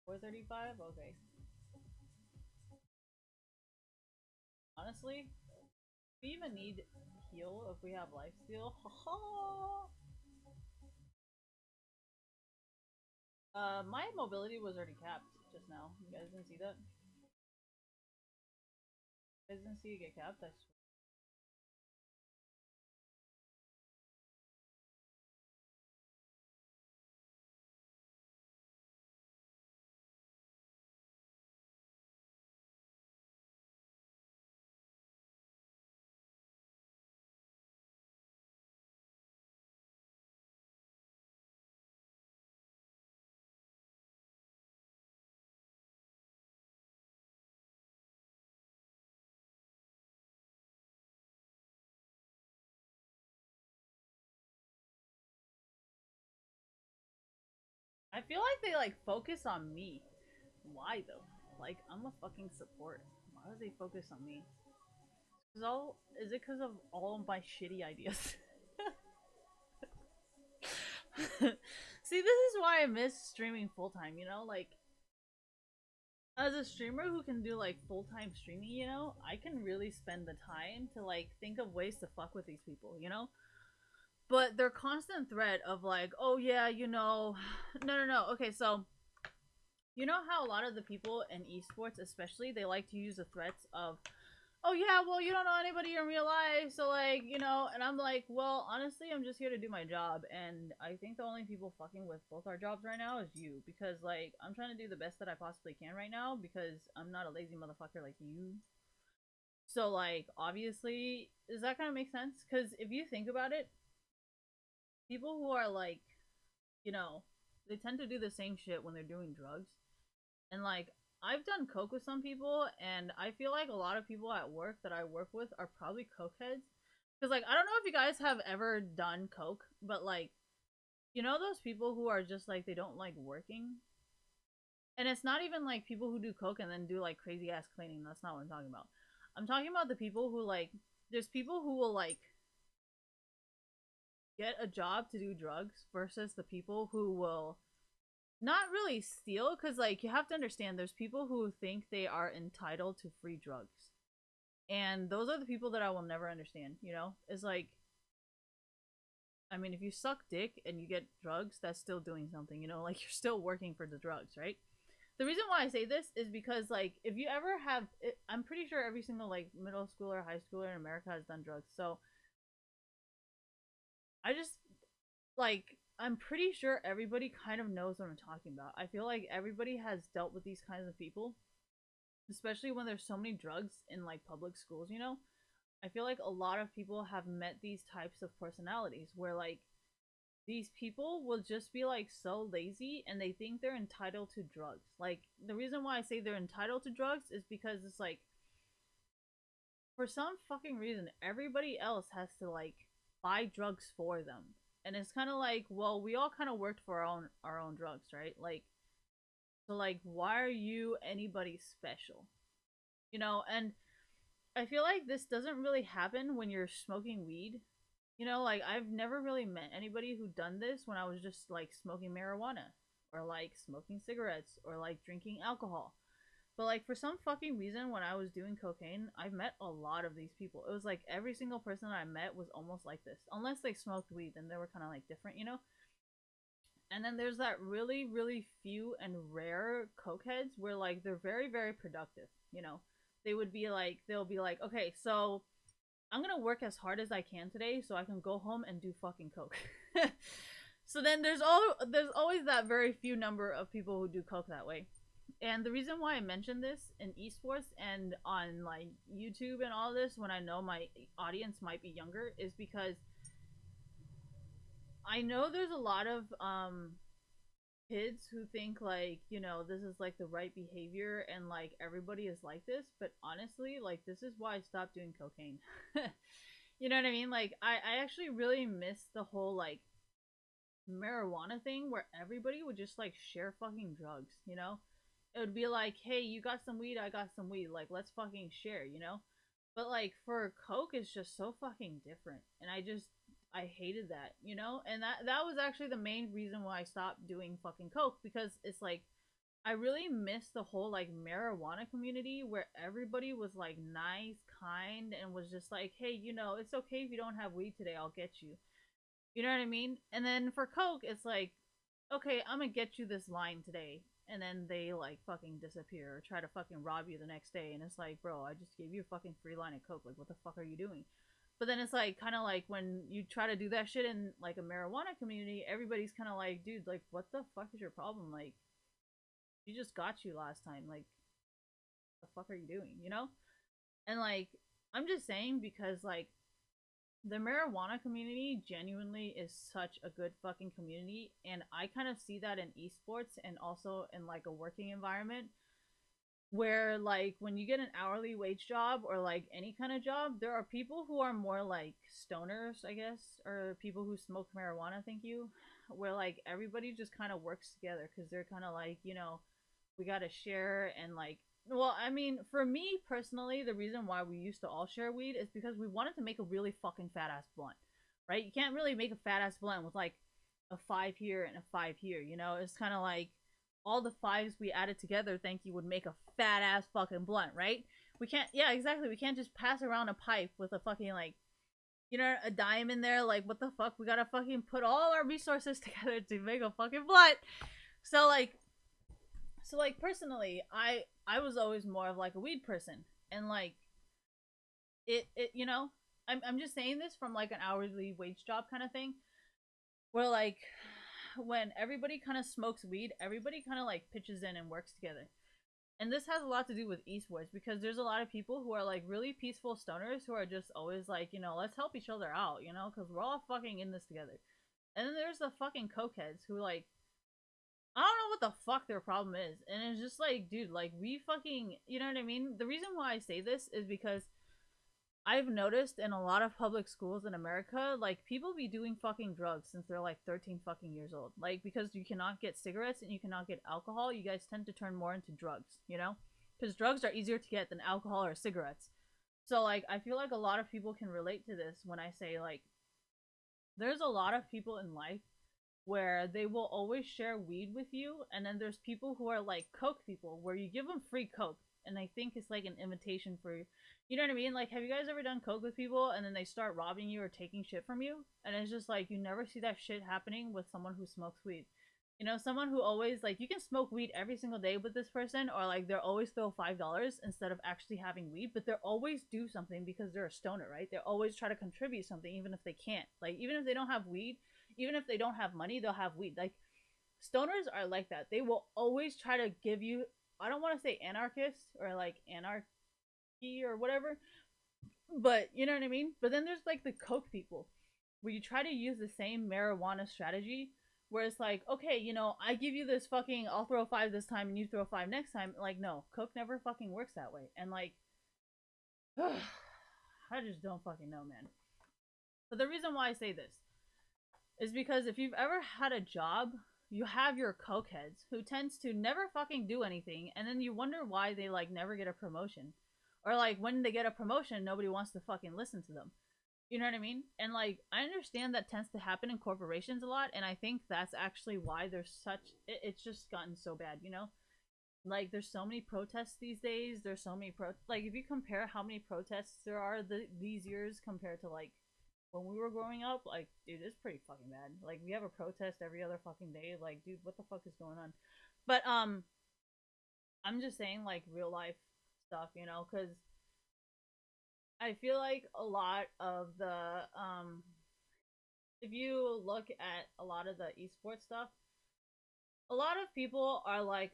435? Okay. Honestly, we even need heal if we have lifesteal. My mobility was already capped just now. You guys didn't see that? You guys didn't see it get capped? I swear. I feel like they like focus on me. Why though? Like I'm a fucking support. Why would they focus on me? Is it because of all of my shitty ideas? See, this is why I miss streaming full time. You know, like as a streamer who can do like full time streaming, you know, I can really spend the time to like think of ways to fuck with these people. You know, but their constant threat of like, oh yeah, you know, no. Okay, so you know how a lot of the people in esports, especially, they like to use the threats of, oh yeah, well you don't know anybody in real life, so like, you know, and I'm like, well, honestly, I'm just here to do my job, and I think the only people fucking with both our jobs right now is you, because like, I'm trying to do the best that I possibly can right now, because I'm not a lazy motherfucker like you. So like, obviously, does that kind of make sense? Because if you think about it, people who are like, you know, they tend to do the same shit when they're doing drugs. And like, I've done coke with some people, and I feel like a lot of people at work that I work with are probably cokeheads. Because like, I don't know if you guys have ever done coke, but like, you know those people who are just like, they don't like working? And it's not even like people who do coke and then do like crazy ass cleaning. That's not what I'm talking about. I'm talking about the people who like, there's people who will like get a job to do drugs versus the people who will not really steal, because like, you have to understand, there's people who think they are entitled to free drugs, and those are the people that I will never understand. You know, it's like, I mean, if you suck dick and you get drugs, that's still doing something. You know, like, you're still working for the drugs, right? The reason why I say this is because like, if you ever have I'm pretty sure every single like middle schooler, high schooler in America has done drugs. So I just, like, I'm pretty sure everybody kind of knows what I'm talking about. I feel like everybody has dealt with these kinds of people, especially when there's so many drugs in like public schools, you know? I feel like a lot of people have met these types of personalities where like, these people will just be like so lazy and they think they're entitled to drugs. Like, the reason why I say they're entitled to drugs is because it's like, for some fucking reason everybody else has to like buy drugs for them. And it's kind of like, well, we all kind of worked for our own drugs, right? Like, so like, why are you anybody special? You know, and I feel like this doesn't really happen when you're smoking weed. You know, like, I've never really met anybody who done this when I was just like smoking marijuana or like smoking cigarettes or like drinking alcohol. But like, for some fucking reason, when I was doing cocaine, I've met a lot of these people. It was like every single person I met was almost like this, unless they smoked weed, then they were kind of like different, you know. And then there's that really, really few and rare cokeheads where like, they're very, very productive. You know, they'll be like, okay, so I'm gonna work as hard as I can today so I can go home and do fucking coke. So then there's always that very few number of people who do coke that way. And the reason why I mention this in esports and on like YouTube and all this when I know my audience might be younger is because I know there's a lot of kids who think like, you know, this is like the right behavior and like everybody is like this, but honestly, like this is why I stopped doing cocaine. You know what I mean? Like I actually really miss the whole like marijuana thing where everybody would just like share fucking drugs, you know? It would be like, hey, you got some weed, I got some weed, like let's fucking share, you know? But like for coke it's just so fucking different. And I hated that, you know? And that was actually the main reason why I stopped doing fucking coke because it's like I really miss the whole like marijuana community where everybody was like nice, kind, and was just like, hey, you know, it's okay if you don't have weed today, I'll get you. You know what I mean? And then for Coke, it's like, okay, I'm gonna get you this line today. And then they like fucking disappear or try to fucking rob you the next day. And it's like, bro, I just gave you a fucking free line of Coke. Like, what the fuck are you doing? But then it's like, kind of like when you try to do that shit in like a marijuana community, everybody's kind of like, dude, like, what the fuck is your problem? Like, you just got you last time. Like, the fuck are you doing? You know? And like, I'm just saying because like the marijuana community genuinely is such a good fucking community, and I kind of see that in esports and also in like a working environment where like when you get an hourly wage job or like any kind of job, there are people who are more like stoners, I guess, or people who smoke marijuana, thank you, where like everybody just kind of works together because they're kind of like, you know, we got to share. And like, well, I mean, for me personally, the reason why we used to all share weed is because we wanted to make a really fucking fat ass blunt, right? You can't really make a fat ass blunt with like a 5 here and a 5 here, you know? It's kind of like all the fives we added together, thank you, would make a fat ass fucking blunt, right? We can't, yeah, exactly. We can't just pass around a pipe with a fucking like, you know, a dime in there. Like, what the fuck? We gotta fucking put all our resources together to make a fucking blunt. So like, personally, I was always more of like a weed person, and like it you know, I'm just saying this from like an hourly wage job kind of thing, where like when everybody kind of smokes weed, everybody kind of like pitches in and works together. And this has a lot to do with esports because there's a lot of people who are like really peaceful stoners who are just always like, you know, let's help each other out, you know, because we're all fucking in this together. And then there's the fucking cokeheads who like, I don't know what the fuck their problem is. And it's just like, dude, like we fucking, you know what I mean? The reason why I say this is because I've noticed in a lot of public schools in America, like people be doing fucking drugs since they're like 13 fucking years old. Like because you cannot get cigarettes and you cannot get alcohol, you guys tend to turn more into drugs, you know? Because drugs are easier to get than alcohol or cigarettes. So like I feel like a lot of people can relate to this when I say like there's a lot of people in life where they will always share weed with you, and then there's people who are like coke people where you give them free coke and I think it's like an invitation for, you know what I mean? Like, have you guys ever done coke with people and then they start robbing you or taking shit from you? And it's just like you never see that shit happening with someone who smokes weed. You know, someone who always like, you can smoke weed every single day with this person, or like they'll always throw $5 instead of actually having weed, but they'll always do something because they're a stoner, right? They always try to contribute something even if they can't. Like, even if they don't have weed, even if they don't have money, they'll have weed. Like, stoners are like that. They will always try to give you, I don't want to say anarchist or like anarchy or whatever, but you know what I mean? But then there's like the coke people where you try to use the same marijuana strategy where it's like, okay, you know, I give you this fucking, I'll throw 5 this time and you throw 5 next time. Like, no, coke never fucking works that way. And like, I just don't fucking know, man. But the reason why I say this is because if you've ever had a job, you have your cokeheads who tends to never fucking do anything, and then you wonder why they like never get a promotion, or like when they get a promotion, nobody wants to fucking listen to them. You know what I mean? And like I understand that tends to happen in corporations a lot, and I think that's actually why there's such it's just gotten so bad. You know, like there's so many protests these days. There's so many like if you compare how many protests there are these years compared to like when we were growing up, like, dude, it's pretty fucking bad. Like, we have a protest every other fucking day. Like, dude, what the fuck is going on? But, I'm just saying, like, real life stuff, you know, because I feel like a lot of the, if you look at a lot of the esports stuff, a lot of people are like,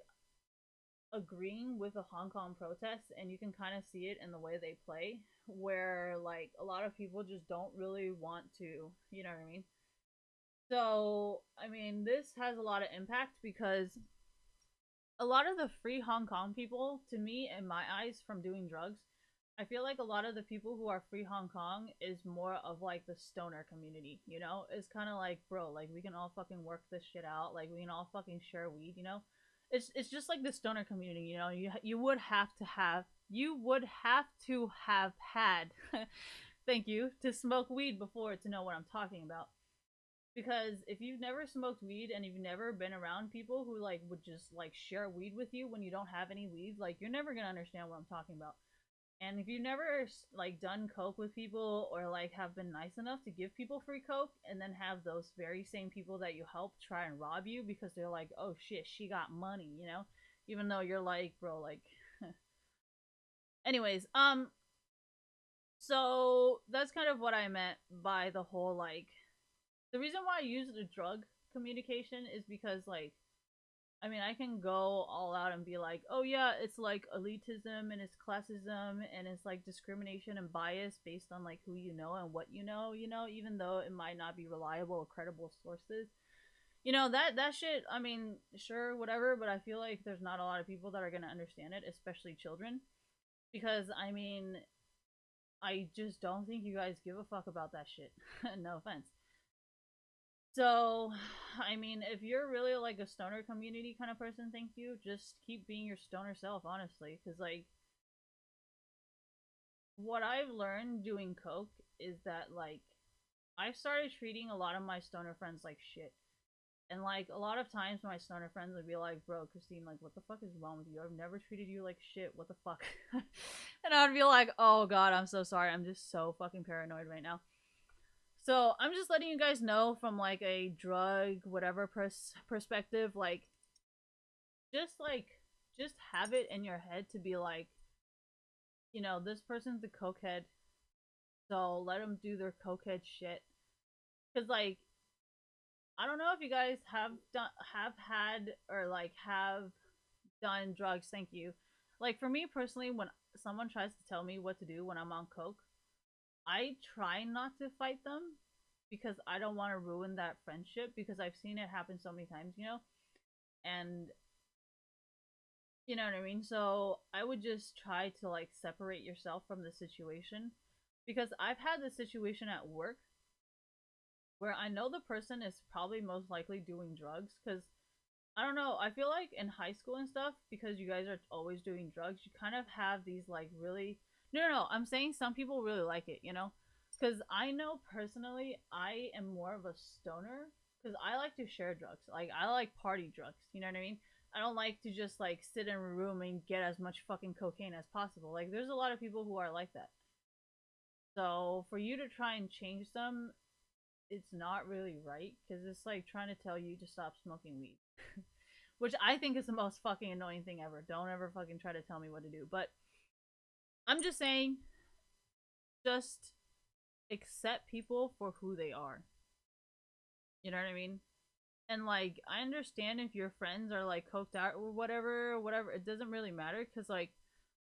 agreeing with the Hong Kong protests, and you can kind of see it in the way they play, where like a lot of people just don't really want to, you know what I mean? So, I mean, this has a lot of impact because a lot of the free Hong Kong people, to me, in my eyes, from doing drugs, I feel like a lot of the people who are free Hong Kong is more of like the stoner community, you know? It's kind of like, bro, like we can all fucking work this shit out, like we can all fucking share weed, you know? It's just like the stoner community, you know? You would have to have had thank you to smoke weed before to know what I'm talking about. Because if you've never smoked weed and you've never been around people who like would just like share weed with you when you don't have any weed, like you're never gonna understand what I'm talking about. And if you've never like done coke with people or like have been nice enough to give people free coke and then have those very same people that you help try and rob you because they're like, oh shit, she got money, you know, even though you're like, bro, like, anyways, so that's kind of what I meant by the whole like the reason why I use the drug communication is because like I mean I can go all out and be like, oh yeah, it's like elitism and it's classism and it's like discrimination and bias based on like who you know and what you know, even though it might not be reliable or credible sources. You know, that shit, I mean, sure, whatever, but I feel like there's not a lot of people that are gonna understand it, especially children. Because I mean, I just don't think you guys give a fuck about that shit. No offense. So, I mean, if you're really like a stoner community kind of person, thank you. Just keep being your stoner self, honestly. Because, like, what I've learned doing Coke is that, like, I've started treating a lot of my stoner friends like shit. And, like, a lot of times my stoner friends would be like, bro, Christine, like, what the fuck is wrong with you? I've never treated you like shit. What the fuck? And I would be like, oh god, I'm so sorry. I'm just so fucking paranoid right now. So I'm just letting you guys know from like a drug whatever perspective, just like just have it in your head to be like, you know, this person's a cokehead, so let them do their cokehead shit. Cause like I don't know if you guys have had or like have done drugs. Thank you. Like for me personally, when someone tries to tell me what to do when I'm on coke, I try not to fight them because I don't want to ruin that friendship because I've seen it happen so many times, you know? And you know what I mean? So I would just try to like separate yourself from the situation because I've had this situation at work where I know the person is probably most likely doing drugs because I don't know, I feel like in high school and stuff because you guys are always doing drugs, you kind of have these like really no, I'm saying some people really like it, you know? Cuz I know personally I am more of a stoner cuz I like to share drugs. Like I like party drugs, you know what I mean? I don't like to just like sit in a room and get as much fucking cocaine as possible. Like there's a lot of people who are like that. So for you to try and change them, it's not really right because it's like trying to tell you to stop smoking weed. Which I think is the most fucking annoying thing ever. Don't ever fucking try to tell me what to do. But I'm just saying, just accept people for who they are. You know what I mean? And like, I understand if your friends are like coked out or whatever. It doesn't really matter because like,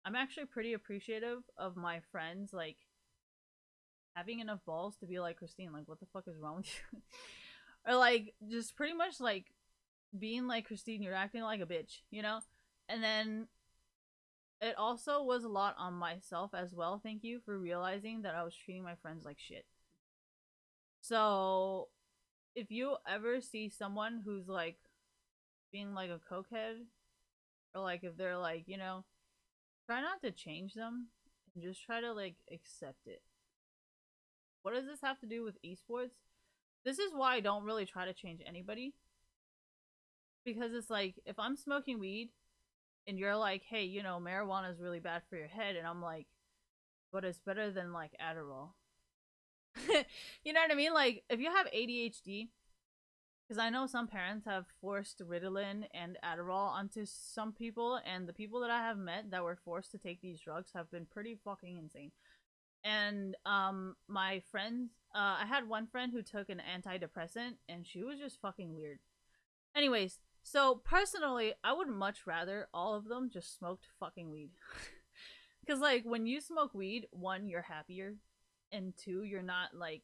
I'm actually pretty appreciative of my friends like having enough balls to be like, Christine, like, what the fuck is wrong with you? Or like, just pretty much like being like, Christine, you're acting like a bitch, you know? And then it also was a lot on myself as well. Thank you for realizing that I was treating my friends like shit. So, if you ever see someone who's like being like a cokehead, or like if they're like, you know, try not to change them and just try to like accept it. What does this have to do with esports? This is why I don't really try to change anybody because it's like if I'm smoking weed and you're like, hey, you know, marijuana is really bad for your head, and I'm like, but it's better than like Adderall. You know what I mean? Like, if you have ADHD, because I know some parents have forced Ritalin and Adderall onto some people, and the people that I have met that were forced to take these drugs have been pretty fucking insane. And my friends, I had one friend who took an antidepressant, and she was just fucking weird. Anyways, So personally, I would much rather all of them just smoked fucking weed. Because like when you smoke weed, one, you're happier, and two, you're not like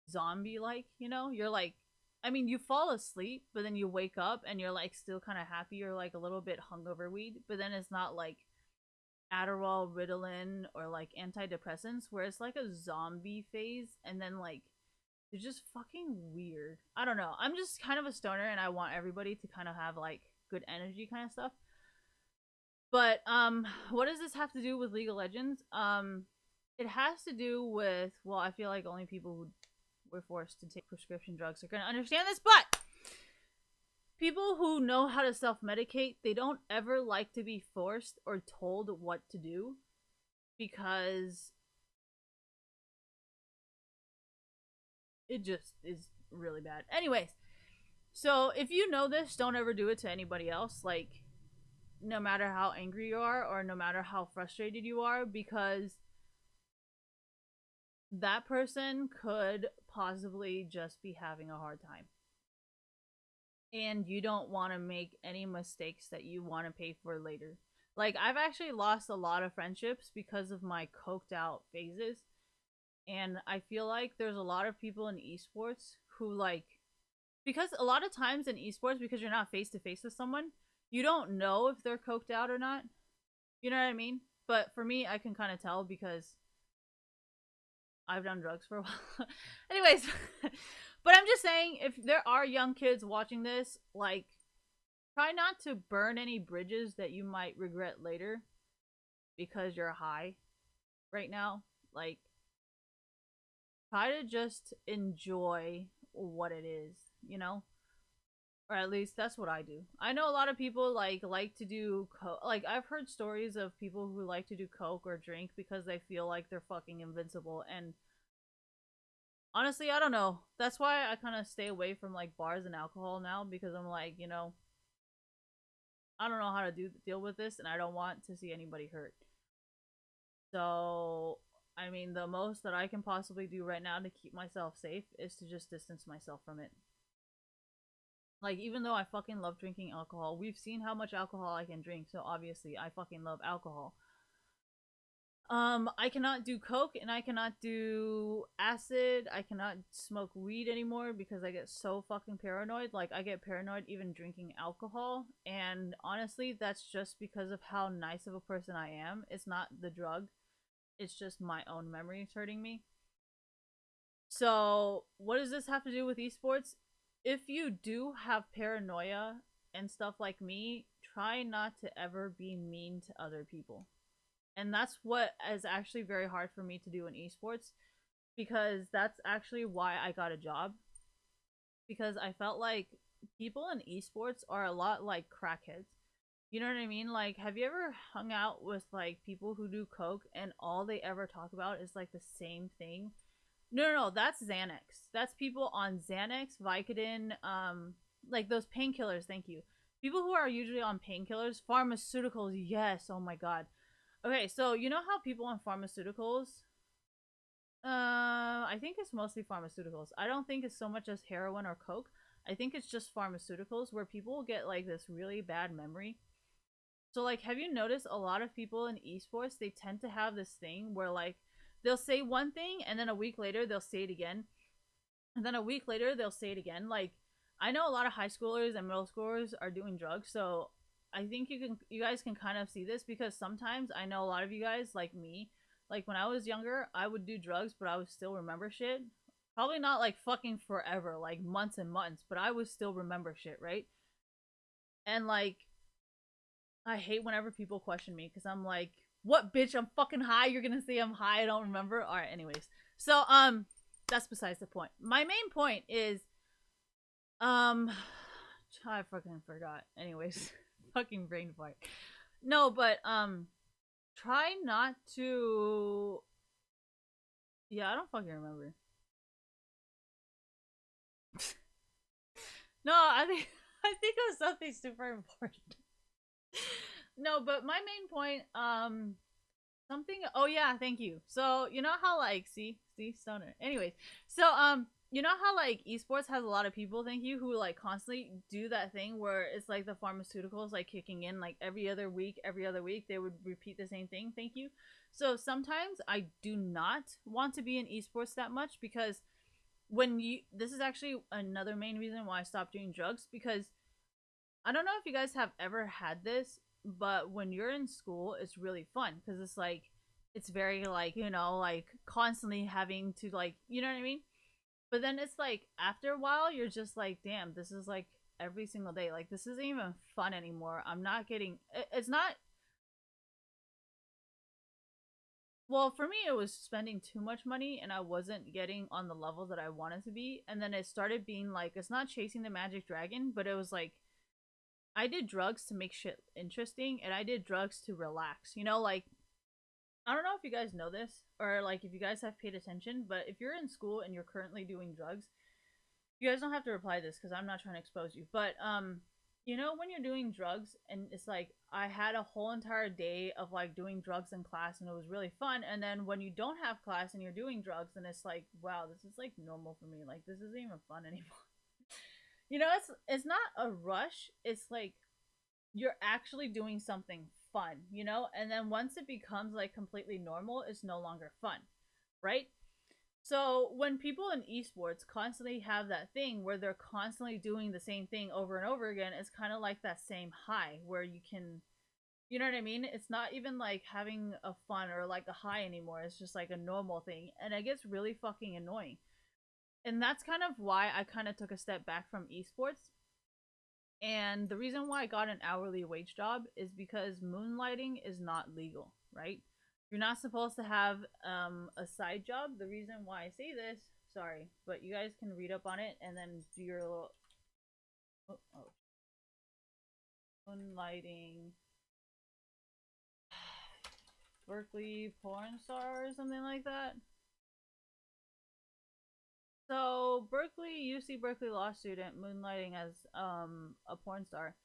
zombie like. You know, you're like, I mean, you fall asleep, but then you wake up and you're like still kind of happy or like a little bit hungover weed, but then it's not like Adderall, Ritalin, or like antidepressants, where it's like a zombie phase, and then like it's just fucking weird. I don't know. I'm just kind of a stoner, and I want everybody to kind of have like good energy kind of stuff. But what does this have to do with League of Legends? It has to do with, well, I feel like only people who were forced to take prescription drugs are gonna understand this, but people who know how to self-medicate, they don't ever like to be forced or told what to do because it just is really bad. Anyways, so if you know this, don't ever do it to anybody else. Like, no matter how angry you are or no matter how frustrated you are, because that person could possibly just be having a hard time. And you don't want to make any mistakes that you want to pay for later. Like, I've actually lost a lot of friendships because of my coked out phases. And I feel like there's a lot of people in esports who, like, because a lot of times in esports, because you're not face to face with someone, you don't know if they're coked out or not. You know what I mean? But for me, I can kind of tell because I've done drugs for a while. Anyways, but I'm just saying, if there are young kids watching this, like, try not to burn any bridges that you might regret later because you're high right now. Like, try to just enjoy what it is, you know? Or at least that's what I do. I know a lot of people like to do coke. Like, I've heard stories of people who like to do coke or drink because they feel like they're fucking invincible. And honestly, I don't know. That's why I kind of stay away from like bars and alcohol now, because I'm like, you know, I don't know how to deal with this, and I don't want to see anybody hurt. So, I mean, the most that I can possibly do right now to keep myself safe is to just distance myself from it. Like, even though I fucking love drinking alcohol, we've seen how much alcohol I can drink, so obviously I fucking love alcohol. I cannot do coke and I cannot do acid. I cannot smoke weed anymore because I get so fucking paranoid. Like, I get paranoid even drinking alcohol, and honestly, that's just because of how nice of a person I am. It's not the drug, it's just my own memories hurting me. So, what does this have to do with esports? If you do have paranoia and stuff like me, try not to ever be mean to other people. And that's what is actually very hard for me to do in esports, because that's actually why I got a job. Because I felt like people in esports are a lot like crackheads. You know what I mean? Like, have you ever hung out with like people who do coke and all they ever talk about is like the same thing? No, that's Xanax. That's people on Xanax, Vicodin, like those painkillers. Thank you. People who are usually on painkillers, pharmaceuticals. Yes. Oh my god. Okay, so you know how people on pharmaceuticals, I think it's mostly pharmaceuticals. I don't think it's so much as heroin or coke. I think it's just pharmaceuticals where people get like this really bad memory. So like, have you noticed a lot of people in esports, they tend to have this thing where like they'll say one thing and then a week later they'll say it again. And then a week later they'll say it again. Like, I know a lot of high schoolers and middle schoolers are doing drugs, so I think you guys can kind of see this, because sometimes I know a lot of you guys like me. Like, when I was younger, I would do drugs, but I would still remember shit. Probably not like fucking forever, like months and months, but I would still remember shit, right? And like, I hate whenever people question me, because I'm like, what, bitch? I'm fucking high. You're gonna say I'm high. I don't remember. All right. Anyways, so that's besides the point. My main point is, um, I fucking forgot. Anyways, fucking brain fart. No, but try not to. Yeah, I don't fucking remember. No, I think I think it was something super important. No, but my main point, something. Oh yeah, thank you. So you know how like, see stoner. Anyways, so you know how like esports has a lot of people, thank you, who like constantly do that thing where it's like the pharmaceuticals like kicking in like every other week they would repeat the same thing, thank you. So sometimes I do not want to be in esports that much because when you this is actually another main reason why I stopped doing drugs, because I don't know if you guys have ever had this, but when you're in school, it's really fun because it's like it's very like, you know, like constantly having to like, you know what I mean? But then it's like after a while you're just like, damn, this is like every single day. Like this isn't even fun anymore. I'm not getting it's not well, for me it was spending too much money and I wasn't getting on the level that I wanted to be. And then it started being like it's not chasing the magic dragon, but it was like I did drugs to make shit interesting and I did drugs to relax. You know, like I don't know if you guys know this or like if you guys have paid attention, but if you're in school and you're currently doing drugs, you guys don't have to reply to this because I'm not trying to expose you. But you know when you're doing drugs and it's like I had a whole entire day of like doing drugs in class and it was really fun, and then when you don't have class and you're doing drugs and it's like, wow, this is like normal for me. Like this isn't even fun anymore. You know, it's not a rush. It's like you're actually doing something fun, you know? And then once it becomes like completely normal, it's no longer fun, right? So when people in esports constantly have that thing where they're constantly doing the same thing over and over again, it's kind of like that same high where you can, you know what I mean? It's not even like having a fun or like a high anymore. It's just like a normal thing. And it gets really fucking annoying. And that's kind of why I kind of took a step back from esports. And the reason why I got an hourly wage job is because moonlighting is not legal, right? You're not supposed to have a side job. The reason why I say this, sorry, but you guys can read up on it and then do your little moonlighting Berkeley porn star or something like that. So Berkeley, UC Berkeley law student moonlighting as a porn star.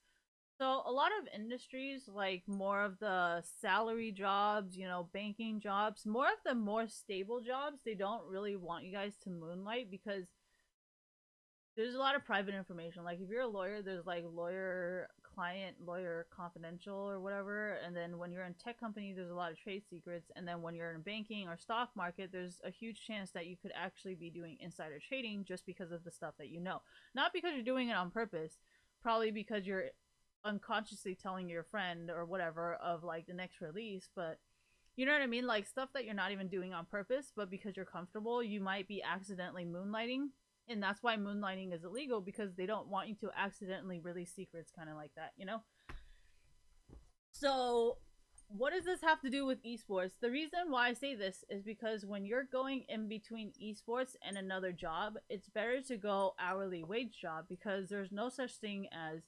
So a lot of industries, like more of the salary jobs, you know, banking jobs, more of the more stable jobs, they don't really want you guys to moonlight because there's a lot of private information. Like if you're a lawyer, there's like lawyer client, lawyer confidential or whatever. And then when you're in tech company, there's a lot of trade secrets. And then when you're in banking or stock market, there's a huge chance that you could actually be doing insider trading just because of the stuff that you know. Not because you're doing it on purpose, probably because you're unconsciously telling your friend or whatever of like the next release, but you know what I mean? Like stuff that you're not even doing on purpose, but because you're comfortable, you might be accidentally moonlighting. And that's why moonlighting is illegal, because they don't want you to accidentally release secrets, kind of like that, you know? So, what does this have to do with esports? The reason why I say this is because when you're going in between esports and another job, it's better to go hourly wage job because there's no such thing as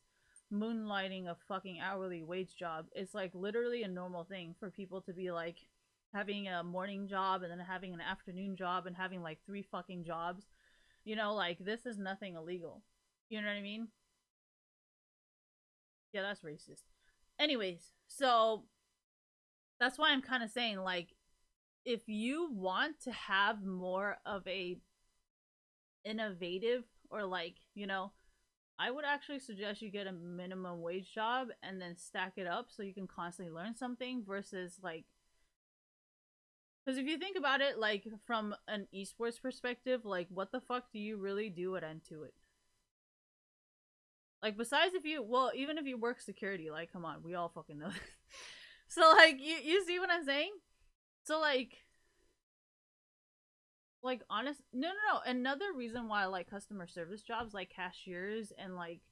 moonlighting a fucking hourly wage job. It's like literally a normal thing for people to be like having a morning job and then having an afternoon job and having like 3 fucking jobs. You know, like this is nothing illegal. You know what I mean? Yeah, that's racist. Anyways, so that's why I'm kind of saying like if you want to have more of a innovative or like, you know, I would actually suggest you get a minimum wage job and then stack it up so you can constantly learn something versus like because if you think about it like from an esports perspective, like what the fuck do you really do at Intuit? Like besides if you well, even if you work security, like come on, we all fucking know this. So like you see what I'm saying? So like honest no another reason why I like customer service jobs like cashiers and like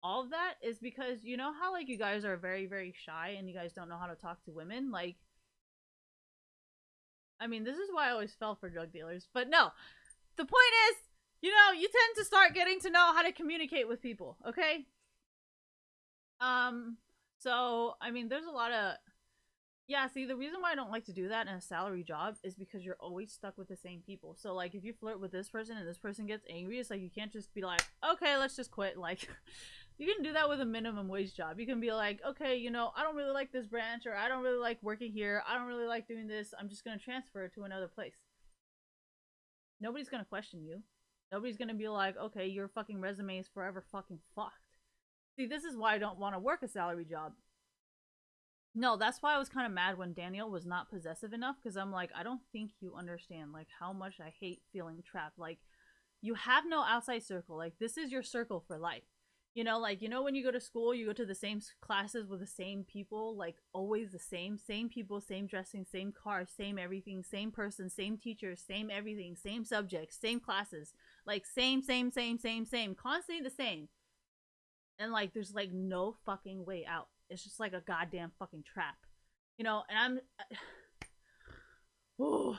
all of that is because you know how like you guys are very very shy and you guys don't know how to talk to women, like I mean this is why I always fell for drug dealers, but no, the point is, you know, you tend to start getting to know how to communicate with people, okay? um so I mean there's a lot of yeah, see, the reason why I don't like to do that in a salary job is because you're always stuck with the same people. So, like, if you flirt with this person and this person gets angry, it's like you can't just be like, okay, let's just quit. Like, you can do that with a minimum wage job. You can be like, okay, you know, I don't really like this branch, or I don't really like working here. I don't really like doing this. I'm just going to transfer it to another place. Nobody's going to question you. Nobody's gonna be like, okay, your fucking resume is forever fucking fucked. See, this is why I don't want to work a salary job. No, that's why I was kind of mad when Daniel was not possessive enough, because I'm like, I don't think you understand like how much I hate feeling trapped. Like, you have no outside circle. Like, this is your circle for life. Like, when you go to school, you go to the same classes with the same people, like always the same people, same dressing, same car, same everything, same person, same teachers, same everything, same subjects, same classes, like same, constantly the same. And like, there's like no fucking way out. It's just like a goddamn fucking trap, And I'm. Ooh.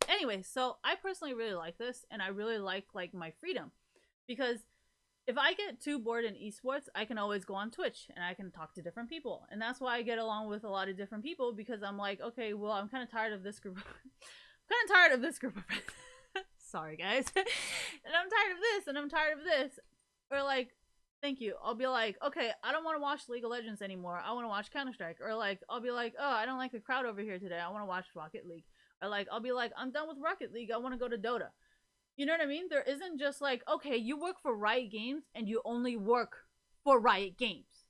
Anyway, so I personally really like this, and I really like my freedom, because if I get too bored in esports, I can always go on Twitch and I can talk to different people, and that's why I get along with a lot of different people, because I'm like, okay, well, I'm kind of tired of this group. I'm kind of tired of this group of friends. Sorry, guys, and I'm tired of this, and I'm tired of this, or like. Thank you. I'll be like, okay, I don't want to watch League of Legends anymore. I want to watch Counter-Strike. Or like, I'll be like, oh, I don't like the crowd over here today. I want to watch Rocket League. Or like, I'll be like, I'm done with Rocket League. I want to go to Dota. You know what I mean? There isn't just like, okay, you work for Riot Games and you only work for Riot Games.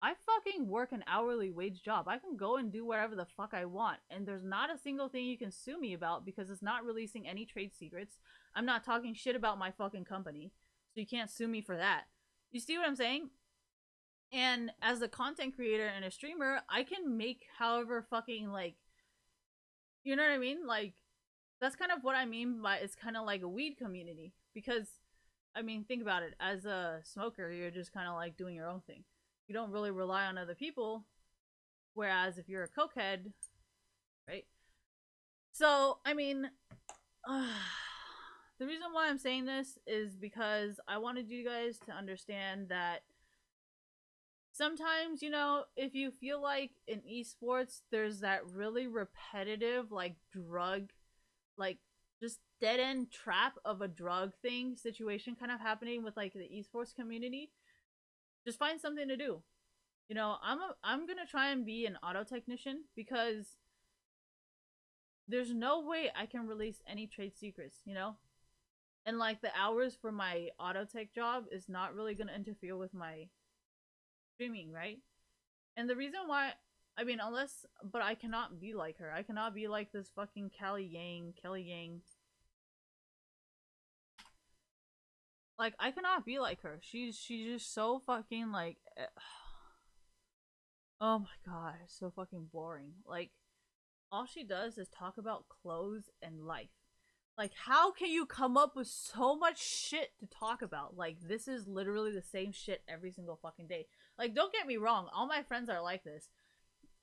I fucking work an hourly wage job. I can go and do whatever the fuck I want. And there's not a single thing you can sue me about, because it's not releasing any trade secrets. I'm not talking shit about my fucking company. So you can't sue me for that. You see what I'm saying? And as a content creator and a streamer, I can make however fucking like, you know what I mean? Like, that's kind of what I mean by it's kind of like a weed community. Because, I mean, think about it. As a smoker, you're just kind of like doing your own thing. You don't really rely on other people. Whereas if you're a cokehead, right? So, I mean, the reason why I'm saying this is because I wanted you guys to understand that sometimes, if you feel like in esports, there's that really repetitive, like, drug, like, just dead end trap of a drug thing situation kind of happening with, like, the esports community, just find something to do. I'm gonna try and be an auto technician, because there's no way I can release any trade secrets, And, like, the hours for my auto tech job is not really gonna interfere with my streaming, right? And the reason why, I mean, but I cannot be like her. I cannot be like this fucking Kelly Yang. Like, I cannot be like her. She's just so fucking, like, oh my god, so fucking boring. Like, all she does is talk about clothes and life. Like, how can you come up with so much shit to talk about? Like, this is literally the same shit every single fucking day. Like, don't get me wrong, all my friends are like this.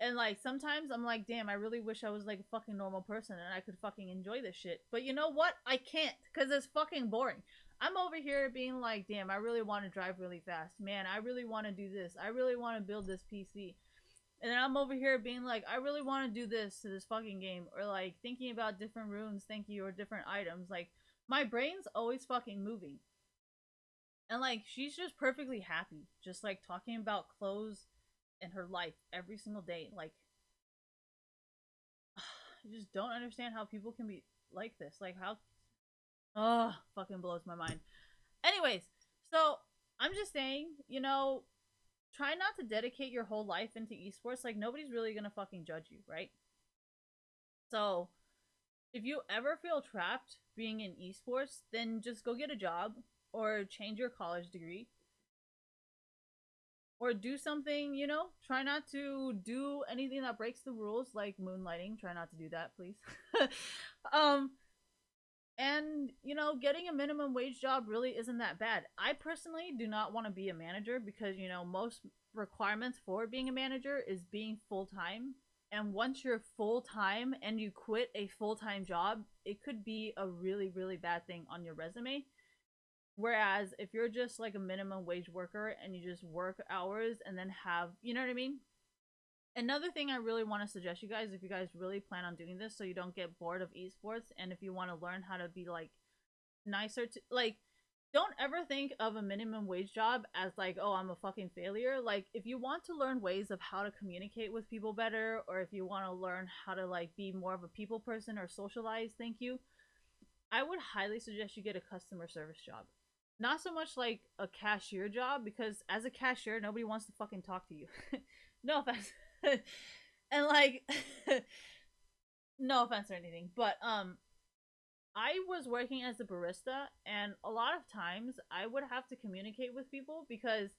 And, like, sometimes I'm like, damn, I really wish I was, like, a fucking normal person and I could fucking enjoy this shit. But you know what? I can't, because it's fucking boring. I'm over here being like, damn, I really want to drive really fast. Man, I really want to do this. I really want to build this PC. And then I'm over here being like, I really want to do this to this fucking game. Or, like, thinking about different runes, or different items. Like, my brain's always fucking moving. And, like, she's just perfectly happy. Just, like, talking about clothes and her life every single day. Like, I just don't understand how people can be like this. Like, how... Oh, fucking blows my mind. Anyways, so, I'm just saying, try not to dedicate your whole life into esports. Like, nobody's really gonna fucking judge you, right? So, if you ever feel trapped being in esports, then just go get a job, or change your college degree, or do something, try not to do anything that breaks the rules, like moonlighting. Try not to do that, please. And, getting a minimum wage job really isn't that bad. I personally do not want to be a manager, because, most requirements for being a manager is being full-time. And once you're full-time and you quit a full-time job, it could be a really, really bad thing on your resume. Whereas if you're just like a minimum wage worker and you just work hours and then have, you know what I mean? Another thing I really want to suggest you guys, if you guys really plan on doing this so you don't get bored of esports, and if you want to learn how to be like nicer to, like, don't ever think of a minimum wage job as like, oh, I'm a fucking failure. Like, if you want to learn ways of how to communicate with people better, or if you want to learn how to like be more of a people person or socialize, thank you, I would highly suggest you get a customer service job. Not so much like a cashier job, because as a cashier, nobody wants to fucking talk to you. No offense. And like, no offense or anything, but I was working as a barista, and a lot of times I would have to communicate with people because,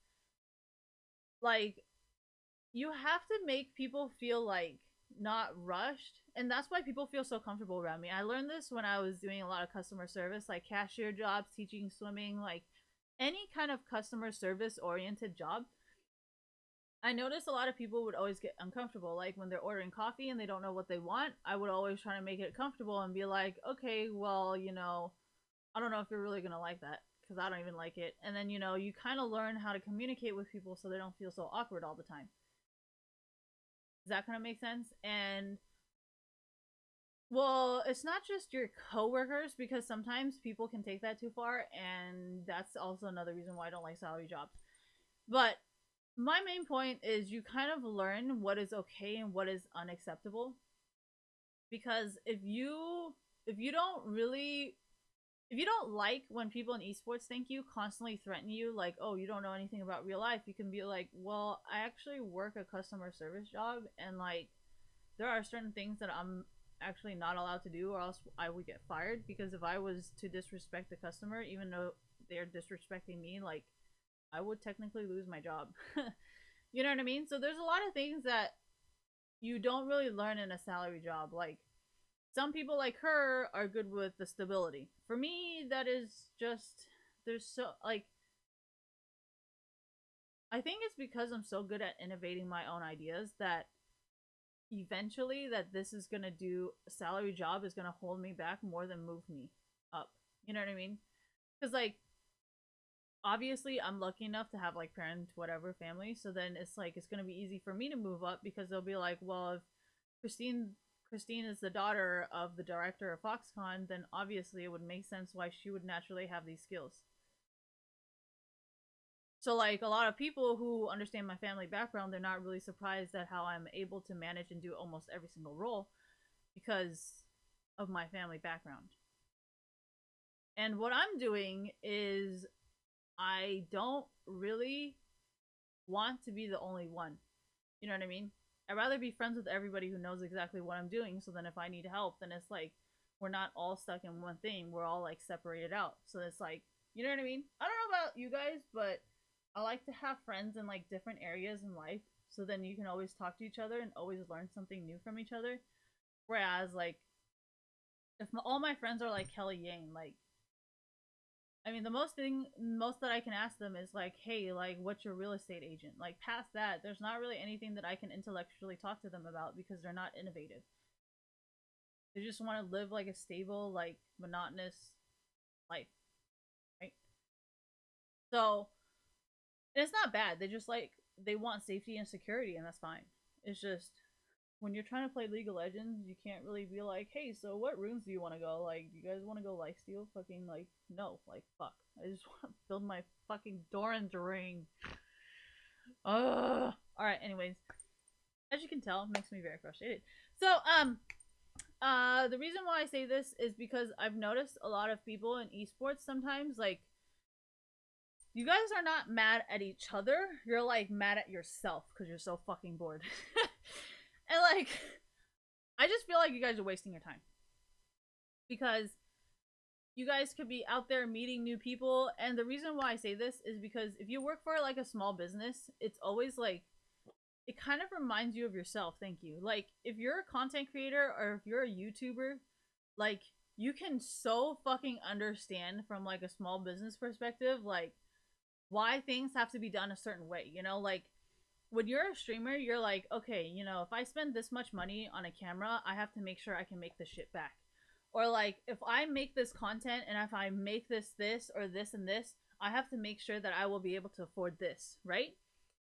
like, you have to make people feel like not rushed, and that's why people feel so comfortable around me. I learned this when I was doing a lot of customer service, like cashier jobs, teaching swimming, like any kind of customer service oriented job. I noticed a lot of people would always get uncomfortable, like when they're ordering coffee and they don't know what they want. I would always try to make it comfortable and be like, okay, well, I don't know if you're really gonna like that because I don't even like it. And then, you kind of learn how to communicate with people so they don't feel so awkward all the time. Does that kind of make sense? And well, it's not just your coworkers, because sometimes people can take that too far, and that's also another reason why I don't like salary jobs. But my main point is you kind of learn what is okay and what is unacceptable, because if you don't like when people in esports think you constantly threaten you, like, oh, you don't know anything about real life, you can be like, well, I actually work a customer service job, and like there are certain things that I'm actually not allowed to do, or else I would get fired. Because if I was to disrespect the customer, even though they're disrespecting me, like, I would technically lose my job. You know what I mean? So there's a lot of things that you don't really learn in a salary job. Like, some people like her are good with the stability. For me, that is just, there's so, like, I think it's because I'm so good at innovating my own ideas that eventually that this is gonna do a salary job is gonna hold me back more than move me up. You know what I mean? Because like, obviously I'm lucky enough to have like parents, whatever, family, so then it's like it's gonna be easy for me to move up, because they'll be like, well, if christine Christine is the daughter of the director of Foxconn, then obviously it would make sense why she would naturally have these skills. So like, a lot of people who understand my family background, they're not really surprised at how I'm able to manage and do almost every single role because of my family background. And what I'm doing is, I don't really want to be the only one. You know what I mean? I'd rather be friends with everybody who knows exactly what I'm doing, so then if I need help, then it's like we're not all stuck in one thing. We're all like separated out. So it's like, you know what I mean? I don't know about you guys, but I like to have friends in like different areas in life, so then you can always talk to each other and always learn something new from each other. Whereas like, if all my friends are like Kelly Yang, like, I mean, the most that I can ask them is like, hey, like, what's your real estate agent? Like, past that, there's not really anything that I can intellectually talk to them about because they're not innovative. They just want to live like a stable, like, monotonous life, right? So, and it's not bad. They just like, they want safety and security, and that's fine. It's just, when you're trying to play League of Legends, you can't really be like, hey, so what rooms do you want to go? Like, you guys want to go lifesteal? Fucking, like, no. Like, fuck. I just want to build my fucking Doran's ring. Ugh. Alright, anyways. As you can tell, it makes me very frustrated. So, the reason why I say this is because I've noticed a lot of people in esports sometimes, like, you guys are not mad at each other. You're, like, mad at yourself because you're so fucking bored. And, like, I just feel like you guys are wasting your time. Because you guys could be out there meeting new people. And the reason why I say this is because if you work for, like, a small business, it's always, like, it kind of reminds you of yourself. Thank you. Like, if you're a content creator or if you're a YouTuber, like, you can so fucking understand from, like, a small business perspective, like, why things have to be done a certain way, like, when you're a streamer, you're like, okay, if I spend this much money on a camera, I have to make sure I can make this shit back. Or like, if I make this content and if I make this or this and this, I have to make sure that I will be able to afford this, right?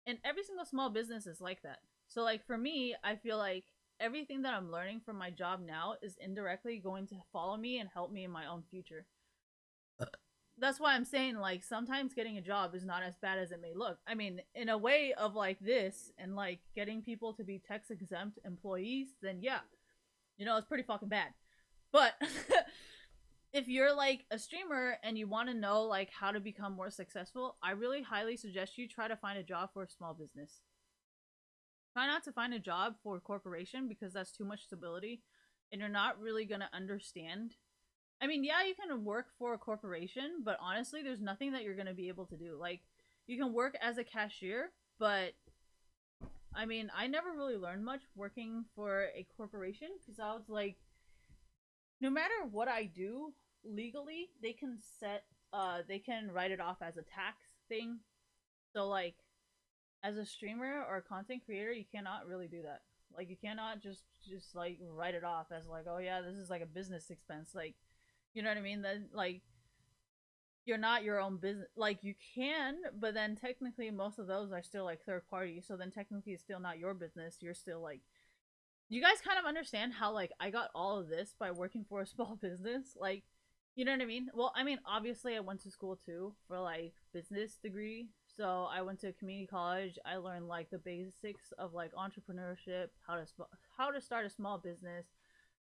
And every single small business is like that. So like, for me, I feel like everything that I'm learning from my job now is indirectly going to follow me and help me in my own future. That's why I'm saying, like, sometimes getting a job is not as bad as it may look. I mean, in a way of like this and like getting people to be tax exempt employees, then yeah, it's pretty fucking bad. But if you're like a streamer and you want to know like how to become more successful, I really highly suggest you try to find a job for a small business. Try not to find a job for a corporation because that's too much stability and you're not really going to understand. I mean, yeah, you can work for a corporation, but honestly, there's nothing that you're going to be able to do. Like, you can work as a cashier, but I mean, I never really learned much working for a corporation because I was like, no matter what I do legally, they can write it off as a tax thing. So like as a streamer or a content creator, you cannot really do that. Like you cannot just like write it off as like, oh yeah, this is like a business expense. Like, you know what I mean? Then like you're not your own business. Like you can, but then technically most of those are still like third party. So then technically it's still not your business. You're still like, you guys kind of understand how like I got all of this by working for a small business? Like, you know what I mean? Well, I mean, obviously I went to school too for like business degree. So I went to community college. I learned like the basics of like entrepreneurship, how to start a small business,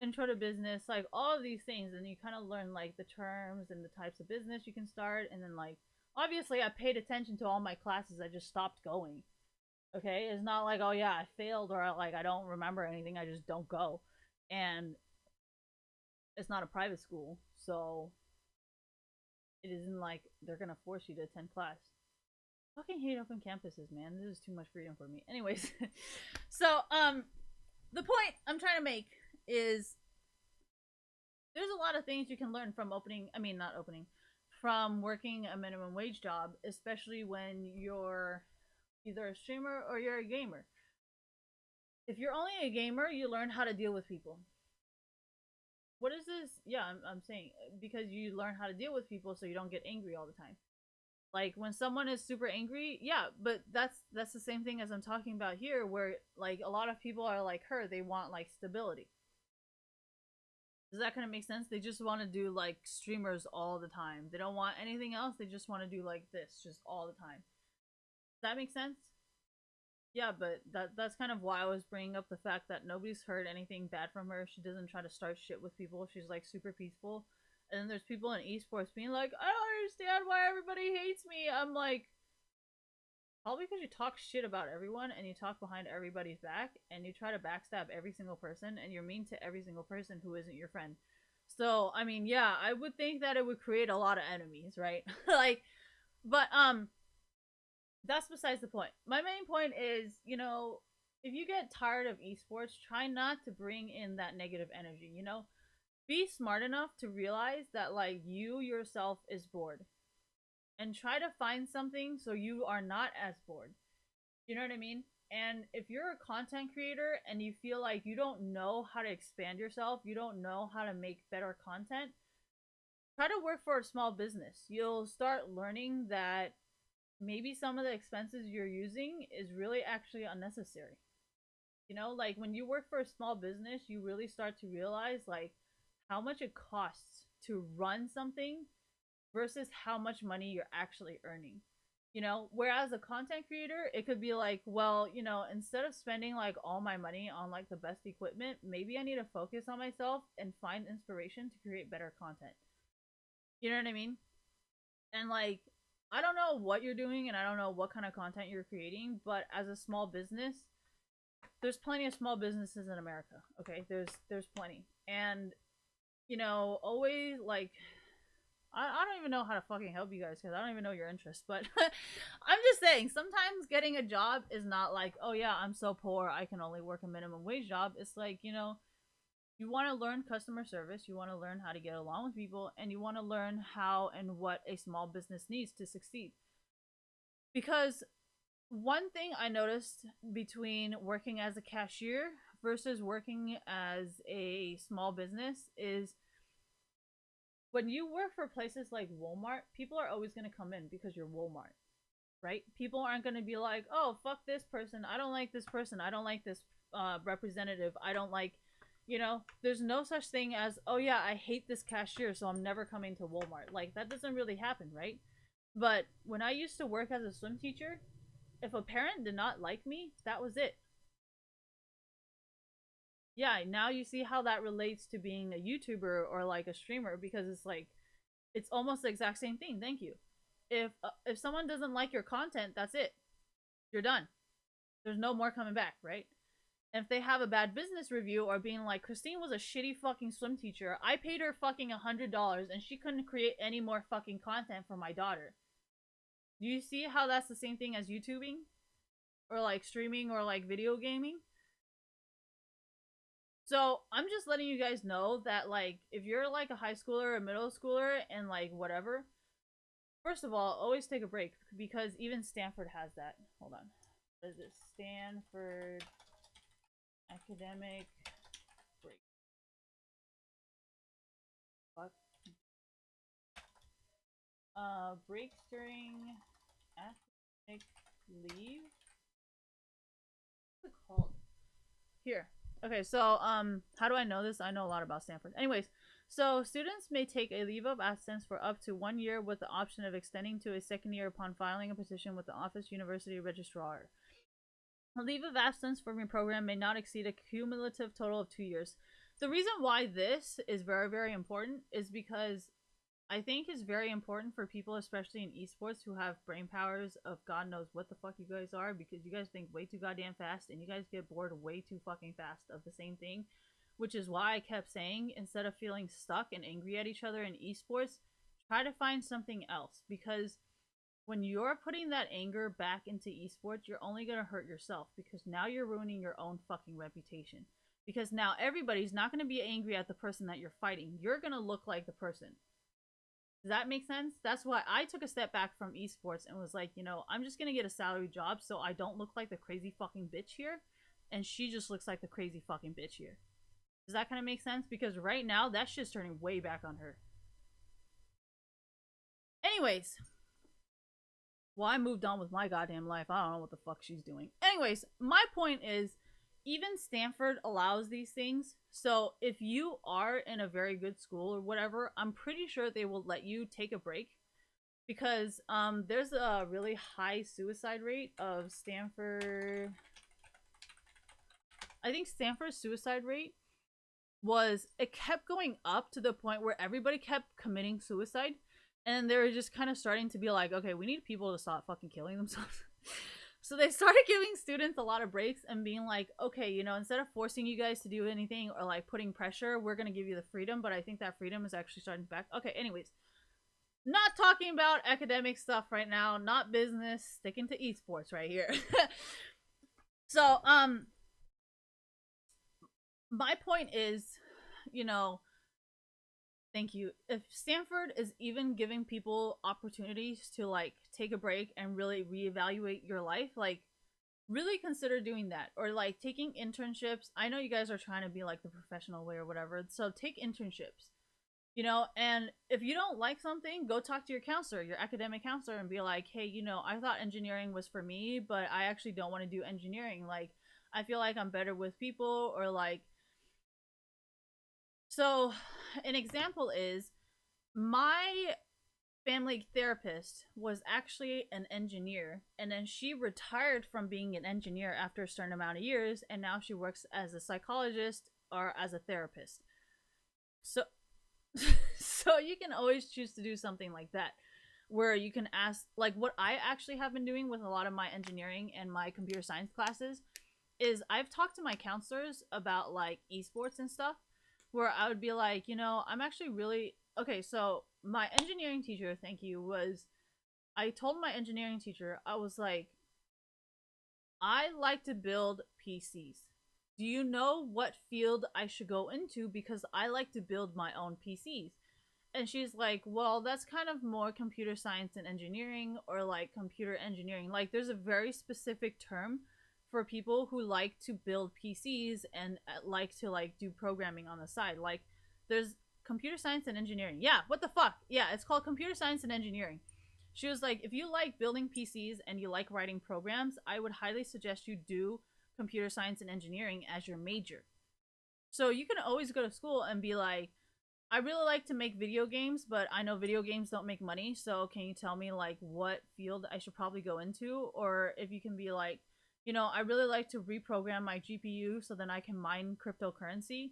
intro to business, like all of these things, and you kind of learn like the terms and the types of business you can start, and then like obviously I paid attention to all my classes. I just stopped going. Okay, it's not like, oh yeah, I failed or like I don't remember anything. I just don't go, and it's not a private school, so it isn't like they're gonna force you to attend class. I fucking hate open campuses, man. This is too much freedom for me. Anyways, so the point I'm trying to make is there's a lot of things you can learn from opening. I mean, not opening, from working a minimum wage job, especially when you're either a streamer or you're a gamer. If you're only a gamer, you learn how to deal with people. What is this? Yeah, I'm saying because you learn how to deal with people so you don't get angry all the time. Like when someone is super angry, yeah, but that's the same thing as I'm talking about here where like a lot of people are like her, they want like stability. Does that kind of make sense? They just want to do like streamers all the time. They don't want anything else. They just want to do like this just all the time. Does that make sense? Yeah, but that's kind of why I was bringing up the fact that nobody's heard anything bad from her. She doesn't try to start shit with people. She's like super peaceful. And then there's people in esports being like, I don't understand why everybody hates me. I'm like, probably because you talk shit about everyone and you talk behind everybody's back and you try to backstab every single person and you're mean to every single person who isn't your friend. So, I mean, yeah, I would think that it would create a lot of enemies, right? Like, but that's besides the point. My main point is, you know, if you get tired of esports, try not to bring in that negative energy, you know? Be smart enough to realize that like you yourself is bored and try to find something so you are not as bored. You know what I mean? And if you're a content creator and you feel like you don't know how to expand yourself, you don't know how to make better content, try to work for a small business. You'll start learning that maybe some of the expenses you're using is really actually unnecessary. You know, like when you work for a small business, you really start to realize like how much it costs to run something versus how much money you're actually earning. You know, whereas a content creator, it could be like, well, you know, instead of spending like all my money on like the best equipment, maybe I need to focus on myself and find inspiration to create better content. You know what I mean? And like, I don't know what you're doing and I don't know what kind of content you're creating, but as a small business, there's plenty of small businesses in America. Okay, there's plenty, and you know, always like I don't even know how to fucking help you guys because I don't even know your interests. But I'm just saying, sometimes getting a job is not like, oh yeah, I'm so poor, I can only work a minimum wage job. It's like, you know, you want to learn customer service, you want to learn how to get along with people, and you want to learn how and what a small business needs to succeed. Because one thing I noticed between working as a cashier versus working as a small business is when you work for places like Walmart, people are always going to come in because you're Walmart, right? People aren't going to be like, oh, fuck this person. I don't like this person. I don't like this representative. I don't like, you know, there's no such thing as, oh, yeah, I hate this cashier, so I'm never coming to Walmart. Like, that doesn't really happen, right? But when I used to work as a swim teacher, if a parent did not like me, that was it. Yeah, now you see how that relates to being a YouTuber or like a streamer, because it's like it's almost the exact same thing. Thank you. If someone doesn't like your content, that's it. You're done. There's no more coming back, right? And if they have a bad business review or being like, Christine was a shitty fucking swim teacher, I paid her fucking $100 and she couldn't create any more fucking content for my daughter. Do you see how that's the same thing as YouTubing? Or like streaming or like video gaming? So I'm just letting you guys know that like if you're like a high schooler or a middle schooler and like whatever, first of all, always take a break, because even Stanford has that. Hold on. What is it? Stanford academic break. Fuck. Breaks during academic leave. What's it called? Here. Okay, so how do I know this? I know a lot about Stanford. Anyways, so students may take a leave of absence for up to 1 year with the option of extending to a second year upon filing a petition with the Office University Registrar. A leave of absence from your program may not exceed a cumulative total of 2 years. The reason why this is very, very important is because I think it's very important for people, especially in esports, who have brain powers of God knows what the fuck you guys are, because you guys think way too goddamn fast and you guys get bored way too fucking fast of the same thing. Which is why I kept saying, instead of feeling stuck and angry at each other in esports, try to find something else. Because when you're putting that anger back into esports, you're only going to hurt yourself, because now you're ruining your own fucking reputation. Because now everybody's not going to be angry at the person that you're fighting. You're going to look like the person. Does that make sense? That's why I took a step back from esports and was like, you know, I'm just gonna get a salary job so I don't look like the crazy fucking bitch here, and she just looks like the crazy fucking bitch here. Does that kind of make sense? Because right now, that shit's turning way back on her. Anyways, well, I moved on with my goddamn life. I don't know what the fuck she's doing. Anyways, my point is, even Stanford allows these things. So if you are in a very good school or whatever, I'm pretty sure they will let you take a break, because there's a really high suicide rate of Stanford. I think Stanford's suicide rate it kept going up to the point where everybody kept committing suicide, and they were just kind of starting to be like, okay, we need people to stop fucking killing themselves. So they started giving students a lot of breaks and being like, okay, you know, instead of forcing you guys to do anything or like putting pressure, we're going to give you the freedom. But I think that freedom is actually starting back. Okay, anyways, not talking about academic stuff right now, not business, sticking to esports right here. So, my point is, you know, thank you. If Stanford is even giving people opportunities to like take a break and really reevaluate your life, like really consider doing that, or like taking internships. I know you guys are trying to be like the professional way or whatever, so take internships, you know. And if you don't like something, go talk to your counselor, your academic counselor, and be like, hey, you know, I thought engineering was for me, but I actually don't want to do engineering. Like, I feel like I'm better with people, or like, so an example is my family therapist was actually an engineer, and then she retired from being an engineer after a certain amount of years, and now she works as a psychologist or as a therapist. So so you can always choose to do something like that, where you can ask, like what I actually have been doing with a lot of my engineering and my computer science classes is I've talked to my counselors about like esports and stuff, where I would be like, you know, I'm actually really okay. So my engineering teacher, thank you, was I told my engineering teacher, I was like, I like to build PCs. Do you know what field I should go into? Because I like to build my own PCs. And she's like, well, that's kind of more computer science and engineering, or like computer engineering. Like, there's a very specific term for people who like to build PCs and like to like do programming on the side. Like, there's computer science and engineering. Yeah, what the fuck? Yeah, it's called computer science and engineering. She was like, if you like building PCs and you like writing programs, I would highly suggest you do computer science and engineering as your major. So you can always go to school and be like, I really like to make video games, but I know video games don't make money, so can you tell me like what field I should probably go into? Or if you can be like, You know, I really like to reprogram my GPU so then I can mine cryptocurrency.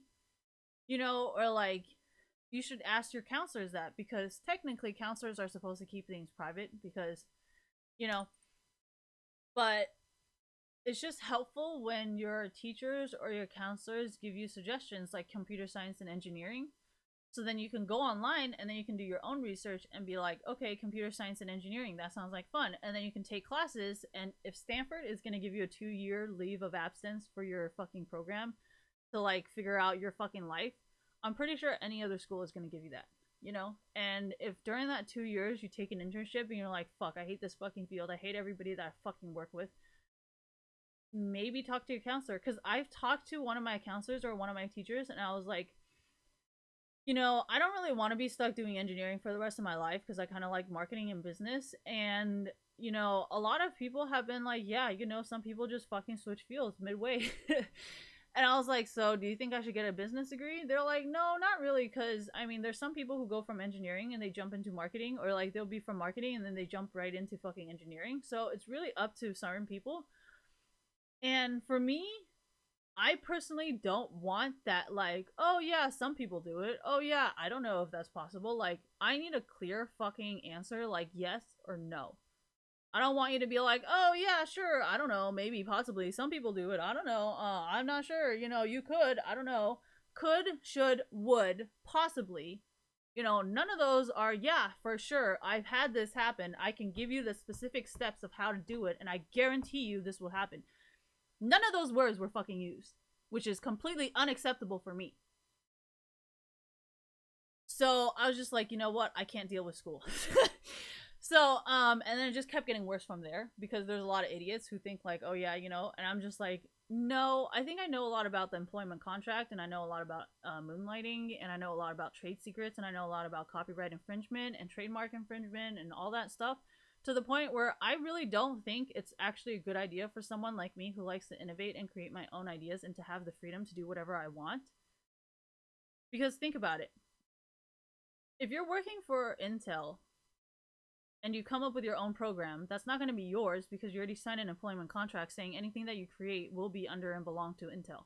You know, or like you should ask your counselors that, because technically counselors are supposed to keep things private because, you know, but it's just helpful when your teachers or your counselors give you suggestions like computer science and engineering. So then you can go online and then you can do your own research and be like, okay, computer science and engineering, that sounds like fun. And then you can take classes. And if Stanford is going to give you a 2-year leave of absence for your fucking program to like figure out your fucking life, I'm pretty sure any other school is going to give you that, you know? And if during that 2 years you take an internship and you're like, fuck, I hate this fucking field, I hate everybody that I fucking work with, maybe talk to your counselor. Because I've talked to one of my counselors or one of my teachers and I was like, you know, I don't really want to be stuck doing engineering for the rest of my life because I kind of like marketing and business. And, you know, a lot of people have been like, yeah, you know, some people just fucking switch fields midway. And I was like, so do you think I should get a business degree? They're like, no, not really. Because, I mean, there's some people who go from engineering and they jump into marketing, or like they'll be from marketing and then they jump right into fucking engineering. So it's really up to certain people. And for me, I personally don't want that, like, oh yeah, some people do it. Oh yeah, I don't know if that's possible. Like, I need a clear fucking answer, like yes or no. I don't want you to be like, oh yeah, sure, I don't know, maybe, possibly. Some people do it. I don't know. I'm not sure. You know, you could. I don't know. Could, should, would, possibly. You know, none of those are, yeah, for sure. I've had this happen. I can give you the specific steps of how to do it, and I guarantee you this will happen. None of those words were fucking used, which is completely unacceptable for me. So I was just like, you know what? I can't deal with school. So, and then it just kept getting worse from there because there's a lot of idiots who think like, oh yeah, you know, and I'm just like, no, I think I know a lot about the employment contract, and I know a lot about moonlighting, and I know a lot about trade secrets, and I know a lot about copyright infringement and trademark infringement and all that stuff, to the point where I really don't think it's actually a good idea for someone like me who likes to innovate and create my own ideas and to have the freedom to do whatever I want. Because think about it. If you're working for Intel and you come up with your own program, that's not going to be yours because you already signed an employment contract saying anything that you create will be under and belong to Intel.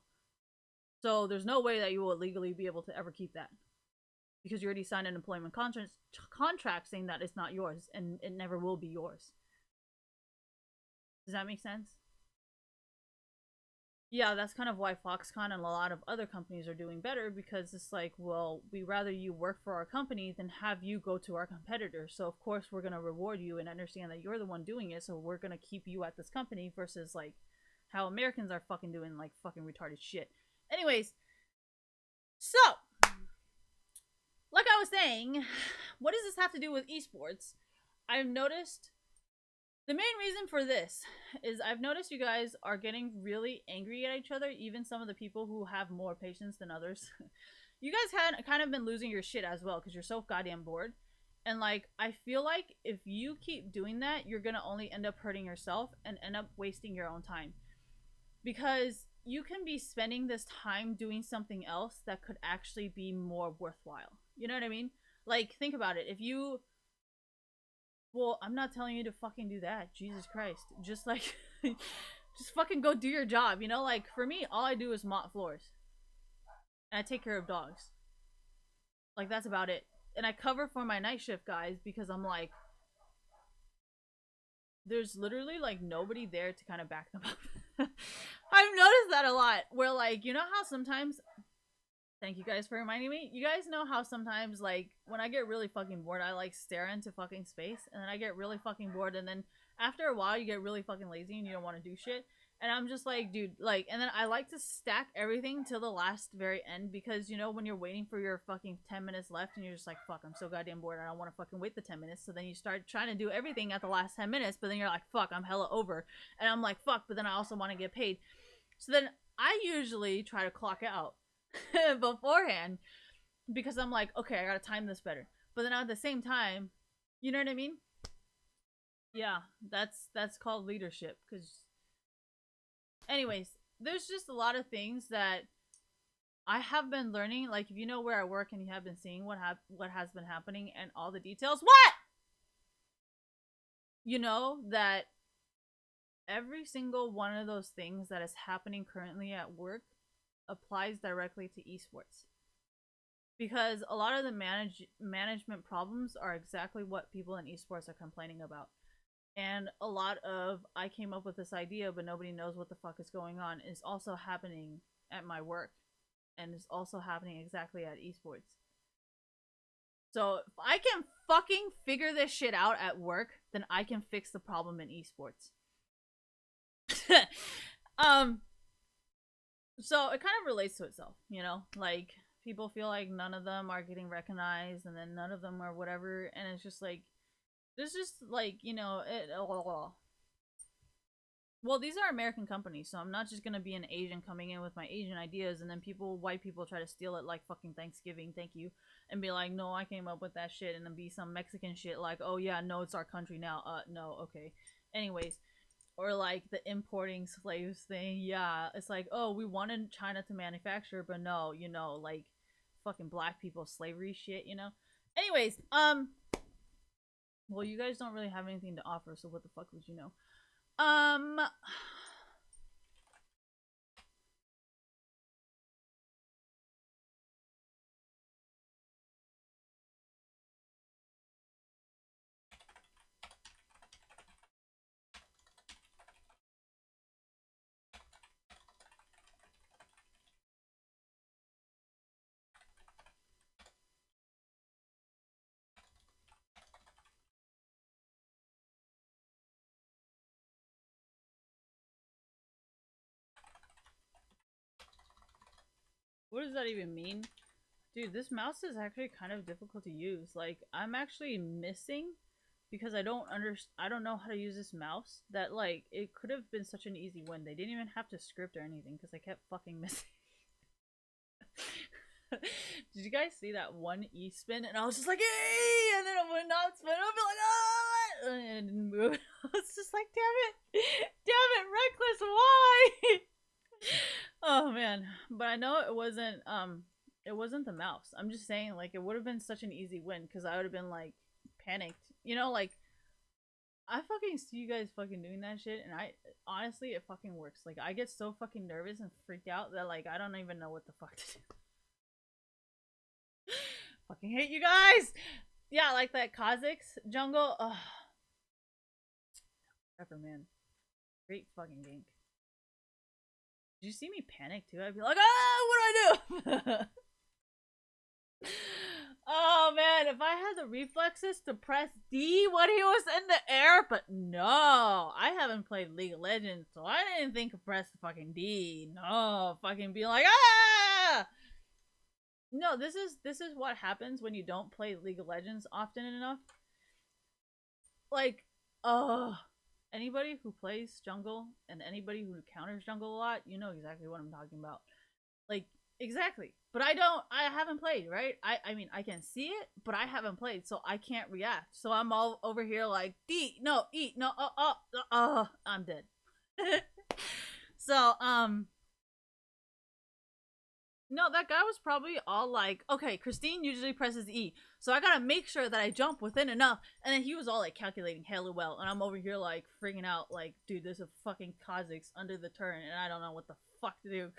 So there's no way that you will legally be able to ever keep that because you already signed an employment contract saying that it's not yours and it never will be yours. Does that make sense? Yeah, that's kind of why Foxconn and a lot of other companies are doing better, because it's like, well, we rather you work for our company than have you go to our competitor. So of course we're gonna reward you and understand that you're the one doing it. So we're gonna keep you at this company versus like how Americans are fucking doing like fucking retarded shit. Anyways, so like I was saying, what does this have to do with esports? I've noticed the main reason for this is I've noticed you guys are getting really angry at each other, even some of the people who have more patience than others. You guys had kind of been losing your shit as well because you're so goddamn bored. And like, I feel like if you keep doing that, you're gonna only end up hurting yourself and end up wasting your own time. Because you can be spending this time doing something else that could actually be more worthwhile. You know what I mean? Like, think about it. If you, well, I'm not telling you to fucking do that. Jesus Christ. Just like, just fucking go do your job. You know, like for me, all I do is mop floors. And I take care of dogs. Like, that's about it. And I cover for my night shift guys because I'm like, there's literally like nobody there to kind of back them up. I've noticed that a lot. Where like, you know how sometimes, thank you guys for reminding me. You guys know how sometimes, like, when I get really fucking bored, I, like, stare into fucking space. And then I get really fucking bored. And then after a while, you get really fucking lazy and you don't want to do shit. And I'm just like, dude, like, and then I like to stack everything till the last very end. Because, you know, when you're waiting for your fucking 10 minutes left and you're just like, fuck, I'm so goddamn bored. I don't want to fucking wait the 10 minutes. So then you start trying to do everything at the last 10 minutes. But then you're like, fuck, I'm hella over. And I'm like, fuck, but then I also want to get paid. So then I usually try to clock out beforehand because I'm like, okay, I gotta time this better. But then at the same time, you know what I mean? Yeah, that's called leadership. Because, anyways, there's just a lot of things that I have been learning. Like, if you know where I work and you have been seeing what has been happening and all the details, what, you know, that every single one of those things that is happening currently at work applies directly to esports. Because a lot of the management problems are exactly what people in esports are complaining about. And a lot of I came up with this idea but nobody knows what the fuck is going on is also happening at my work, and is also happening exactly at esports. So if I can fucking figure this shit out at work, then I can fix the problem in esports. um so it kind of relates to itself, you know? Like people feel like none of them are getting recognized and then none of them are whatever, and it's just like there's just like, you know, well, these are American companies, so I'm not just gonna be an Asian coming in with my Asian ideas and then white people try to steal it like fucking Thanksgiving, thank you, and be like, no, I came up with that shit, and then be some Mexican shit like, oh yeah, no, it's our country now. No, okay. Anyways, or like the importing slaves thing, yeah, it's like, oh, we wanted China to manufacture, but no, you know, like fucking black people slavery shit, you know. Anyways, well, you guys don't really have anything to offer, so what the fuck would you know? Um, what does that even mean? Dude, this mouse is actually kind of difficult to use. Like, I'm actually missing because I don't know how to use this mouse. That like it could have been such an easy win. They didn't even have to script or anything because I kept fucking missing. Did you guys see that one E spin? And I was just like, hey! And then it would not spin. I'd be like, ah! And it didn't move. I was just like, damn it! Damn it, Reckless, why? Oh man. But I know it wasn't the mouse. I'm just saying, like, it would have been such an easy win because I would have been like panicked. You know, like I fucking see you guys fucking doing that shit, and I honestly, it fucking works. Like, I get so fucking nervous and freaked out that like I don't even know what the fuck to do. Fucking hate you guys. Yeah, like that Kha'Zix jungle. Ugh. Whatever, man. Great fucking gank. Did you see me panic too? I'd be like, ah, what do I do? Oh man, if I had the reflexes to press D when he was in the air, but no, I haven't played League of Legends, so I didn't think to press the fucking D. No, fucking be like, ah! No, this is what happens when you don't play League of Legends often enough. Like, anybody who plays jungle and anybody who counters jungle a lot, you know exactly what I'm talking about. Like, exactly. But I haven't played, right? I mean, I can see it, but I haven't played, so I can't react. So I'm all over here like, D, no, E, no, I'm dead. So, no, that guy was probably all like, okay, Christine usually presses E, so I gotta make sure that I jump within enough. And then he was all like calculating hella well, and I'm over here like freaking out, like, dude, there's a fucking Kha'Zix under the turn, and I don't know what the fuck to do.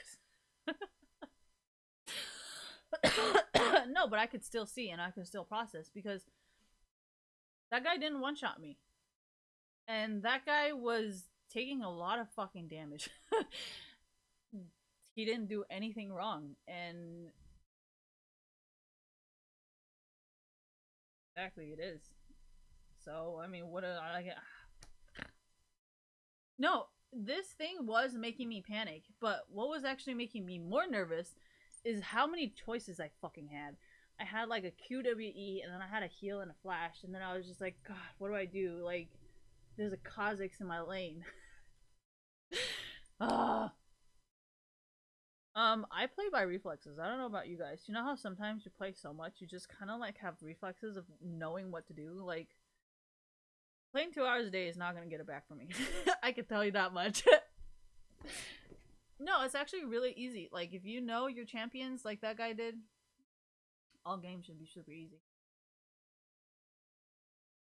No, but I could still see and I could still process because that guy didn't one shot me. And that guy was taking a lot of fucking damage. He didn't do anything wrong. And exactly, it is. So, I mean, what I get? No, this thing was making me panic, but what was actually making me more nervous is how many choices I fucking had. I had like a QWE, and then I had a heal and a flash, and then I was just like, God, what do I do? Like, there's a Kha'Zix in my lane. Ah. I play by reflexes. I don't know about you guys. You know how sometimes you play so much, you just kind of like have reflexes of knowing what to do? Like, playing 2 hours a day is not going to get it back from me. I can tell you that much. No, it's actually really easy. Like, if you know your champions like that guy did, all games should be super easy.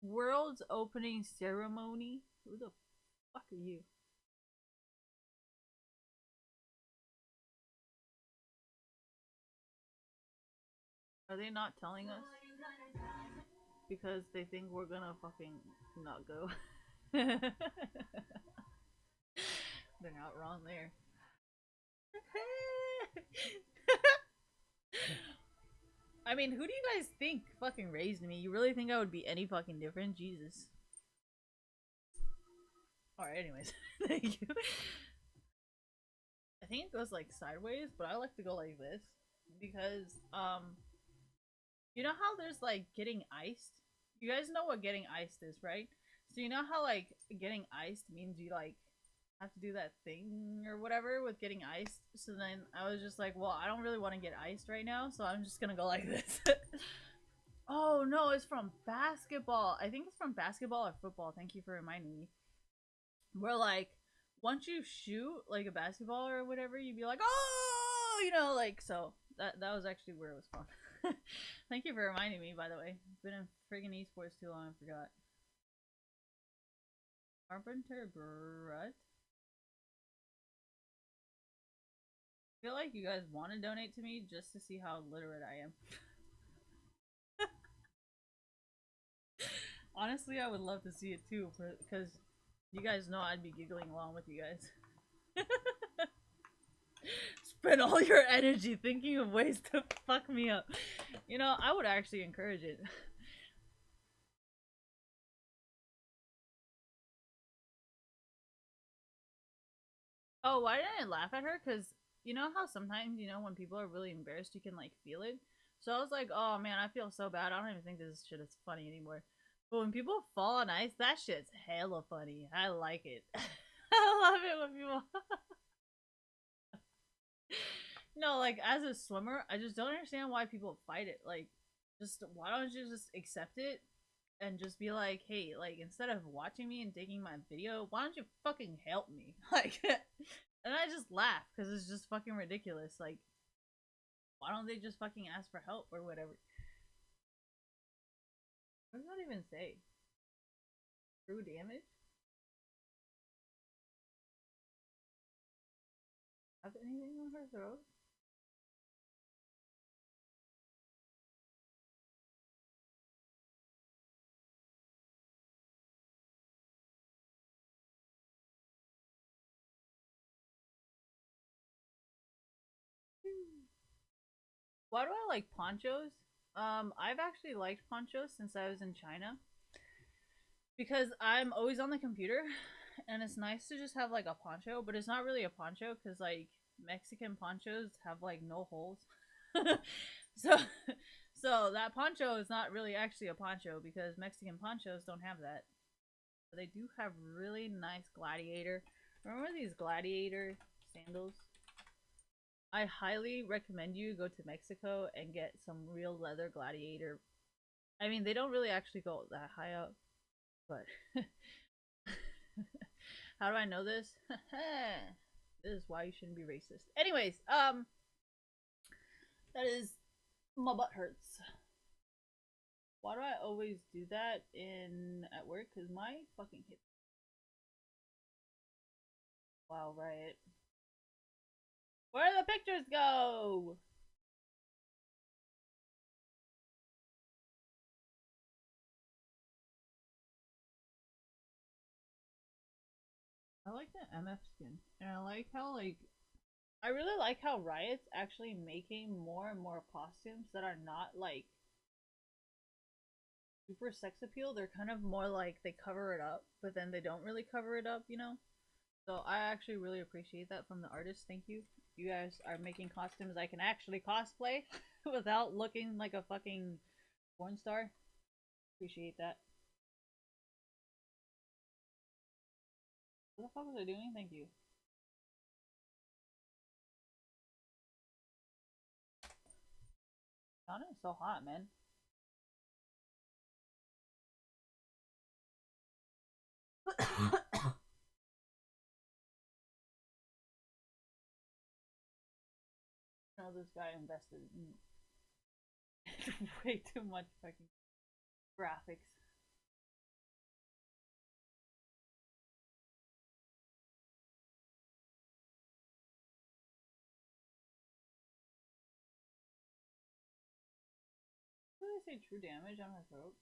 World's opening ceremony? Who the fuck are you? Are they not telling us? Because they think we're gonna fucking not go. They're not wrong there. I mean, who do you guys think fucking raised me? You really think I would be any fucking different? Jesus. Alright, anyways. Thank you. I think it goes like sideways, but I like to go like this. Because, you know how there's like getting iced? You guys know what getting iced is, right? So you know how like getting iced means you like have to do that thing or whatever with getting iced. So then I was just like, well, I don't really want to get iced right now, so I'm just gonna go like this. Oh no, it's from basketball. I think it's from basketball or football. Thank you for reminding me. Where like once you shoot like a basketball or whatever, you'd be like, oh, you know, like so. That was actually where it was from. Thank you for reminding me. By the way, it's been in friggin' esports too long. I forgot. Carpenter Brett. I feel like you guys want to donate to me just to see how literate I am. Honestly, I would love to see it too, because you guys know I'd be giggling along with you guys. Spend all your energy thinking of ways to fuck me up. You know, I would actually encourage it. Oh, why didn't I laugh at her? Because you know how sometimes, you know, when people are really embarrassed, you can like feel it. So I was like, oh man, I feel so bad. I don't even think this shit is funny anymore. But when people fall on ice, that shit's hella funny. I like it. I love it when people. No, like as a swimmer, I just don't understand why people fight it. Like, just why don't you just accept it and just be like, hey, like instead of watching me and taking my video, why don't you fucking help me? Like, and I just laugh because it's just fucking ridiculous. Like, why don't they just fucking ask for help or whatever? What does that even say? True damage? Have anything on her throat? Why do I like ponchos? I've actually liked ponchos since I was in China because I'm always on the computer and it's nice to just have like a poncho, but it's not really a poncho because like Mexican ponchos have like no holes. so so that poncho is not really actually a poncho because Mexican ponchos don't have that. But they do have really nice gladiator. Remember these gladiator sandals? I highly recommend you go to Mexico and get some real leather gladiator. I mean, they don't really actually go that high up, but how do I know this? This is why you shouldn't be racist. Anyways, that is my butt hurts. Why do I always do that in at work? Cause my fucking hip. Wow, right. Where do the pictures go? I like the MF skin, and I like how like I really like how Riot's actually making more and more costumes that are not like super sex appeal. They're kind of more like they cover it up, but then they don't really cover it up, you know? So I actually really appreciate that from the artists. Thank you. You guys are making costumes I can actually cosplay without looking like a fucking porn star. Appreciate that. What the fuck was I doing? Thank you. China is so hot, man. No, this guy invested in way too much fucking graphics. say true damage on her throat?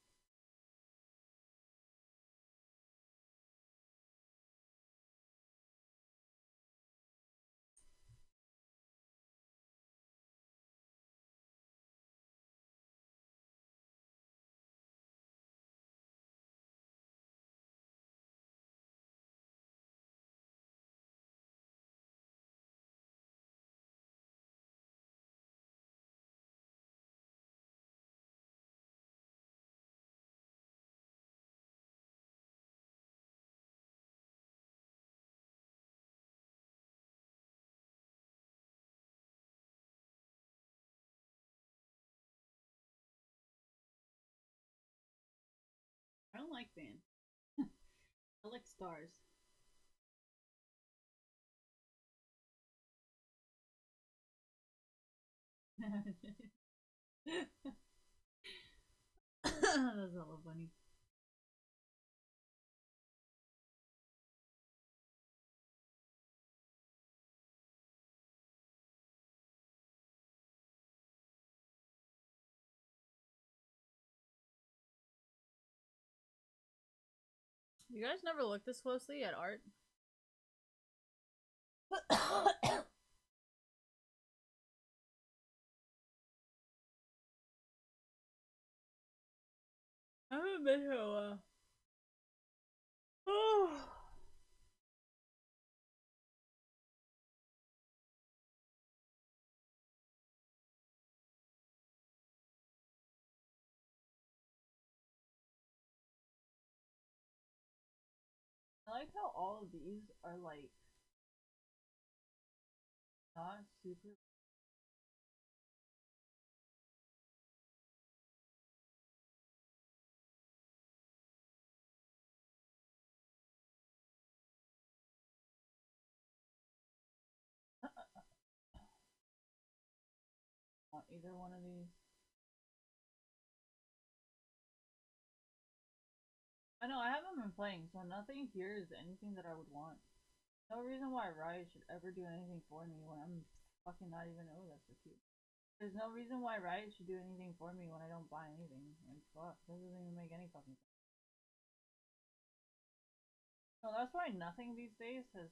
I don't like fans. I like stars. That's hella funny. You guys never look this closely at art? I haven't been here a while. Oh. I like how all of these are like not super. On either one of these. I know I haven't been playing, so nothing here is anything that I would want. No reason why Riot should ever do anything for me when I'm fucking not even. Oh, that's so cute. There's no reason why Riot should do anything for me when I don't buy anything. And fuck, that doesn't even make any fucking sense. No, that's why nothing these days has.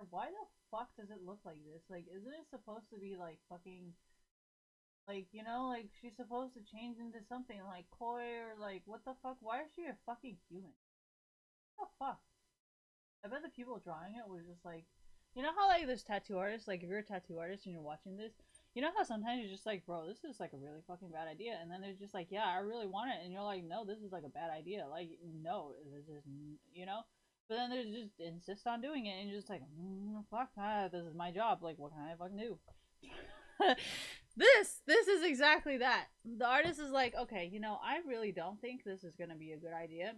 Why the fuck does it look like this? Like, isn't it supposed to be like fucking. Like, you know, like she's supposed to change into something like koi or like, what the fuck? Why is she a fucking human? What the fuck? I bet the people drawing it was just like, you know how like there's tattoo artists, like if you're a tattoo artist and you're watching this, you know how sometimes you're just like, bro, this is like a really fucking bad idea, and then they're just like, yeah, I really want it, and you're like, no, this is like a bad idea, like no, this is, you know, but then they just insist on doing it, and you're just like, fuck, this is my job, like what can I fucking do? this is exactly that. The artist is like, okay, you know, I really don't think this is gonna be a good idea.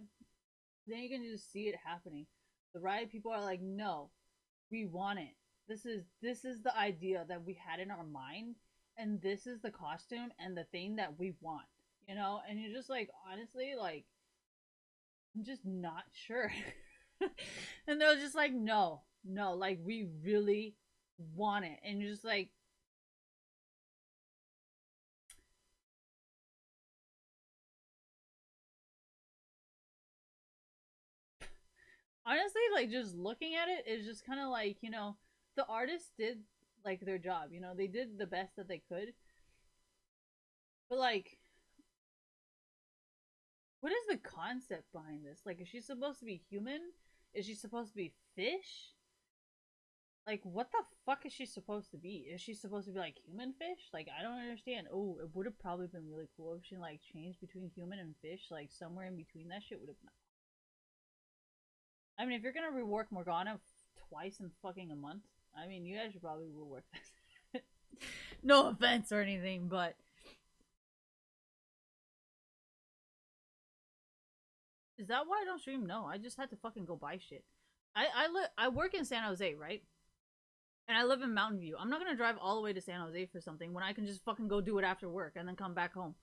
Then you can just see it happening. The Riot people are like, no, we want it. This is the idea that we had in our mind, and this is the costume and the thing that we want. You know, and you're just like, honestly, like, I'm just not sure. And they're just like, no, no, like we really want it. And you're just like, honestly, like just looking at it is just kind of like, you know, the artists did like their job, you know, they did the best that they could, but like, what is the concept behind this? Like, is she supposed to be human? Is she supposed to be fish? Like, what the fuck is she supposed to be? Is she supposed to be like human fish? Like, I don't understand. Oh, it would have probably been really cool if she like changed between human and fish. Like, somewhere in between that shit would have been. I mean, if you're gonna rework Morgana twice in fucking a month, I mean, you guys should probably rework this. No offense or anything, but is that why I don't stream? No, I just had to fucking go buy shit. I work in San Jose, right? And I live in Mountain View. I'm not gonna drive all the way to San Jose for something when I can just fucking go do it after work and then come back home.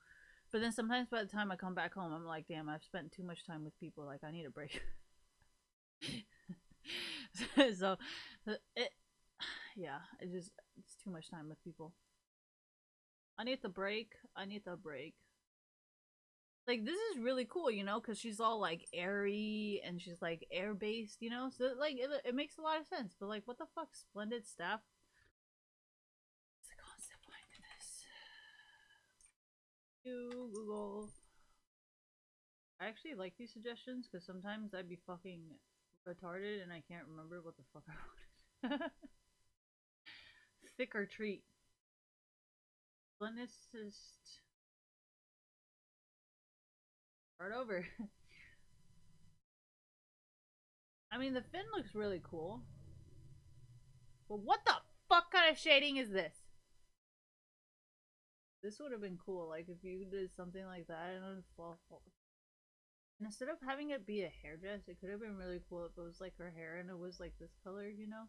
But then sometimes by the time I come back home, I'm like, damn, I've spent too much time with people. Like, I need a break. So, it, yeah, it's too much time with people. I need the break. I need the break. Like, this is really cool, you know, because she's all like airy and she's like air based, you know, so like it makes a lot of sense. But like, what the fuck, splendid staff? What's the concept behind this? You Google. I actually like these suggestions because sometimes I'd be fucking retarded and I can't remember what the fuck I wanted. Thick or treat. Splendidest. Start over. I mean, the fin looks really cool. But what the fuck kind of shading is this? This would have been cool, like if you did something like that and it would fall. And instead of having it be a hairdress, it could have been really cool if it was like her hair and it was like this color, you know?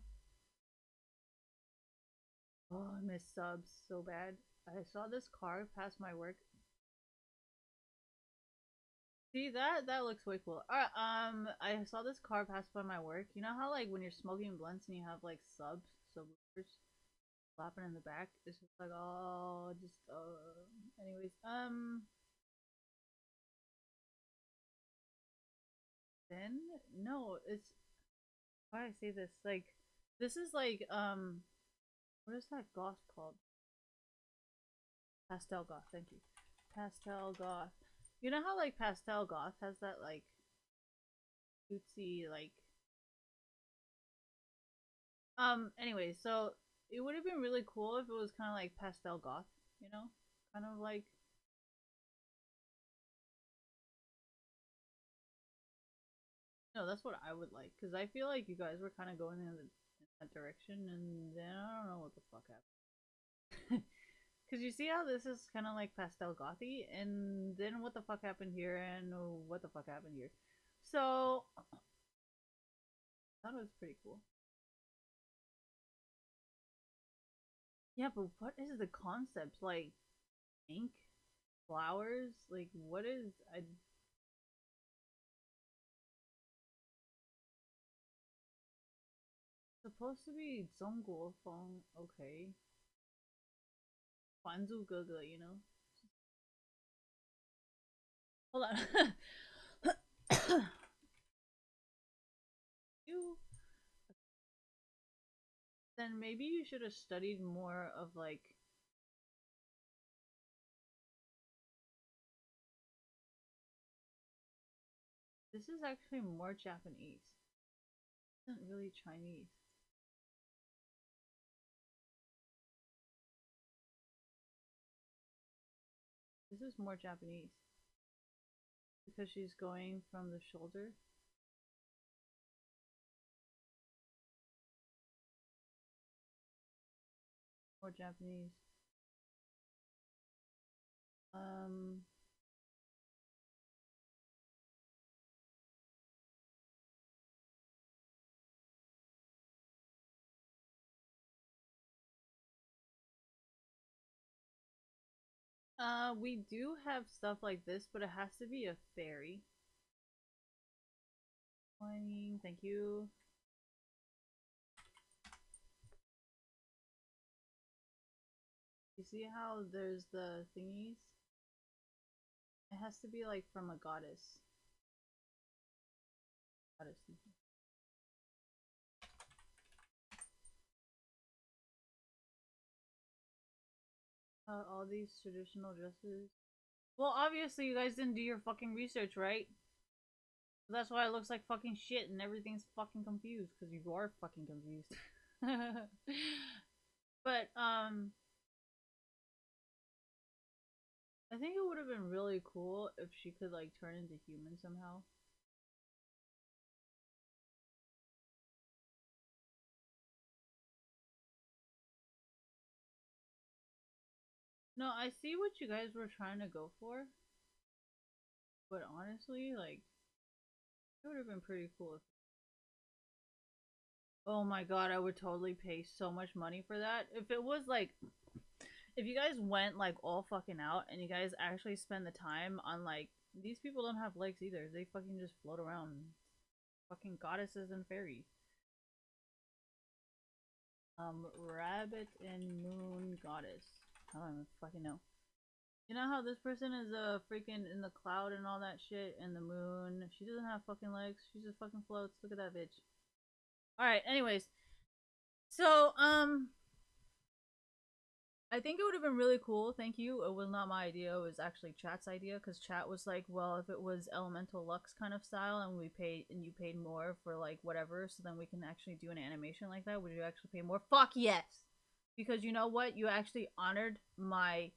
Oh, I miss subs so bad. I saw this car pass my work. See that? That looks way cool. Alright, I saw this car pass by my work. You know how like when you're smoking blunts and you have like subwoofers flapping in the back? It's just like, oh, just anyways, then no, it's why I say this, like this is like what is that goth called? Pastel goth, thank you. Pastel goth. You know how like pastel goth has that like cutesy like anyway, so it would have been really cool if it was kind of like pastel goth, you know? Kind of like no, that's what I would like because I feel like you guys were kind of going in that direction and then I don't know what the fuck happened. Because you see how this is kind of like pastel gothy, and then what the fuck happened here, and what the fuck happened here. So, that was pretty cool. Yeah, but what is the concept? Like, ink? Flowers? Like, what is. I. Supposed to be Zhongguo Feng, okay. Huanzu Gege, you know? Hold on. you. Then maybe you should have studied more of, like. This is actually more Japanese. This isn't really Chinese. This is more Japanese. Because she's going from the shoulder. More Japanese. Um. We do have stuff like this, but it has to be a fairy. Thank you. You see how there's the thingies? It has to be like from a goddess. Goddess. All these traditional dresses. Well, obviously you guys didn't do your fucking research, right? That's why it looks like fucking shit and everything's fucking confused because you are fucking confused. But I think it would have been really cool if she could like turn into human somehow. No, I see what you guys were trying to go for, but honestly, like it would have been pretty cool if. Oh my god, I would totally pay so much money for that. If it was like if you guys went like all fucking out and you guys actually spend the time on like these people don't have legs either. They fucking just float around. Fucking goddesses and fairies. Rabbit and moon goddess. I don't even fucking know. You know how this person is freaking in the cloud and all that shit and the moon? She doesn't have fucking legs. She just fucking floats. Look at that bitch. Alright, anyways. So, I think it would have been really cool. Thank you. It was not my idea. It was actually Chat's idea because Chat was like, "Well, if it was Elemental Lux kind of style, and we paid and you paid more for like whatever, so then we can actually do an animation like that. Would you actually pay more?" Fuck yes, because you know what? You actually honored my.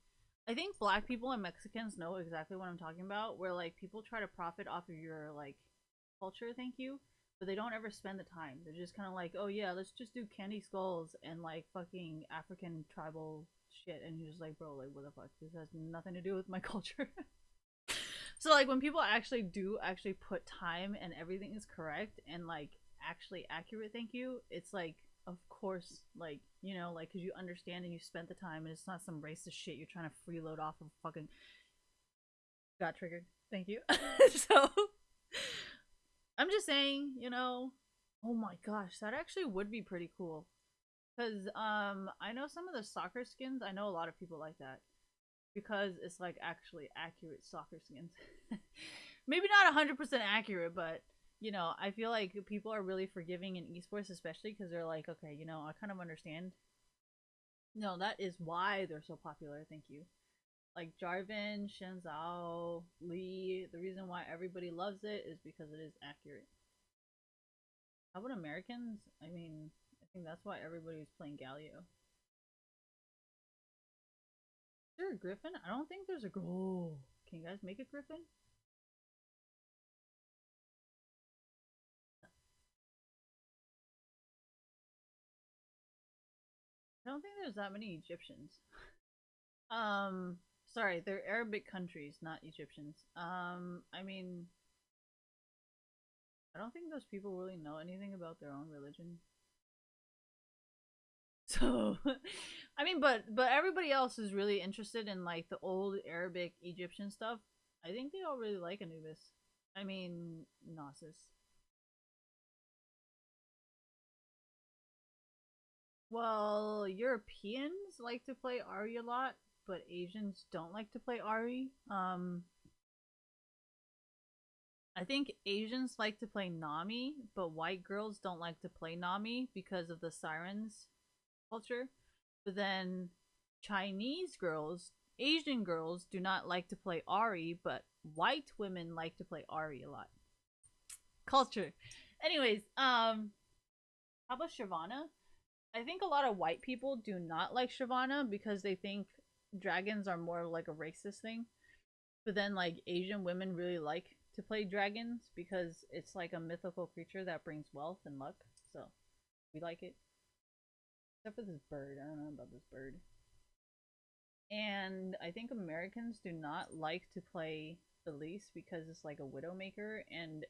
I think Black people and Mexicans know exactly what I'm talking about. Where like people try to profit off of your like culture. Thank you. But they don't ever spend the time. They're just kind of like, oh yeah, let's just do candy skulls and like fucking African tribal shit. And you're just like, bro, like, what the fuck? This has nothing to do with my culture. So like when people actually do actually put time and everything is correct and like actually accurate, thank you, it's like, of course, like, you know, like, because you understand and you spent the time and it's not some racist shit you're trying to freeload off of. Fucking got triggered. Thank you. So I'm just saying, you know, oh my gosh, that actually would be pretty cool. Cause I know some of the soccer skins, I know a lot of people like that. Because it's like actually accurate soccer skins. Maybe not 100% accurate, but you know, I feel like people are really forgiving in esports, especially because they're like, okay, you know, I kind of understand. No, that is why they're so popular. Thank you. Like Jarvan, Shenzhou, Lee. The reason why everybody loves it is because it is accurate. How about Americans? I mean, I think that's why everybody's playing Galio. Is there a Griffin? I don't think there's a. Oh, can you guys make a Griffin? I don't think there's that many Egyptians. Um, sorry, they're Arabic countries, not Egyptians. I mean, I don't think those people really know anything about their own religion. So, I mean, but everybody else is really interested in like the old Arabic Egyptian stuff. I think they all really like Anubis. I mean, Gnosis. Well, Europeans like to play Ari a lot, but Asians don't like to play Ari. I think Asians like to play Nami, but white girls don't like to play Nami because of the sirens culture. But then Chinese girls, Asian girls do not like to play Ari, but white women like to play Ari a lot. Culture. Anyways, how about Shyvana? I think a lot of white people do not like Shyvana because they think dragons are more like a racist thing. But then like Asian women really like to play dragons because it's like a mythical creature that brings wealth and luck. So we like it. Except for this bird. I don't know about this bird. And I think Americans do not like to play Elise because it's like a widowmaker and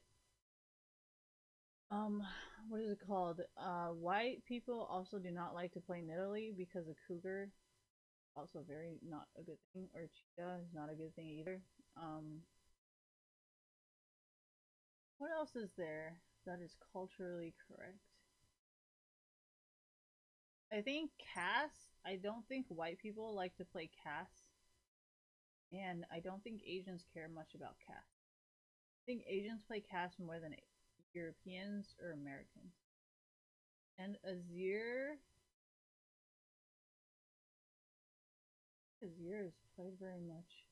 um what is it called? White people also do not like to play Nidalee because a cougar also very not a good thing, or cheetah is not a good thing either. Um What else is there that is culturally correct? I think Cass. I don't think white people like to play Cass, and I don't think Asians care much about Cass. I think Asians play Cass more than Europeans or Americans. And Azir is played very much.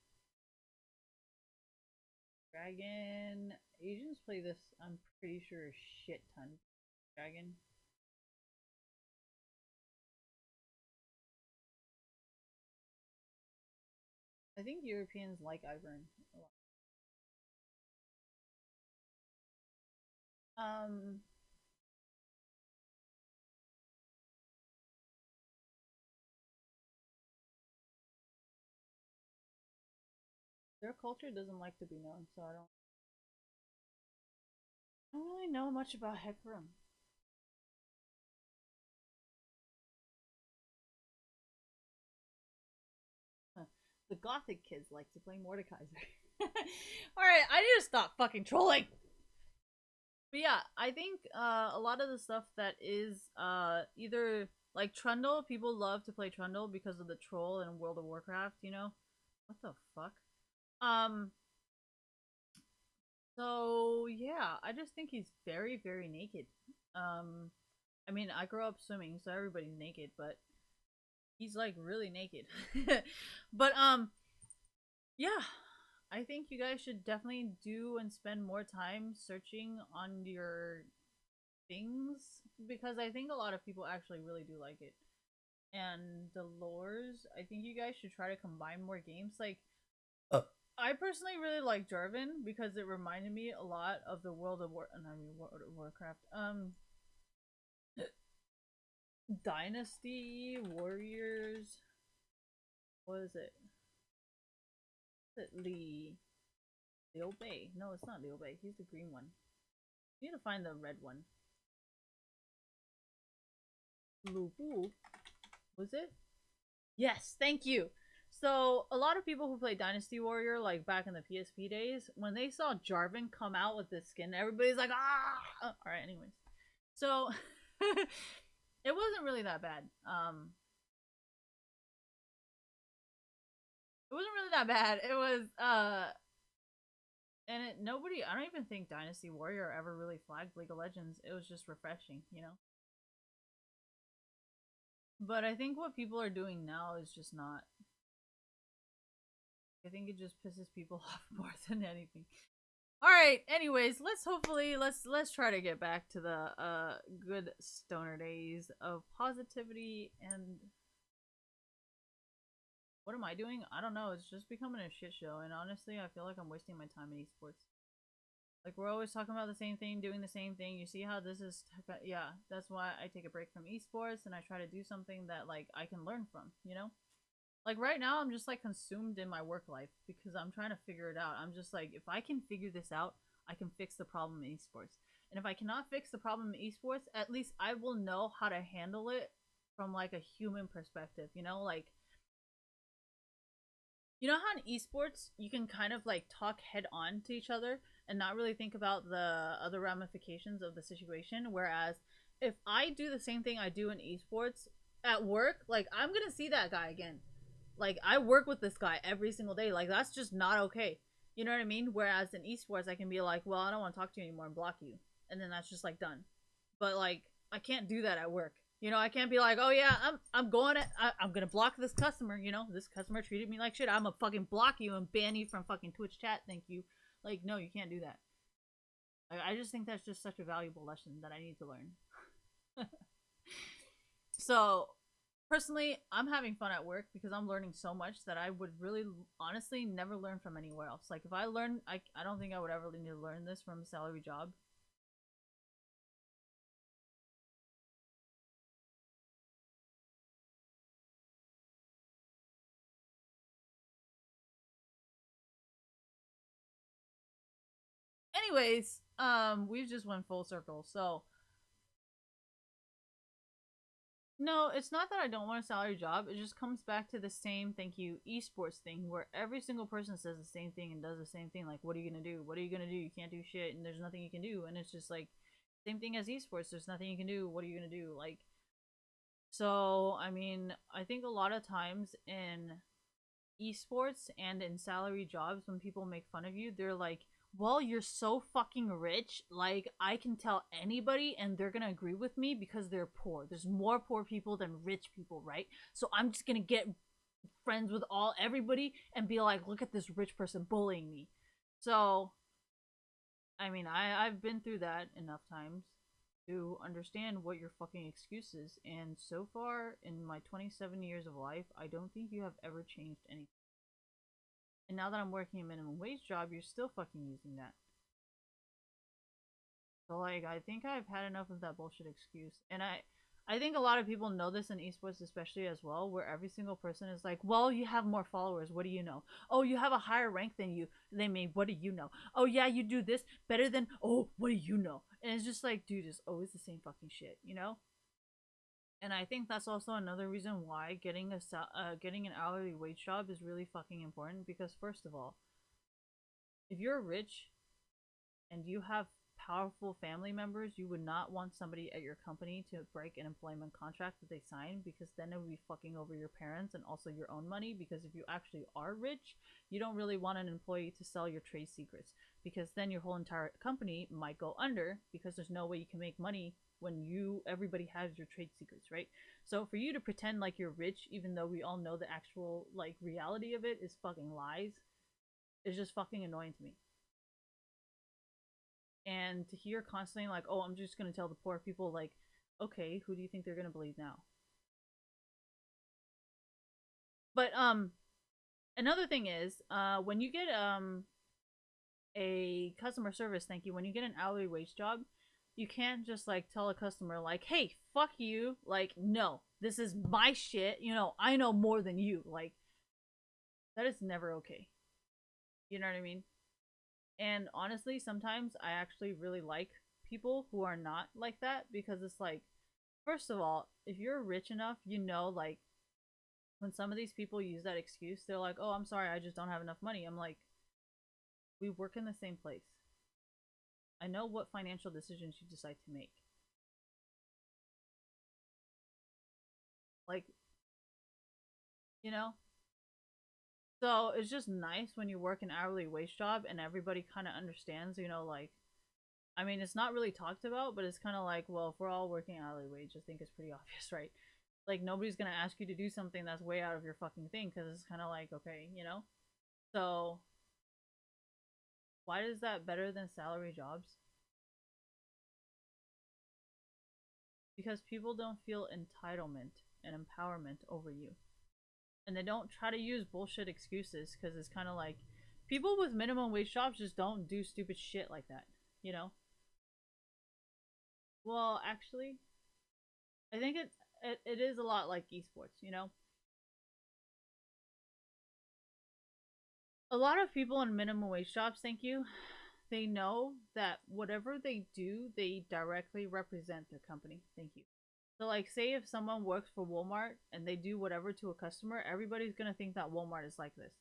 Dragon. Asians play this, I'm pretty sure, a shit ton. Dragon. I think Europeans like Ivern a lot. Their culture doesn't like to be known, so I don't really know much about Hecarim. Huh. The gothic kids like to play Mordekaiser. Alright, I need to stop fucking trolling! But yeah, I think a lot of the stuff that is either like Trundle, people love to play Trundle because of the troll in World of Warcraft, you know? What the fuck? Um so yeah, I just think he's very, very naked. Um I mean, I grew up swimming, so everybody's naked, but he's like really naked. But yeah, I think you guys should definitely do and spend more time searching on your things because I think a lot of people actually really do like it. And the lores, I think you guys should try to combine more games. Like, I personally really like Jarvan because it reminded me a lot of the World of Warcraft. Dynasty Warriors. What is it? Is it Liu Bei? No, it's not Liu Bei. He's the green one. You need to find the red one. Lu Bu. Was it? Yes, thank you. So a lot of people who play Dynasty Warrior, like back in the PSP days, when they saw Jarvan come out with this skin, everybody's like, ah! All right, anyways. So it wasn't really that bad. It wasn't really that bad. It was and it nobody. I don't even think Dynasty Warrior ever really flagged League of Legends. It was just refreshing, you know. But I think what people are doing now is just not. I think it just pisses people off more than anything. All right. Anyways, let's try to get back to the good stoner days of positivity. And what am I doing? I don't know. It's just becoming a shit show. And honestly, I feel like I'm wasting my time in esports. Like we're always talking about the same thing, doing the same thing. You see how this is? Yeah, that's why I take a break from esports and I try to do something that like I can learn from. You know. Like right now, I'm just like consumed in my work life because I'm trying to figure it out. I'm just like, if I can figure this out, I can fix the problem in esports. And if I cannot fix the problem in esports, at least I will know how to handle it from like a human perspective. You know how in esports you can kind of like talk head on to each other and not really think about the other ramifications of the situation. Whereas if I do the same thing I do in esports at work, like I'm gonna see that guy again. Like I work with this guy every single day. Like that's just not okay. You know what I mean? Whereas in esports, I can be like, well, I don't want to talk to you anymore and block you, and then that's just like done. But like, I can't do that at work. You know, I can't be like, oh yeah, I'm going to I'm gonna block this customer. You know, this customer treated me like shit. I'm gonna fucking block you and ban you from fucking Twitch chat. Thank you. Like, no, you can't do that. I just think that's just such a valuable lesson that I need to learn. So personally, I'm having fun at work because I'm learning so much that I would really honestly never learn from anywhere else. Like if I learn, I don't think I would ever need to learn this from a salary job. Anyways, we've just went full circle. So no, it's not that I don't want a salary job. It just comes back to the same thank you esports thing where every single person says the same thing and does the same thing. Like, what are you gonna do? What are you gonna do? You can't do shit, and there's nothing you can do. And it's just like same thing as esports. There's nothing you can do. What are you gonna do? Like, so I mean, I think a lot of times in esports and in salary jobs when people make fun of you, they're like, well, you're so fucking rich. Like, I can tell anybody and they're gonna agree with me because they're poor. There's more poor people than rich people, right? So I'm just gonna get friends with everybody and be like, look at this rich person bullying me. So, I mean, I've been through that enough times to understand what your fucking excuse is. And so far, in my 27 years of life, I don't think you have ever changed anything. And now that I'm working a minimum wage job, you're still fucking using that. So like, I think I've had enough of that bullshit excuse. And I think a lot of people know this in esports, especially as well, where every single person is like, "Well, you have more followers. What do you know? Oh, you have a higher rank than you. They mean, what do you know? Oh yeah, you do this better than. Oh, what do you know?" And it's just like, dude, it's always the same fucking shit, you know? And I think that's also another reason why getting an hourly wage job is really fucking important because first of all, if you're rich and you have powerful family members, you would not want somebody at your company to break an employment contract that they signed, because then it would be fucking over your parents and also your own money. Because if you actually are rich, you don't really want an employee to sell your trade secrets, because then your whole entire company might go under, because there's no way you can make money when everybody has your trade secrets, right? So for you to pretend like you're rich, even though we all know the actual like reality of it is fucking lies, is just fucking annoying to me. And to hear constantly like, oh, I'm just gonna tell the poor people, like, okay, who do you think they're gonna believe now? But another thing is, when you get a customer service, thank you, when you get an hourly wage job, you can't just like tell a customer like, hey, fuck you, like, no, this is my shit, you know, I know more than you. Like, that is never okay. You know what I mean? And honestly, sometimes I actually really like people who are not like that, because it's like, first of all, if you're rich enough, you know, like, when some of these people use that excuse, they're like, oh, I'm sorry, I just don't have enough money. I'm like, we work in the same place. I know what financial decisions you decide to make. Like, you know? So it's just nice when you work an hourly wage job and everybody kind of understands, you know, like, I mean, it's not really talked about, but it's kind of like, well, if we're all working hourly wage, I think it's pretty obvious, right? Like, nobody's gonna ask you to do something that's way out of your fucking thing, because it's kind of like, okay, you know? So, why is that better than salary jobs? Because people don't feel entitlement and empowerment over you. And they don't try to use bullshit excuses, because it's kind of like, people with minimum wage jobs just don't do stupid shit like that, you know? Well, actually, I think it is a lot like esports, you know? A lot of people in minimum wage jobs, thank you, they know that whatever they do, they directly represent their company. Thank you. So, like, say if someone works for Walmart and they do whatever to a customer, everybody's gonna think that Walmart is like this.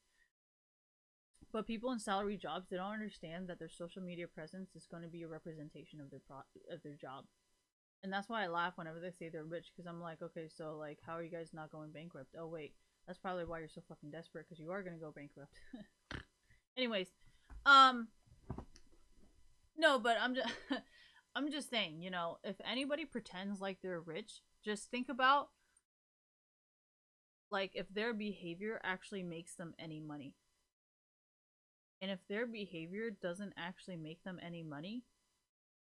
But people in salary jobs, they don't understand that their social media presence is going to be a representation of of their job. And that's why I laugh whenever they say they're rich, because I'm like, okay, so like, how are you guys not going bankrupt? Oh wait, that's probably why you're so fucking desperate, because you are gonna go bankrupt. Anyways, um, no, but I'm just, I'm just saying, you know, if anybody pretends like they're rich, just think about like if their behavior actually makes them any money. And if their behavior doesn't actually make them any money,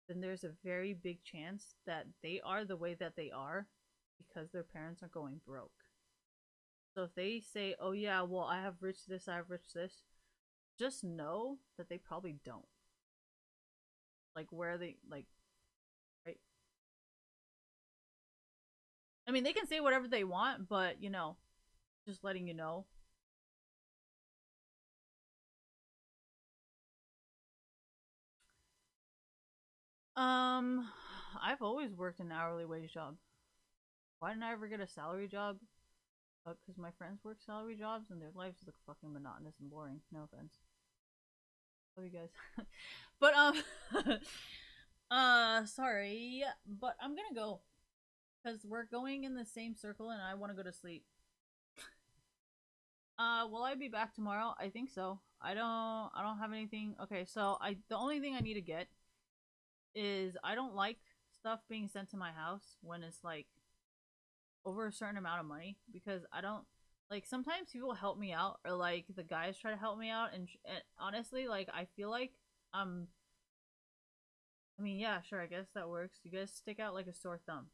then there's a very big chance that they are the way that they are because their parents are going broke. So if they say, oh yeah, well, I have rich this, I have rich this, just know that they probably don't. Like, where they, like, right? I mean, they can say whatever they want, but, you know, just letting you know. Um, I've always worked an hourly wage job. Why didn't I ever get a salary job? Because my friends work salary jobs and their lives look fucking monotonous and boring. No offense. Love you guys. But sorry, but I'm gonna go because we're going in the same circle and I want to go to sleep. Will I be back tomorrow? I think so. I don't have anything. Okay, so the only thing I need to get is, I don't like stuff being sent to my house when it's like over a certain amount of money, because I don't like, sometimes people help me out, or like the guys try to help me out, and honestly, like, I feel like I'm I mean, yeah, sure, I guess that works. You guys stick out like a sore thumb.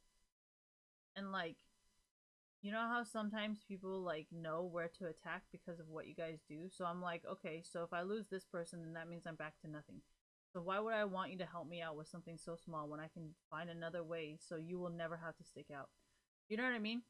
And like, you know how sometimes people like know where to attack because of what you guys do? So I'm like, okay, so if I lose this person, then that means I'm back to nothing. So why would I want you to help me out with something so small when I can find another way so you will never have to stick out? You know what I mean?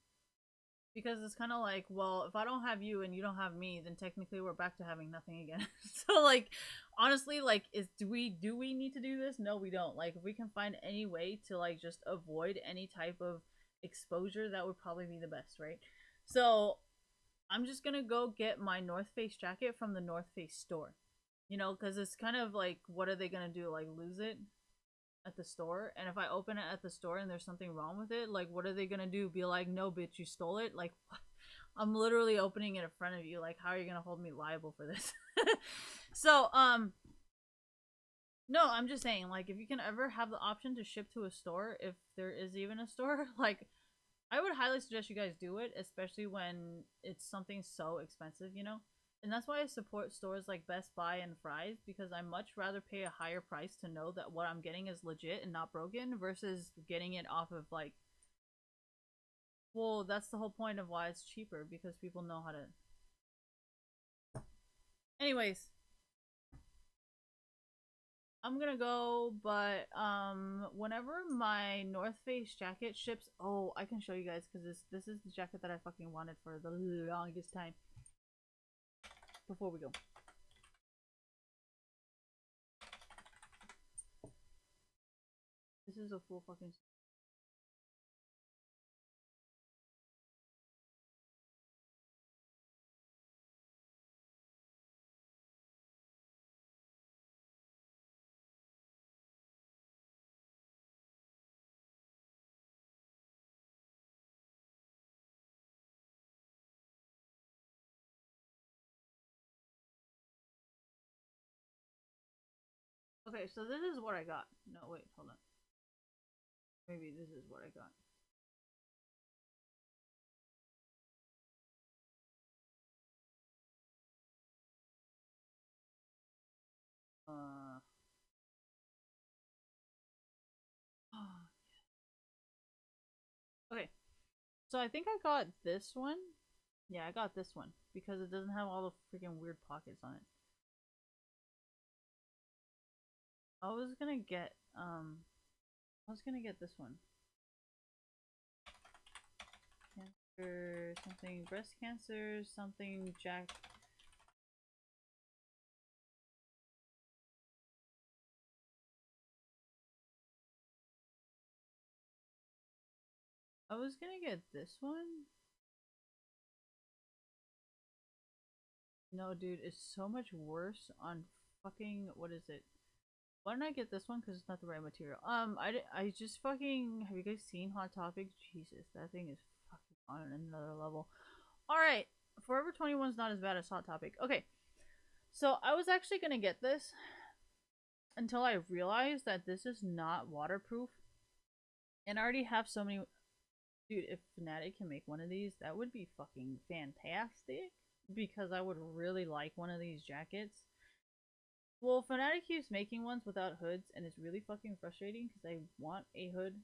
Because it's kind of like, well, if I don't have you and you don't have me, then technically we're back to having nothing again. So like, honestly, like, is do we need to do this? No, we don't. Like, if we can find any way to like just avoid any type of exposure, that would probably be the best, right? So I'm just gonna go get my North Face jacket from the North Face store, you know, because it's kind of like, what are they gonna do, like lose it? at the store, and if I open it at the store and there's something wrong with it, like what are they gonna do? Be like, no bitch, you stole it? Like I'm literally opening it in front of you. Like, how are you gonna hold me liable for this? So, no, I'm just saying, like, if you can ever have the option to ship to a store, if there is even a store, like, I would highly suggest you guys do it, especially when it's something so expensive, you know? And that's why I support stores like Best Buy and Fry's, because I much rather pay a higher price to know that what I'm getting is legit and not broken versus getting it off of, like, well, that's the whole point of why it's cheaper, because people know how to. Anyways, I'm gonna go, but whenever my North Face jacket ships, oh, I can show you guys because this is the jacket that I fucking wanted for the longest time. Before we go, this is a full fucking. Okay, so this is what I got. No, wait, hold on. Maybe this is what I got. Uh. Okay, so I think I got this one. Yeah, I got this one because it doesn't have all the freaking weird pockets on it. I was gonna get I was gonna get this one. Cancer, something breast cancer, something Jack. I was gonna get this one. No, dude, it's so much worse on fucking what is it? Why didn't I get this one? Because it's not the right material. I just fucking have you guys seen Hot Topic? Jesus, that thing is fucking on another level. All right, Forever 21 is not as bad as Hot Topic. Okay, so I was actually gonna get this until I realized that this is not waterproof, and I already have so many. Dude, if Fnatic can make one of these, that would be fucking fantastic. Because I would really like one of these jackets. Well, Fnatic keeps making ones without hoods, and it's really fucking frustrating because I want a hood.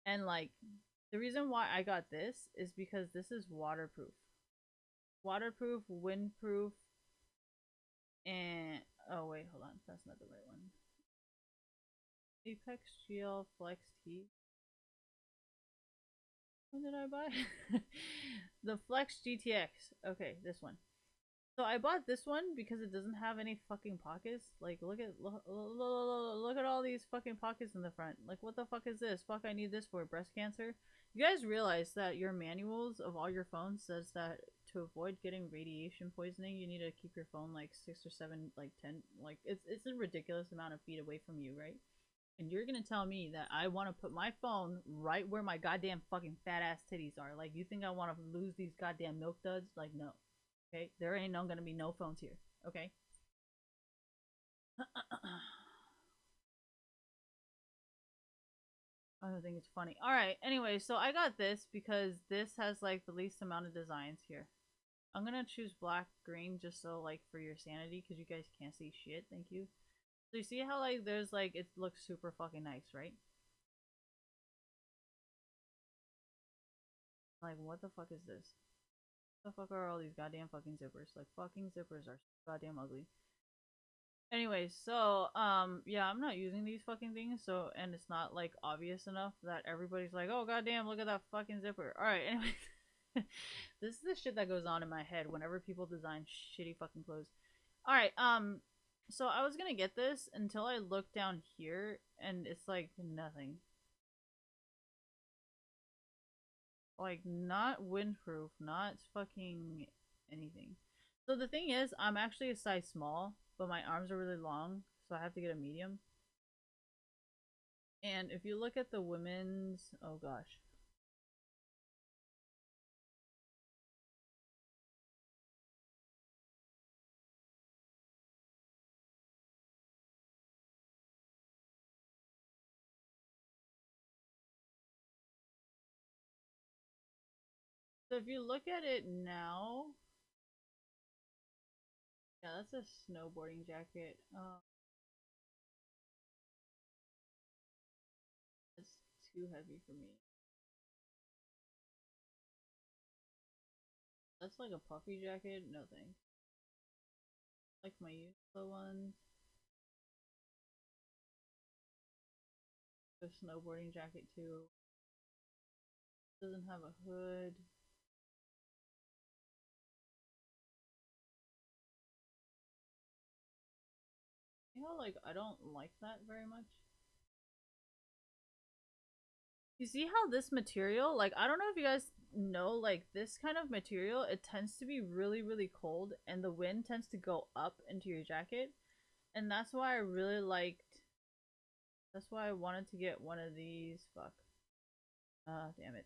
And, like, the reason why I got this is because this is waterproof. Waterproof, windproof, and. Oh, wait, hold on. That's not the right one. Apex GL Flex T. When did I buy? The Flex GTX. Okay, this one. So I bought this one because it doesn't have any fucking pockets. Like, look at all these fucking pockets in the front. Like, what the fuck is this? Fuck, I need this for breast cancer. You guys realize that your manuals of all your phones says that to avoid getting radiation poisoning, you need to keep your phone like 6 or 7, like 10, like it's a ridiculous amount of feet away from you, right? And you're gonna tell me that I want to put my phone right where my goddamn fucking fat ass titties are? Like, you think I want to lose these goddamn milk duds? Like, no. Okay, there ain't no gonna be no phones here. Okay. I don't think it's funny. All right. Anyway, so I got this because this has like the least amount of designs here. I'm gonna choose black green just so like for your sanity because you guys can't see shit. Thank you. So you see how like there's like it looks super fucking nice, right? Like what the fuck is this? What the fuck are all these goddamn fucking zippers? Like fucking zippers are so goddamn ugly. Anyways, so yeah, I'm not using these fucking things, so and it's not like obvious enough that everybody's like, oh goddamn, look at that fucking zipper. Alright, anyways. This is the shit that goes on in my head whenever people design shitty fucking clothes. Alright, so I was gonna get this until I looked down here and it's like nothing. Like not windproof, not fucking anything. So the thing is, I'm actually a size small, but my arms are really long, so I have to get a medium. And if you look at the women's, oh gosh. So if you look at it now, yeah, that's a snowboarding jacket. It's too heavy for me. That's like a puffy jacket. No thanks. Like my Uniqlo ones. The snowboarding jacket too. Doesn't have a hood. You know, like I don't like that very much. You see how this material, like I don't know if you guys know, like this kind of material, it tends to be really, really cold and the wind tends to go up into your jacket. And that's why I really liked, that's why I wanted to get one of these. Fuck. Damn it.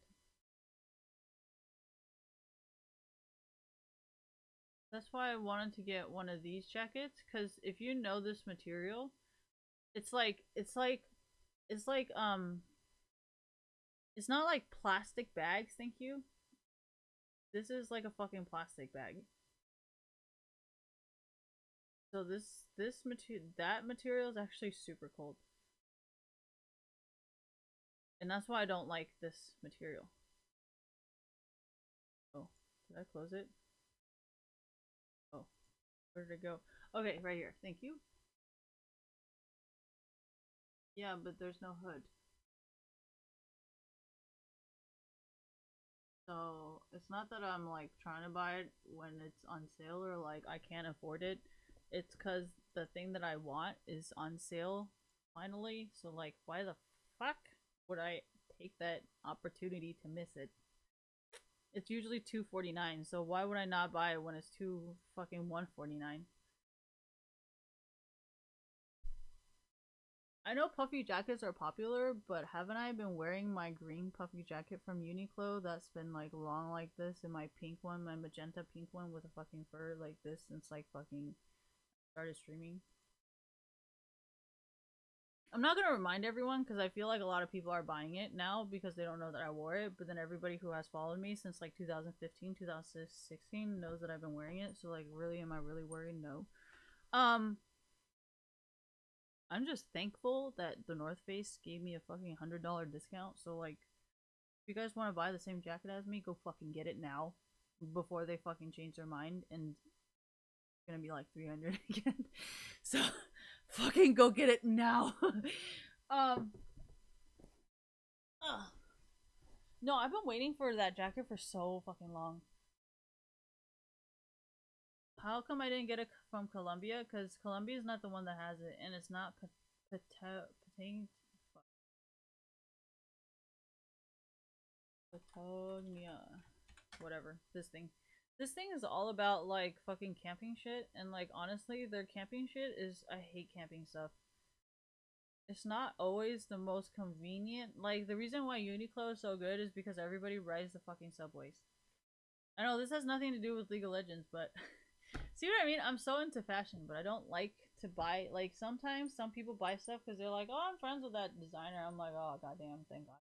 That's why I wanted to get one of these jackets, because if you know this material, it's like, it's not like plastic bags, thank you. This is like a fucking plastic bag. So that material is actually super cold. And that's why I don't like this material. Oh, did I close it? Oh, where did it go? Okay, right here. Thank you. Yeah, but there's no hood. So it's not that I'm like trying to buy it when it's on sale or like I can't afford it. It's because the thing that I want is on sale finally. So like, why the fuck would I take that opportunity to miss it? It's usually 249, so why would I not buy it when it's two fucking 149? I know puffy jackets are popular, but haven't I been wearing my green puffy jacket from Uniqlo that's been like long like this, and my pink one, my magenta pink one with a fucking fur like this since like fucking started streaming? I'm not gonna remind everyone because I feel like a lot of people are buying it now because they don't know that I wore it, but then everybody who has followed me since like 2015, 2016 knows that I've been wearing it. So like, really, am I really worried? No. Um, I'm just thankful that the North Face gave me a fucking $100 discount. So like, if you guys want to buy the same jacket as me, go fucking get it now, before they fucking change their mind and it's gonna be like 300 again. So, fucking go get it now. um. Ugh. No, I've been waiting for that jacket for so fucking long. How come I didn't get it from Colombia? Because Colombia is not the one that has it, and it's not Patagonia, whatever. This thing is all about like fucking camping shit, and like honestly, their camping shit is, I hate camping stuff. It's not always the most convenient. Like the reason why Uniqlo is so good is because everybody rides the fucking subways. I know this has nothing to do with League of Legends, but see what I mean? I'm so into fashion, but I don't like to buy. Like sometimes some people buy stuff because they're like, "Oh, I'm friends with that designer." I'm like, "Oh, goddamn, thank God."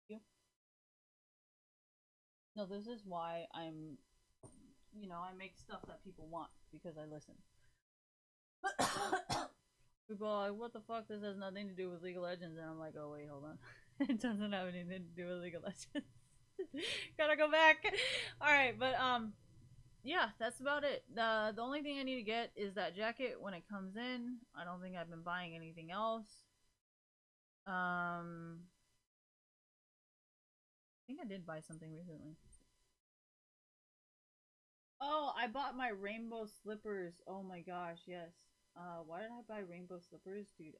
You. No, this is why I make stuff that people want because I listen. People are like, "What the fuck? This has nothing to do with League of Legends," and I'm like, "Oh wait, hold on. It doesn't have anything to do with League of Legends." Gotta go back. All right, but yeah, that's about it. The only thing I need to get is that jacket when it comes in. I don't think I've been buying anything else. I think I did buy something recently. Oh, I bought my rainbow slippers. Oh my gosh, yes. Why did I buy rainbow slippers, dude?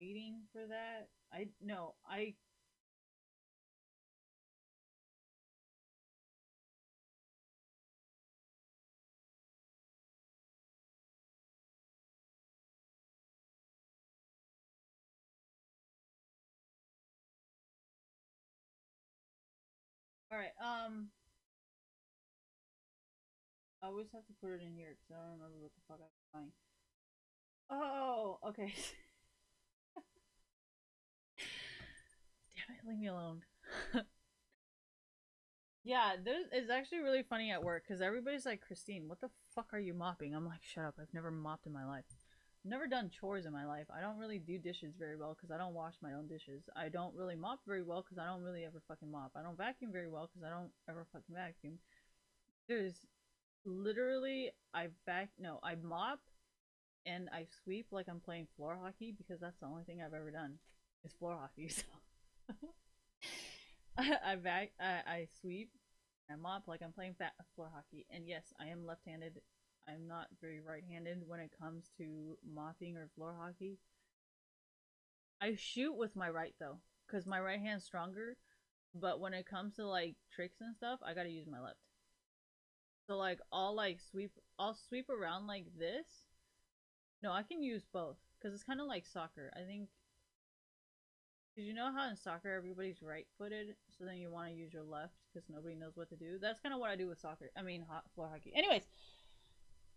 I'm waiting for that. I no, I Alright, I always have to put it in here because I don't remember what the fuck I was buying. Oh, okay. Damn it, leave me alone. Yeah, it's actually really funny at work because everybody's like, Christine, what the fuck are you mopping? I'm like, shut up, I've never mopped in my life. I've never done chores in my life. I don't really do dishes very well because I don't wash my own dishes. I don't really mop very well because I don't really ever fucking mop. I don't vacuum very well because I don't ever fucking vacuum. There's literally, I mop and I sweep like I'm playing floor hockey because that's the only thing I've ever done is floor hockey. So I sweep, I mop like I'm playing floor hockey. And yes, I am left-handed. I'm not very right-handed when it comes to mopping or floor hockey. I shoot with my right though, because my right hand's stronger. But when it comes to like tricks and stuff, I gotta use my left. So like I'll sweep around like this. No, I can use both because it's kind of like soccer. I think because you know how in soccer everybody's right-footed, so then you want to use your left because nobody knows what to do. That's kind of what I do with soccer. I mean, floor hockey. Anyways,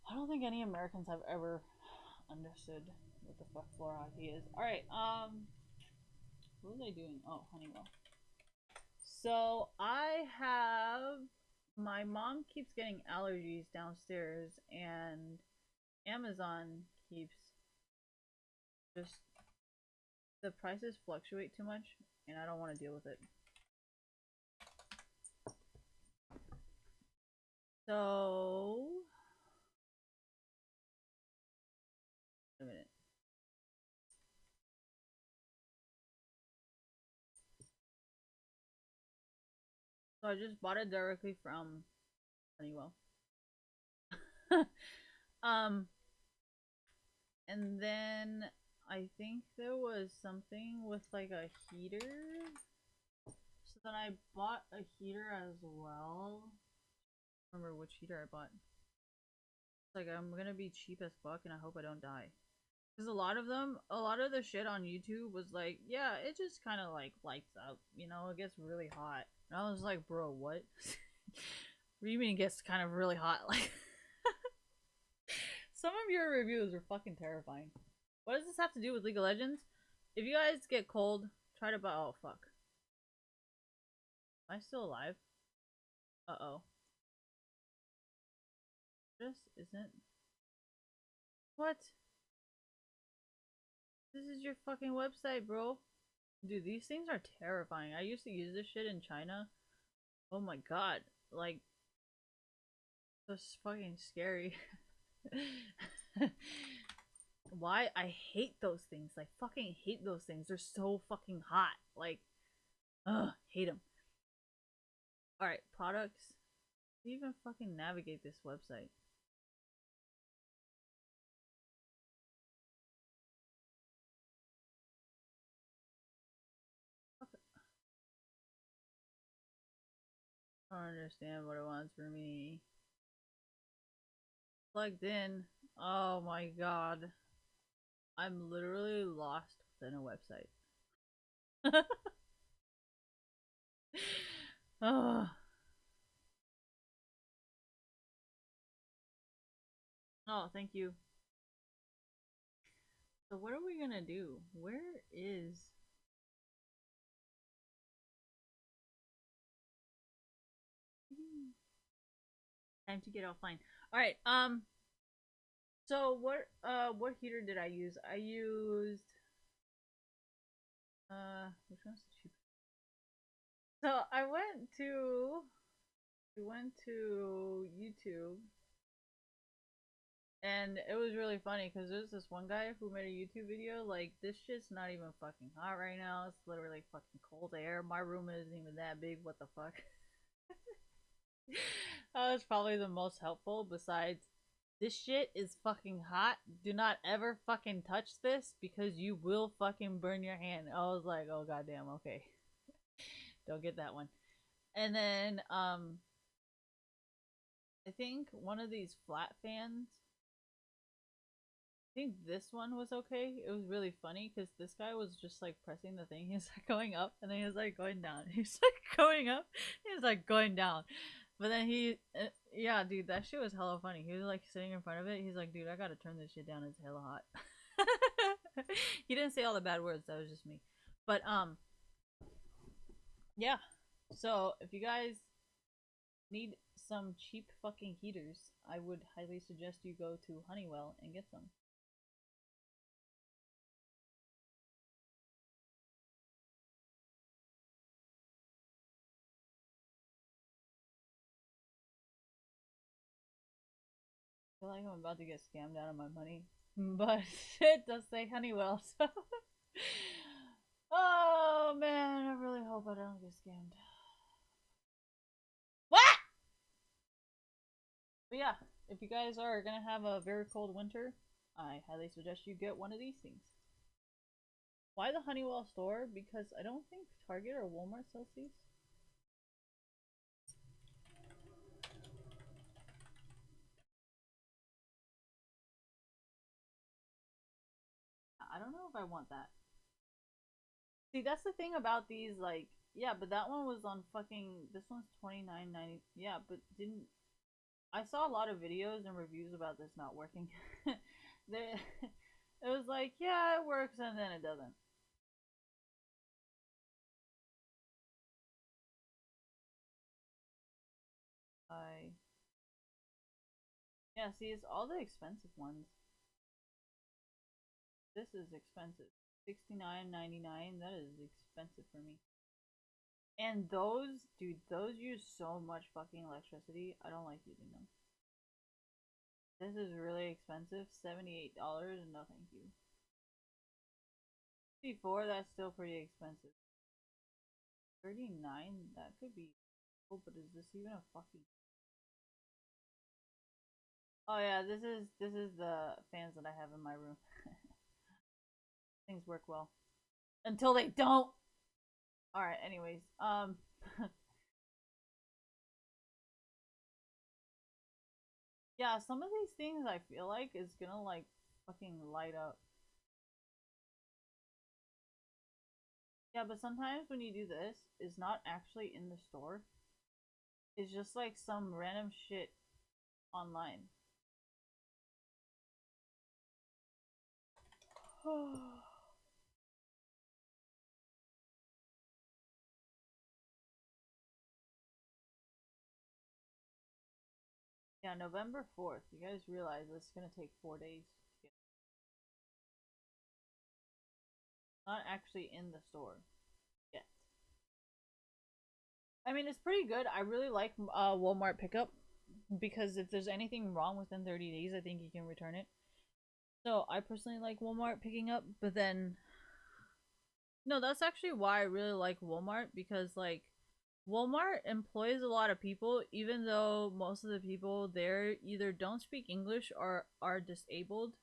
I don't think any Americans have ever understood what the fuck floor hockey is. All right, what was I doing? Oh, Honeywell. So I have my mom keeps getting allergies downstairs, and Amazon keeps just the prices fluctuate too much, and I don't want to deal with it. So, wait a minute. So I just bought it directly from Honeywell. um, and then I think there was something with like a heater. So then I bought a heater as well. I don't remember which heater I bought. It's like I'm gonna be cheap as fuck and I hope I don't die. Because a lot of the shit on YouTube was like, yeah, it just kind of like lights up, you know, it gets really hot. And I was like, bro, what? What do you mean it gets kind of really hot? Like, some of your reviews are fucking terrifying. What does this have to do with League of Legends? If you guys get cold, try to buy. Oh fuck. Am I still alive? Uh oh. This isn't. What? This is your fucking website, bro. Dude, these things are terrifying. I used to use this shit in China. Oh my god. Like, that's fucking scary. Why? I hate those things. I fucking hate those things. They're so fucking hot. Like, ugh, hate them. Alright, products. How do you even fucking navigate this website? I don't understand what it wants for me. Plugged in. Oh my god. I'm literally lost within a website. Oh. Oh, thank you. So what are we gonna do? Where is... Time to get offline. Alright, so what heater did I use? I used which one's the cheapest? So I went to YouTube, and it was really funny because there's this one guy who made a YouTube video like, this shit's not even fucking hot right now. It's literally fucking cold air. My room isn't even that big. What the fuck? That was probably the most helpful. Besides, this shit is fucking hot. Do not ever fucking touch this because you will fucking burn your hand. I was like, oh goddamn, okay. Don't get that one. And then I think one of these flat fans, think this one was okay. It was really funny because this guy was just like pressing the thing. He was like going up and then he was like going down. He was like going up. He was like going down. But then yeah, dude, that shit was hella funny. He was like sitting in front of it. He's like, dude, I gotta turn this shit down. It's hella hot. He didn't say all the bad words. That was just me. But yeah. So if you guys need some cheap fucking heaters, I would highly suggest you go to Honeywell and get some. I feel like I'm about to get scammed out of my money, but it does say Honeywell, so. Oh man, I really hope I don't get scammed. What? But yeah, if you guys are gonna have a very cold winter, I highly suggest you get one of these things. Why the Honeywell store? Because I don't think Target or Walmart sells these. I don't know if I want that. See, that's the thing about these, like, yeah, but that one was on fucking. This one's $29.90. Yeah, but didn't I saw a lot of videos and reviews about this not working. It was like, yeah, it works, and then it doesn't. I Yeah, see, it's all the expensive ones. This is expensive. $69.99. That is expensive for me. And those, dude, those use so much fucking electricity. I don't like using them. This is really expensive. $78. No, thank you. Before that's still pretty expensive. 39. That could be. Oh, but is this even a fucking? Oh yeah, this is the fans that I have in my room. Things work well until they don't. All right. Anyways, yeah, some of these things I feel like is gonna like fucking light up. Yeah, but sometimes when you do this, it's not actually in the store. It's just like some random shit online. Yeah, November 4th. You guys realize it's gonna take 4 days to get. Not actually in the store yet. I mean, it's pretty good. I really like Walmart pickup because if there's anything wrong within 30 days, I think you can return it. So I personally like Walmart picking up, but then no, that's actually why I really like Walmart because like Walmart employs a lot of people, even though most of the people there either don't speak English or are disabled.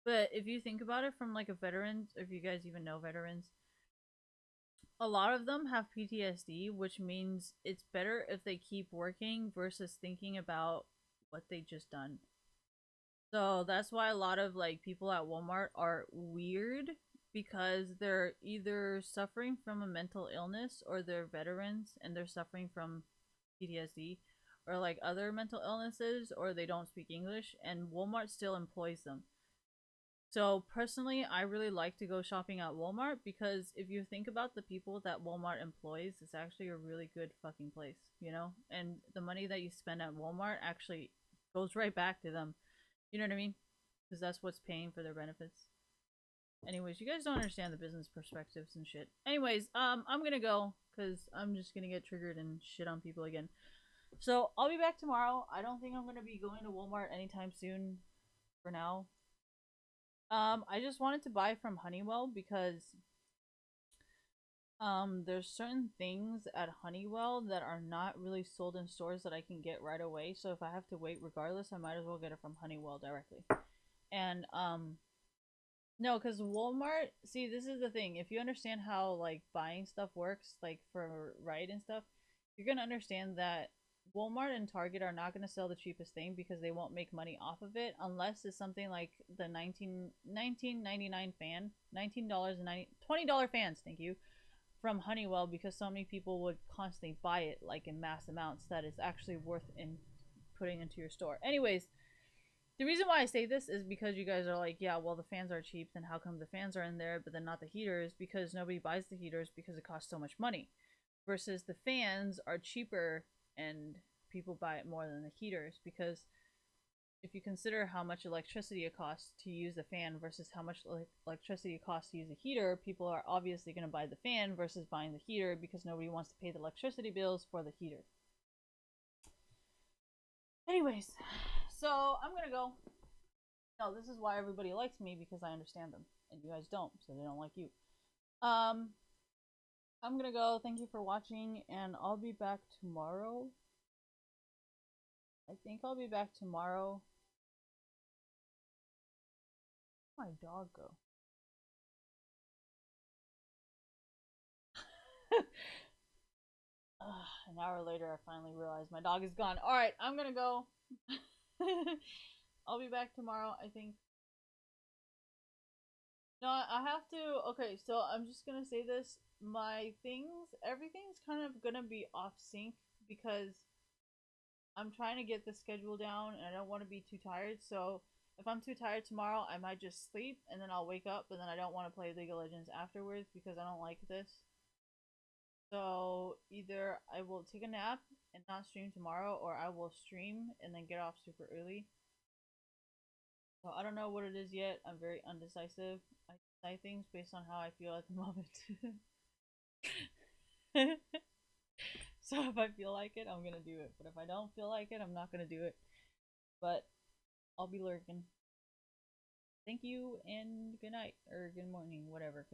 But if you think about it from like a veteran, if you guys even know veterans, a lot of them have PTSD, which means it's better if they keep working versus thinking about what they just done. So that's why a lot of like people at Walmart are weird because they're either suffering from a mental illness or they're veterans and they're suffering from PTSD or like other mental illnesses or they don't speak English and Walmart still employs them. So personally, I really like to go shopping at Walmart because if you think about the people that Walmart employs, it's actually a really good fucking place, you know? And the money that you spend at Walmart actually goes right back to them. You know what I mean? Because that's what's paying for their benefits. Anyways, you guys don't understand the business perspectives and shit. Anyways, I'm gonna go because I'm just gonna get triggered and shit on people again. So I'll be back tomorrow. I don't think I'm gonna be going to Walmart anytime soon. For now, I just wanted to buy from Honeywell because there's certain things at Honeywell that are not really sold in stores that I can get right away. So if I have to wait regardless, I might as well get it from Honeywell directly. And no, because Walmart, see, this is the thing. If you understand how like buying stuff works, like for Right and stuff, you're gonna understand that Walmart and Target are not going to sell the cheapest thing because they won't make money off of it unless it's something like the 19.99 fan, $20 fans, thank you, from Honeywell, because so many people would constantly buy it like in mass amounts that it's actually worth in putting into your store. Anyways, the reason why I say this is because you guys are like, yeah, well, the fans are cheap, then how come the fans are in there, but then not the heaters? Because nobody buys the heaters because it costs so much money. Versus the fans are cheaper and people buy it more than the heaters, because if you consider how much electricity it costs to use the fan versus how much electricity it costs to use a heater, people are obviously going to buy the fan versus buying the heater because nobody wants to pay the electricity bills for the heater. Anyways, so I'm gonna go. No, this is why everybody likes me, because I understand them, and you guys don't, so they don't like you. Um, I'm gonna go. Thank you for watching, and I'll be back tomorrow. I think I'll be back tomorrow. Where'd my dog go? An hour later, I finally realized my dog is gone. Alright, I'm gonna go. I'll be back tomorrow, I think. No, I have to. Okay, so I'm just gonna say this. My things, everything's kind of gonna be off sync because I'm trying to get the schedule down and I don't want to be too tired. So if I'm too tired tomorrow, I might just sleep and then I'll wake up, and then I don't want to play League of Legends afterwards because I don't like this. So either I will take a nap and not stream tomorrow, or I will stream and then get off super early. So I don't know what it is yet. I'm very undecisive. I decide things based on how I feel at the moment. So if I feel like it, I'm gonna do it. But if I don't feel like it, I'm not gonna do it. But I'll be lurking. Thank you and good night or good morning, whatever.